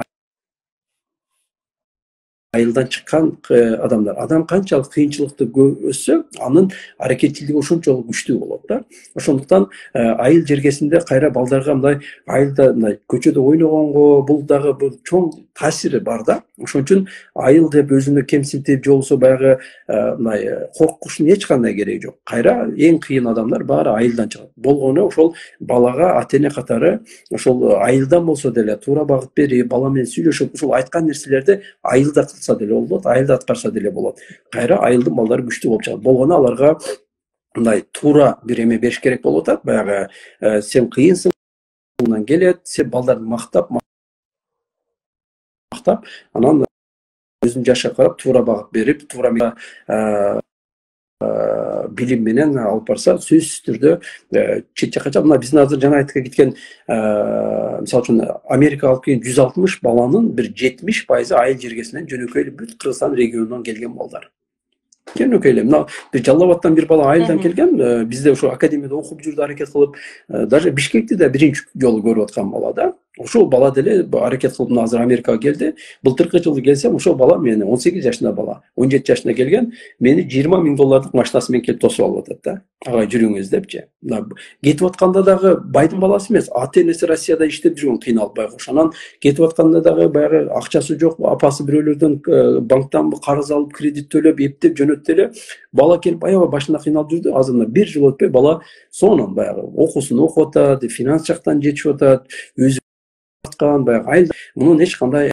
айылдан чыккан адамдар. Адам канчалык кыйынчылыкты көрсө, анын аракетчилиги ошончолук күчтүү болот да. Ошондуктан айыл жергесинде кайра балдарга мындай айылда мындай көчөдө ойногонго бул дагы бул чоң таасири бар да. Ошон үчүн айыл деп өзүнө кемсинтип, же болбосо баягы мындай коркушунун эч кандай кереги жок. Кайра эң кыйын адамдар баары айылдан чыгат. Болгону ошол балага ата эне катары ошол айылдан болсо деле туура багыт берип, бала менен сүйлөшүп, ошол айткан нерселерди айылда кылса деле болот, айылда аткарса деле болот. Кайра айылдын балдары күчтүү болуп чыгат. Болгону аларга мындай туура бир эме бериш керек болуп атат. Баягы сен кыйынсың, колуңдан келет, сен балдарды мактап, анан өзүнүн жашына карап туура багыт берип, туура билим менен алып барса, сөзсүз түрдө чет жакка чыгат. Мына биздин азыр жана айтып кеткен мисалы үчүн Америкага алып келген 160 баланын бир 70% айыл жергесинен жөнөкөй эле бүт Кыргызстан регионунан келген балдар. Жөнөкөй эле мына бир Жалал Абадтан бир бала айылдан келген, бизде ошо академияда окуп жүрдү, аракет кылып, даже Бишкекти да биринчи жолу көрүп аткан бала да. Ошол бала деле аракет кылып азыр Америкага келди. Былтыркы жылы келсем, ошол бала мени 18 жашында бала, 17 жашында келген, мени $20,000 машинасы менен келип тосуп алып атат да. Агай жүрүңүз депчи. Кетип атканда дагы байдын баласы эмес, ата энеси Россияда иштеп жүргөн, кыйналып байкуш. Анан кетип атканда дагы баягы акчасы жок, апасы бирөөлөрдөн банктан карыз алып, кредит төлөп, эптеп жөнөттү эле. Бала келип аябай башында кыйналып жүрдү. Азыр бир жыл өтпөй бала сонун баягы окуусун окуп атат, финанс жактан жетишип атат, өзү аткан баягы айылда мунун эч кандай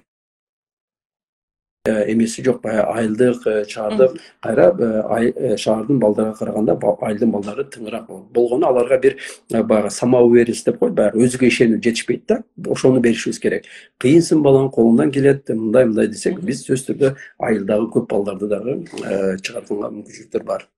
эмеси жок, баягы айылдык, шаардык кайра шаардын балдарга караганда айылдын балдары тыңыраак болгону аларга бир баягы самоуверенность деп коет, баягы өзүгө ишенүү жетишпейт да. Ошону беришибиз керек. Кыйынсын баланын колунан келет, мындай десек, биз сөзсүз түрдө айылдагы көп балдарды дагы чыгарганга мүмкүнчүлүктөр бар.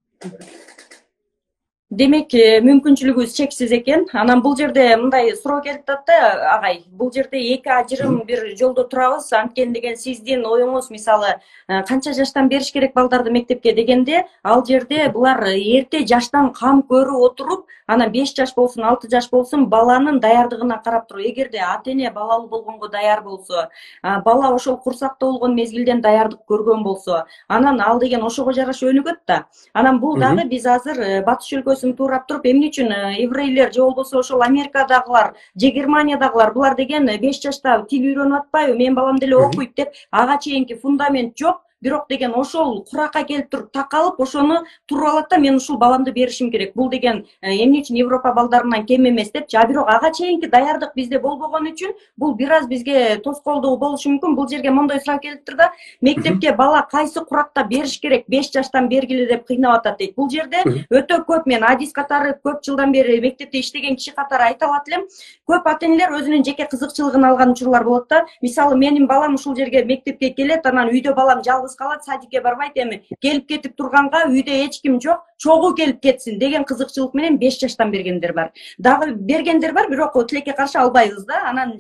Демек, мүмкүнчүлүгүбүз чексиз экен. Анан бул жерде мындай суроо келип атат да, агай. Бул жерде эки ажырым бир жолдо турабыз. Анткени деген сиздин оюңуз, мисалы, канча жаштан бериш керек балдарды мектепке дегенде, ал жерде булар эрте жаштан кам көрүп отуруп, анан 5 жаш болсун, 6 жаш болсун, баланын даярдыгына карап туруп, эгерде ата-эне балалуу болгонго даяр болсо, бала ошол курсакта болгон мезгилден даярдык көргөн болсо, анан ал деген ошого жараша өнүгөт да. Анан бул дагы биз азыр батыш өлкөсүн туурап туруп, эмне үчүн еврейлер же болбосо ошол Америкадагылар же Германиядагылар булар деген 5 жашта тил үйрөнүп атпайбы, менин балам деле окуйт деп, ага чейинки фундамент жок. Бирок деген ошол куракка келип туруп такалып, ошону туруп алат да, мен ушул баламды беришим керек. Бул деген эмне үчүн Европа балдарынан кем эмес депчи. Бирок ага чейинки даярдык бизде болбогон үчүн бул бир аз бизге тоскоолдугу болушу мүмкүн. Бул жерге мондой суроо келиптир да, мектепке бала кайсы куракта бериш керек, 5 жаштан бергиле деп кыйнап атат дейт. Бул жерде өтө көп, мен адис катары көп жылдан бери мектепте иштеген киши катары айта алат элем, көп ата-энелер өзүнүн жеке кызыкчылыгын алган учурлар болот да. Мисалы, менин балам ушул жерге мектепке келет, анан үйдө балам жалгыз калат, садикке барбайт, эми келип кетип турганга үйдө эч ким жок, чогуу келип кетсин деген кызыкчылык менен 5 жаштан бергендер бар. Дагы бергендер бар, бирок тилекке каршы албайбыз да. Анан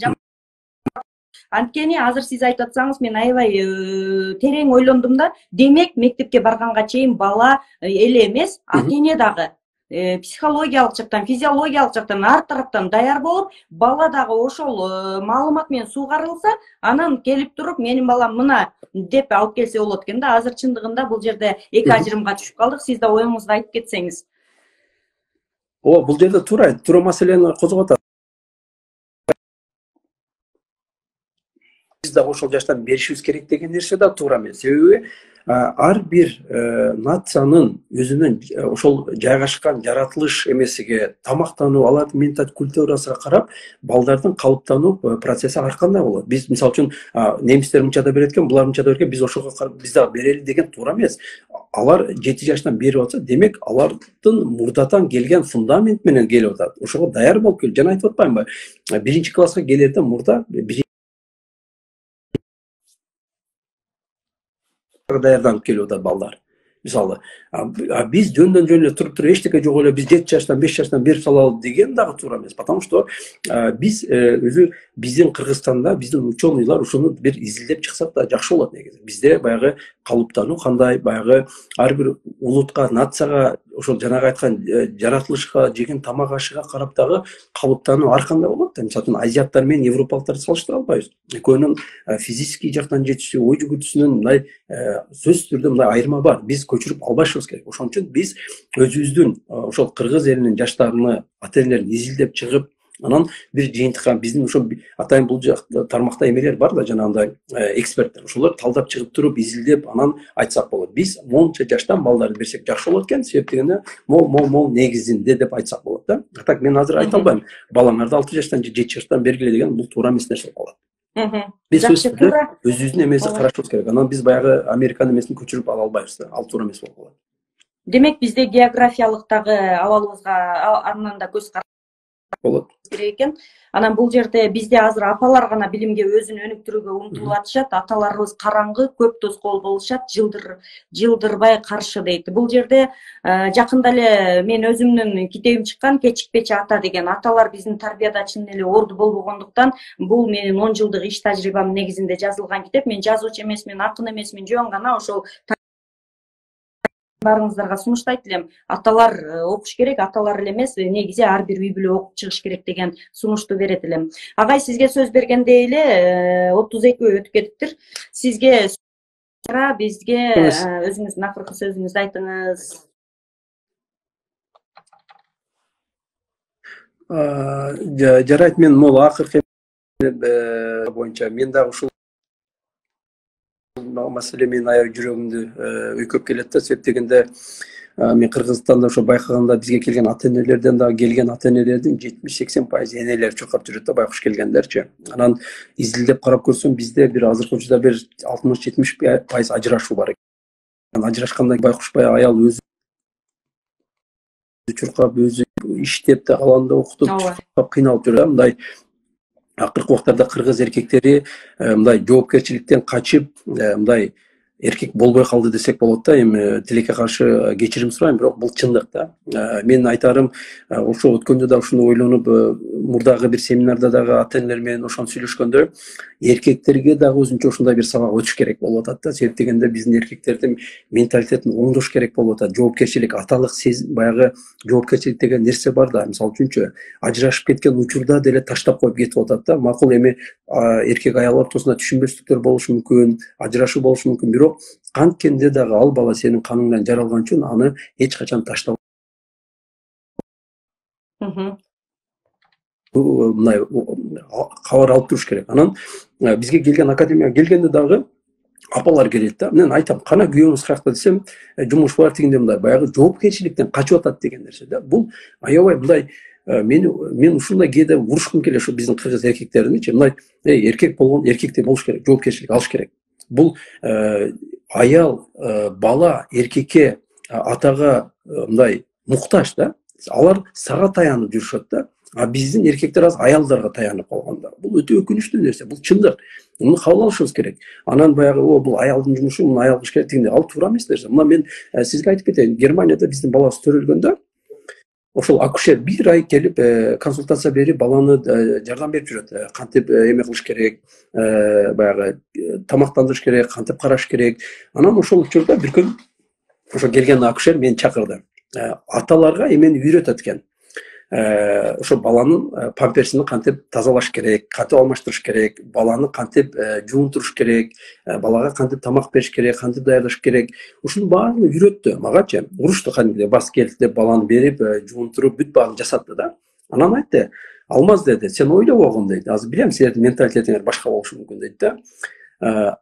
анткени азыр сиз айтып атсаңыз, мен аябай терең ойлондум да. Демек, мектепке барганга чейин бала эле эмес, ата-эне дагы психологиялык жактан, физиологиялык жактан, ар тараптан даяр болуп, бала дагы ошол маалымат менен суугарылса, анан келип туруп, менин балам мына деп алып келсе болот экен да. Азыр чындыгында бул жерде эки ажырымга түшүп калдык. Сиз да оюңузду айтып кетсеңиз. Бул жерде туура маселени козгоп атат. Биз да ошол жаштан беришибиз керек деген нерсе да туура эмес. Себеби ар бир нациянын өзүнүн ошол жайгашкан жаратылыш эмесиге, тамактануу, алардын менталдык культурасына карап, балдардын калыптануу процесси ар кандай болот. Биз мисалы үчүн немистер мынча да берет экен, булар мынча да берет экен, биз ошого биз дагы берели деген туура эмес. Алар 7 жаштан берип атса, демек алардын мурдатан келген фундамент менен келип атат. Ошого даяр болуп келип, жана айтып атпаймынбы? 1-класска келерде мурда даярданып келип атат балдар. Мисалы, биз жөндөн эле туруп эчтеке жок эле биз 7 жаштан 5 жаштан берип салалы деген дагы туура эмес. Потому что биз өзү биздин Кыргызстанда биздин ученыйлар ушуну бир изилдеп чыксак да жакшы болот негизи. Бизде баягы калыптануу кандай, баягы ар бир улутка, нацияга, ошол жанагы айткан жаратылышка, жеген тамак ашыга карап дагы калыптануу ар кандай болот да. Мисалы, азиаттар менен европалыктарды салыштыра албайбыз. Экөөнүн физический жактан жетишүү, ой жүгүртүүсүнүн мындай сөзсүз түрдө мындай айырма бар. Биз көчүрүп албашыбыз керек. Ошон үчүн биз өзүбүздүн ошол кыргыз элинин жаштарыны, ата-энелерин изилдеп чыгып, анан бир жыйынтыкка биздин ошо атайын бул тармакта эмелер бар да, жанагындай эксперттер. Ошолор талдап чыгып туруп, изилдеп, анан айтсак болот. Биз монча жаштан балдарды берсек жакшы болот экен, себеп дегенде мол негизинде деп айтсак болот да. Так мен азыр айта албайм. Балаңарды 6 жаштан же 7 жаштан бергиле деген бул туура эмес нерсе болот. Биз өзүбүздүн эмеси карашыбыз керек. Анан биз баягы Американын эмесин көчүрүп ала албайбыз да. Ал туура эмес болуп калат. Демек, бизде географиялык дагы абалыбызга андан да көз болот керек экен. Анан бул жерде бизде азыр апалар гана билимге өзүн өнүктүрүүгө умтулуп атышат. Аталарыбыз караңгы, көп тоскоол болушат, жылдырбай каршы дейт. Бул жерде жакында эле мен өзүмдүн китебим чыккан, Кечикпечи ата деген. Аталар биздин тарбияда чын эле орду болбогондуктан, бул менин 10 жылдык иш тажрыйбам негизинде жазылган китеп. Мен жазуучу эмесмин, акын эмесмин, жөн гана ошол баарыңыздарга сунуштайт элем. Аталар окуш керек, аталар эле эмес, негизи ар бир үй бүлө окуп чыгыш керек деген сунушту берет элем. Агай, сизге сөз бергенде эле 32 өтүп кетиптир. Сизге бизге өзүңүздүн акыркы сөзүңүздү айтыңыз. Жарайт, мен могу акыркы боюнча мен дагы ушул маселе менин аябай жүрөгүмдү өйкөп келет да. Себеп дегенде мен Кыргызстанда ошо байкаганда бизге келген ата энелерден дагы келген ата энелердин 70-80% энелери чуркап жүрөт да, байкуш келгендерчи. Анан изилдеп карап көрсөм, бизде бир азыркы учурда бир 60-70% ажырашуу бар экен. Ажырашканда байкуш баягы аял өзү чуркап, өзү иштеп, калганда окутуп, чуркап кыйналып жүрөт да. Мындай акыркы убактарда кыргыз эркектери мындай жоопкерчиликтен качып, мындай эркек болбой калды десек болот да. Эми тилекке каршы кечирим сурайм, бирок бул чындык да. Менин айтарым, ошо өткөндө да ушуну ойлонуп, мурдагы бир семинарда дагы ата энелер менен ошону сүйлөшкөндө, эркектерге дагы өзүнчө ушундай бир сабак өтүш керек болуп атат да. Себеп дегенде биздин эркектердин менталитетин оңдош керек болуп атат. Жоопкерчилик, аталык баягы жоопкерчилик деген нерсе бар да. Мисалы үчүнчү, ажырашып кеткен учурда деле таштап коюп кетип атат да. Макул, эми эркек аял ортосунда түшүнбөстүктөр болушу мүмкүн, ажырашуу болушу мүмкүн, бирок канткенде дагы ал бала сенин каныңдан жаралган үчүн аны эч качан таштап мындай кабар алып туруш керек. Анан бизге келген академияга келгенде дагы апалар келет да. Мен айтам, кана күйөөңүз каякта десем, жумуш бар тигинде, мындай баягы жоопкерчиликтен качып атат деген нерсе да. Бул аябай мындай мен ушундай кээде урушкум келет ушу биздин кыргыз эркектериничи. Мындай эркек болгон эркектей болуш керек, жоопкерчилик алыш керек. Бул аял, бала эркекке, атага мындай муктаж да. Алар сага таянып жүрүшөт да. А биздин эркектер аз аялдарга таянып калганда. Бул өтө өкүнүчтүү нерсе, бул чындык. Муну кабыл алышыбыз керек. Анан баягы бул аялдын жумушу, муну аял кылыш керек дегенде, ал туура эмес нерсе. Мына мен сизге айтып кетейин, Германияда биздин балабыз төрөлгөндө, ошол акушер бир ай келип консультация берип, баланы жардам берип жүрөт. Кантип эме кылыш керек, баягы тамактандырыш керек, кантип караш керек. Анан ошол учурда бир күн ошо келген акушер мени чакырды. Аталарга эмени үйрөтөт экен. Ошо баланын памперсин кантип тазалаш керек, кантип алмаштырыш керек, баланы кантип жуунтуруш керек, балага кантип тамак бериш керек, кантип даярдаш керек. Ушунун баарын үйрөттү магачы. Урушту кадимгидей бас келтип, баланы берип, жуунтуруп, бүт баарын жасатты да. Анан айтты, Алмаз деди, сен ойлобогун дейт. Азыр билем, силердин менталитетиңер башка болушу мүмкүн дейт да.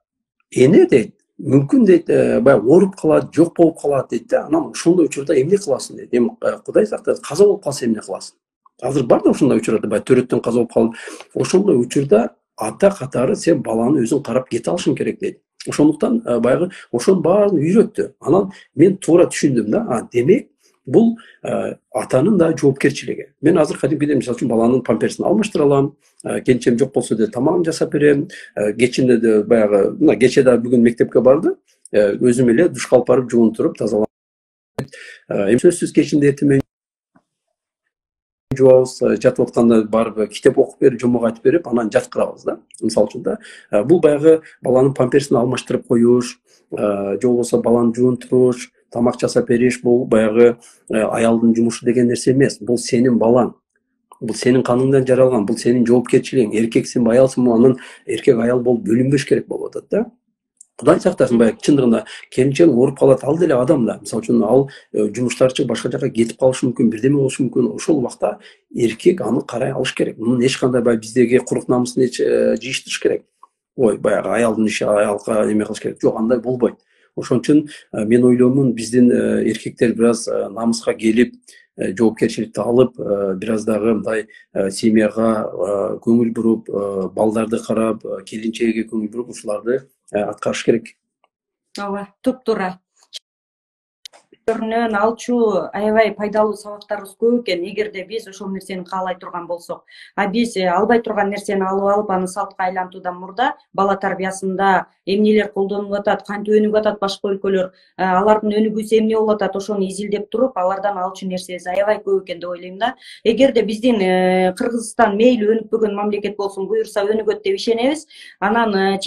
Эне дейт, мүмкүн дейт, баягы ооруп калат, жок болуп калат дейт да. Анан ошондой учурда эмне кыласың дейт. Эми Кудай сактасын, каза болуп калса эмне кыласың? Азыр бар да ошондой учурларда, баягы төрөттөн каза болуп калып, ошондой учурда ата катары сен баланы өзүң карап кете алышың керек дейт. Ошондуктан баягы ошонун баарын үйрөттү. Анан мен туура түшүндүм да. Демек, бул атанын да жоопкерчилиги. Мен азыр кадимкидей, мисалы үчүн, баланын памперсин алмаштыра алам, кенчем жок болсо да тамагын жасап берем, кечинде да баягы, мына кече да бүгүн мектепке барды, өзүм эле душка алып барып жуунтуруп тазалап. Эми сөзсүз кечинде эртең жуабыз, жатып атканда барып китеп окуп берип, жомок айтып берип, анан жаткырабыз да. Мисалы үчүн да, бул баягы баланын памперсин алмаштырып коюш, же болбосо баланы жуунтуруш, тамак жасап бериш, бул баягы аялдын жумушу деген нерсе эмес. Бул сенин балаң. Бул сенин каныңдан жаралган, бул сенин жоопкерчилигиң. Эркексиңби, аялсыңбы, анын эркек аял болуп бөлүнбөш керек болуп атат да. Кудай сактасын, баягы чындыгында келинчегиң ооруп калат, ал деле адам да. Мисалы үчүн, ал жумуштарчы башка жака кетип калышы мүмкүн, бирдеме болушу мүмкүн. Ошол убакта эркек аны карай алыш керек. Мунун эч кандай баягы биздеги курук намысын жыйыштырыш керек. Ой, баягы аялдын иши аялга эме кылыш керек. Жок, андай болбойт. Ошон үчүн мен ойлоймун, биздин эркектер бир аз намыска келип, жоопкерчиликти алып, бир аз дагы мындай семьяга көңүл буруп, балдарды карап, келинчегиге көңүл буруп, ушуларды аткарыш керек. Ооба, туп-туура. Көрүнөн алчу аябай пайдалуу сабактарыбыз көп экен, эгерде биз ошол нерсени каалай турган болсок. А биз албай турган нерсени алып аны салтка айлантуудан мурда бала тарбиясында эмнелер колдонулуп атат, кантип өнүгүп атат башка өлкөлөр, алардын өнүгүүсү эмне болуп атат, ошону изилдеп туруп, алардан алчу нерсебиз аябай көп экен деп ойлойм да. Эгерде биздин Кыргызстан мейли өнүкпөгөн мамлекет болсун, буюрса өнүгөт деп ишенебиз. Анан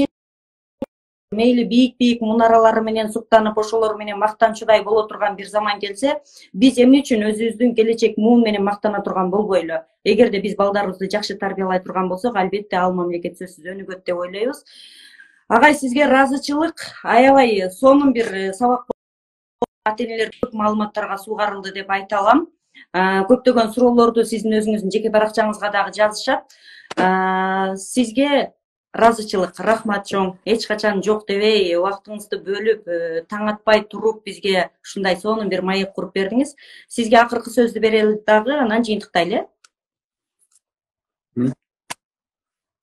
мейли бийик мунаралары менен суктанып, ошолор менен мактанчудай боло турган бир заман келсе, биз эмне үчүн өзүбүздүн келечек муун менен мактана турган болбойлу? Эгерде биз балдарыбызды жакшы тарбиялай турган болсок, албетте ал мамлекет сөзсүз өнүгөт деп ойлойбуз. Агай, сизге ыраазычылык. Аябай сонун бир сабак. Ата энелер көп маалыматтарга суугарылды деп айта алам. Көптөгөн суроолорду сиздин өзүңүздүн жеке баракчаңызга дагы жазышат. Сизге ыраазычылык. Рахмат чоң. Эч качан жок дебей, убактыңызды бөлүп, таң атпай туруп бизге ушундай сонун бир маек куруп бердиңиз. Сизге акыркы сөздү берели дагы, анан жыйынтыктайлы.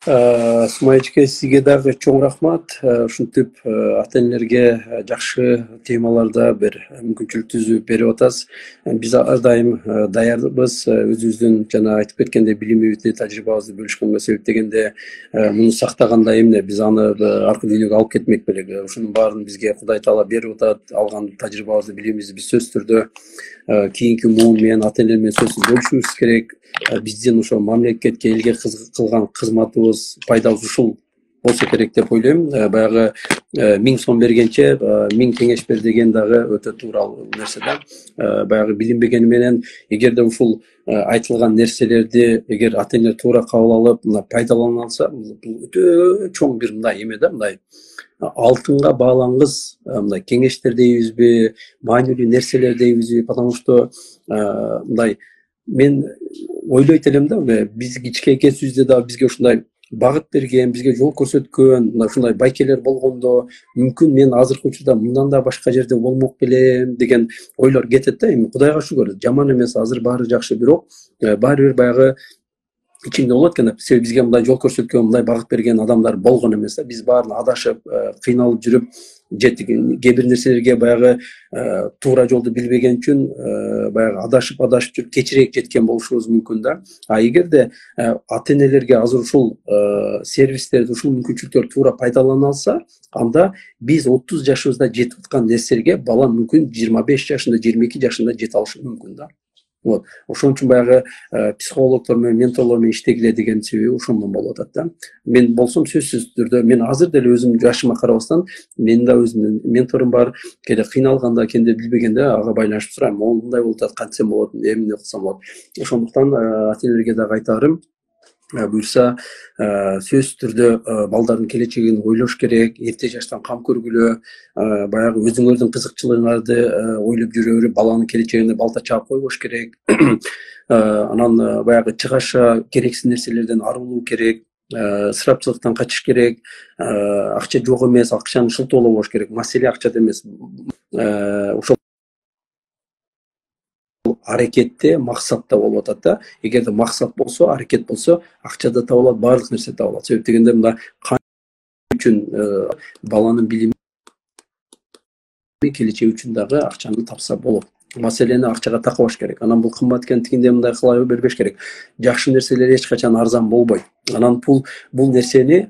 Сумай эжеке, сизге дагы чоң рахмат. Ушинтип ата энелерге жакшы темаларда бир мүмкүнчүлүк түзүп берип атасыз. Биз ар дайым даярбыз. Өзүбүздүн жана айтып кеткендей билимибизди, тажрыйбабызды бөлүшкөнгө себептегенде муну сактаганда эмне биз аны аркы дүйнөгө алып кетмек белек. Ушунун баарын бизге Кудай Таала берип атат. Алган тажрыйбабызды, билимибизди биз сөзсүз түрдө кийинки муун менен ата энелер менен сөзсүз бөлүшүбүз керек. Биздин ошо мамлекетке, элге кылган кызматыбыз, пайдабыз ушул болсо керек деп ойлойм. Баягы 1000 сом бергенче 1000 кеңеш бер деген дагы өтө тууралуу нерсе да. Баягы билинбегени менен эгерде ушул айтылган нерселерди эгер ата энелер туура кабыл алып, пайдалана алса, бул өтө чоң бир мындай эме да, мындай алтынга баалангыс мындай кеңештер дейбизби, маанилүү нерселер дейбизби, потому что мындай мен ойлойт элем да, биз кичинекей кезибизде да бизге ушундай багыт берген, бизге жол көрсөткөн, ушундай байкелер болгондо, мүмкүн мен азыркы учурда мындан да башка жерде болмок белем деген ойлор кетет да. Эми Кудайга шүгүр, жаман эмес, азыр баары жакшы, бирок баары бир баягы ичимде болот экен. Себеби бизге мындай жол көрсөткөн, мындай багыт берген адамдар болгон эмес да. Биз баарын адашып, кыйналып жүрүп, кээ бир нерселерге баягы туура жолду билбеген үчүн баягы адашып жүрүп кечирээк жеткен болушубуз мүмкүн да. Эгерде ата энелерге азыр ушул сервистерди, ушул мүмкүнчүлүктөрдү туура пайдалана алса, анда биз 30 жашыбызда жетип аткан нерселерге бала мүмкүн 25 жашында, 22 жашында жете алышы мүмкүн да. Вот. Ошон үчүн баягы психологдор менен, менторлор менен иштегиле деген себеби ошондон болуп атат да. Мен болсом сөзсүз түрдө, мен азыр деле өзүм жашыма карабастан, менин да өзүмдүн менторум бар. Кээде кыйналганда, кээде билбегенде ага байланышып сурайм. Могу мындай болуп атат, кантсем болот, эмне кылсам болот. Ошондуктан ата энелерге дагы айтарым, буюрса сөзсүз түрдө балдардын келечегин ойлош керек, эрте жаштан кам көргүлө, баягы өзүңөрдүн кызыкчылыгыңарды ойлоп жүрө берип, баланын келечегине балта чаап койбош керек. Анан баягы чыгаша керексиз нерселерден арылуу керек, ысырапчылыктан качыш керек, акча жок эмес, акчаны шылтоолобош керек. Маселе акчада эмес. Ошол аракетте, максатта болуп атат да. Эгерде максат болсо, аракет болсо, акча да табылат, баардык нерсе табылат. Себеп дегенде мында үчүн баланын билими, келечеги үчүн дагы акчаны тапса болот. Маселени акчага такабаш керек. Анан бул кымбат экен, тигинде мындай кылай бербеш керек. Жакшы нерселер эч качан арзан болбойт. Анан бул нерсени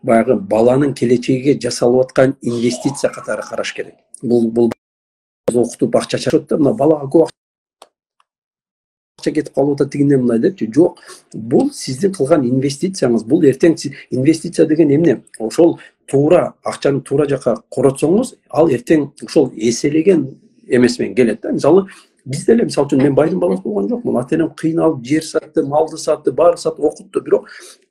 баягы баланын келечегиге жасалып аткан инвестиция катары караш керек. Бул окутуп акча чачат да, мына балага көп акча кетип калып атат тигинден мындай депчи. Жок, бул сиздин кылган инвестицияңыз. Бул эртең инвестиция деген эмне? Ошол туура акчаны туура жака коротсоңуз, ал эртең ошол эселеген эмес менен келет да. Мисалы, биз деле мисалы үчүн мен байдын баласы болгон жокмун. Ата энем кыйналып жер сатты, малды сатты, баарын сатып окутту, бирок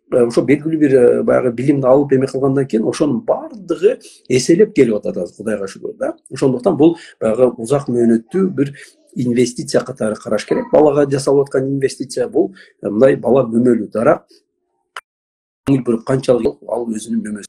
ошо белгилүү бир баягы билимди алып эме кылгандан кийин ошонун баардыгы эселеп келип атат азыр, Кудайга шүгүр да. Ошондуктан бул баягы узак мөөнөттүү бир инвестиция катары караш керек. Балага жасалып аткан инвестиция бул мындай бала мөмөлүү дарак. Көңүл буруп канчалык ал өзүнүн мөмөсүн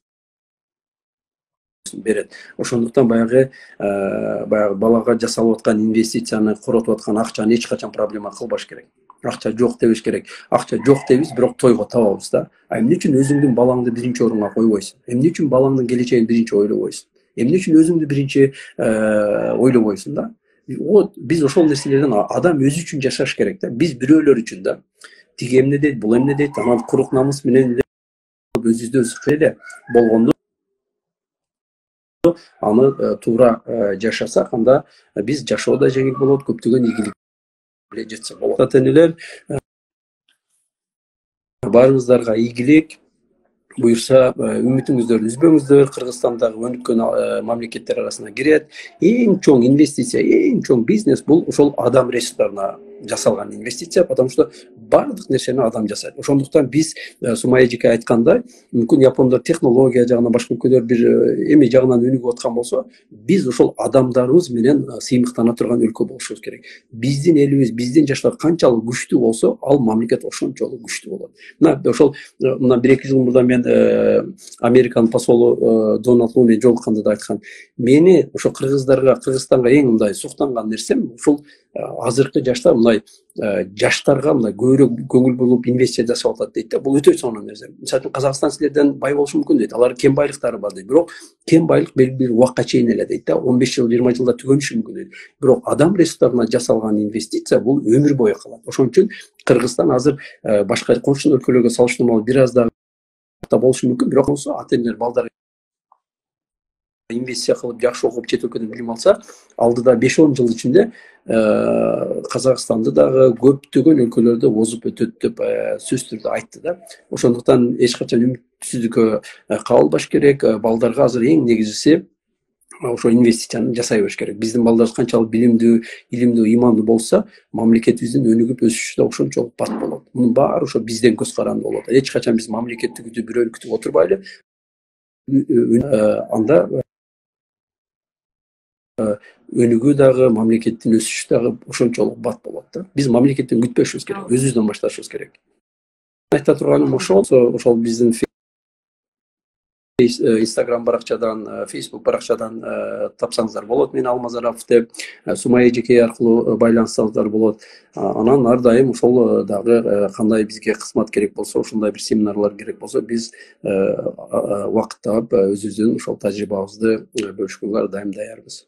берет. Ошондуктан баягы балага жасалып аткан инвестицияны, коротуп аткан акчаны эч качан проблема кылбаш керек. Акча жок дебеш керек. Акча жок дейбиз, бирок тойго табабыз да. Эмне үчүн өзүңдүн балаңды биринчи орунга койбойсуң? Эмне үчүн балаңдын келечегин биринчи ойлобойсуң? Эмне үчүн өзүңдү биринчи ойлобойсуң да? Биз ошол нерселерден адам өзү үчүн жашаш керек да. Биз бирөөлөр үчүн да. Тиги эмне дейт, бул эмне дейт, анан курук намыс менен өзүбүздү эле болгондо аны туура жашасак, анда биз жашоо да жеңил болот, көптөгөн ийгилик жетсе болот. Ата энелер, баарыңыздарга ийгилик. Буюрса, үмүтүңүздөрдү үзбөңүздөр. Кыргызстандагы өнүккөн мамлекеттер арасына кирет. Эң чоң инвестиция, эң чоң бизнес бул ошол адам ресурстарына жасалган инвестиция, потому что баардык нерсени адам жасайт. Ошондуктан биз Сумай эжеке айткандай, мүмкүн япондор технология жагынан башка өлкөлөр бир эме жагынан өнүгүп аткан болсо, биз ошол адамдарыбыз менен сыймыктана турган өлкө болушубуз керек. Биздин элибиз, биздин жаштар канчалык күчтүү болсо, ал мамлекет ошончолук күчтүү болот. Мына ошол мына 1-2 жыл мурда мен Американын посолу Дональд Лу менен жолукканда да айткан, мени ошо Кыргызстанга эң мындай суктанган нерсем ушул азыркы жаштар мындай жаштарга мындай көбүрөөк көңүл буруп инвестиция жасап атат дейт да. Бул өтө сонун нерсе. Мисалы үчүн Казакстан силерден бай болушу мүмкүн дейт. Алар кен байлыктары бар дейт. Бирок кен байлык белгилүү бир убакка чейин эле дейт да. 15 жыл, 20 жылда түгөнүшү мүмкүн дейт. Бирок адам ресурстарына жасалган инвестиция бул өмүр бою калат. Ошон үчүн Кыргызстан азыр башка коңшу өлкөлөргө салыштырмалуу бир аз да болушу мүмкүн. Бирок болсо ата-энелер балдар инвестиция кылып, жакшы окуп, чет өлкөдөн билим алса, алдыда 5-10 жыл ичинде Казакстанды дагы көптөгөн өлкөлөрдө озуп өтөт деп сөзсүз түрдө айтты да. Ошондуктан эч качан үмүтсүздүккө кабылбаш керек. Балдарга азыр эң негизгиси ошо инвестицияны жасай бериш керек. Биздин балдарыбыз канчалык билимдүү, илимдүү, ыймандуу болсо, мамлекетибиздин өнүгүп өсүшү да ошончолук бат болот. Мунун баары ошо бизден көз каранды болот. Эч качан биз мамлекетти күтүп, бирөөнү күтүп отурбайлы. Анда өнүгүү дагы, мамлекеттин өсүшү дагы ошончолук бат болот да. Биз мамлекеттен күтпөшүбүз керек, өзүбүздөн башташыбыз керек. Айта турганым ошол биздин Instagram баракчадан, Facebook баракчадан тапсаңыздар болот. Мен Алмазаров деп Сумай эжеке аркылуу байланыссаңыздар болот. Анан ар дайым ошол дагы кандай бизге кызмат керек болсо, ошондой бир семинарлар керек болсо, биз убакыт таап өзүбүздүн ошол тажрыйбабызды бөлүшкөнгө ар дайым даярбыз.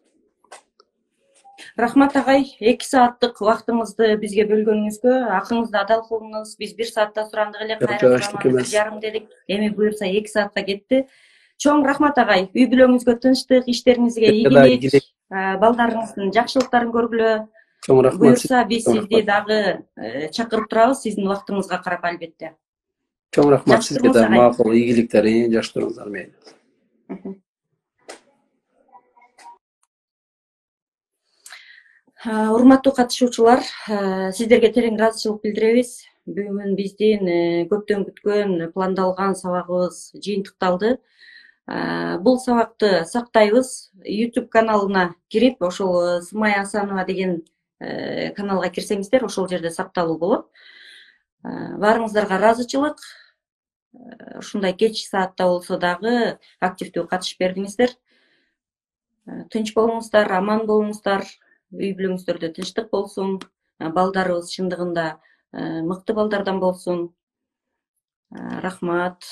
Рахмат агай, 2 сааттык убактыңызды бизге бөлгөнүңүзгө, акыңызды адал кылыңыз. Биз 1 саатта сурандык эле, кайра сурамады 1,5 дедик. Эми буюрса 2 саатка кетти. Чоң рахмат агай. Үй бүлөңүзгө тынчтык, иштериңизге ийгилик, балдарыңыздын жакшылыктарын көргүлө. Чоң рахмат. Буюрса биз сизди дагы чакырып турабыз, сиздин убактыңызга карап албетте. Чоң рахмат сизге да, макул, ийгиликтер, жаштарыңыздар менен. Урматтуу катышуучулар, сиздерге терең ыраазычылык билдиребиз. Бүгүн биздин көптөн күткөн пландалган сабагыбыз жыйынтыкталды. Бул сабакты сактайбыз. YouTube каналына кирип, ошол Сумай Асанова деген каналга кирсеңиздер, ошол жерде сакталуу болот. Баарыңыздарга ыраазычылык. Ушундай кеч саатта болсо дагы активдүү катышып бердиңиздер. Тынч болуңуздар, аман болуңуздар. Үй бүлөңүздөрдө тынчтык болсун, балдарыбыз чындыгында мыкты балдардан болсун. Рахмат.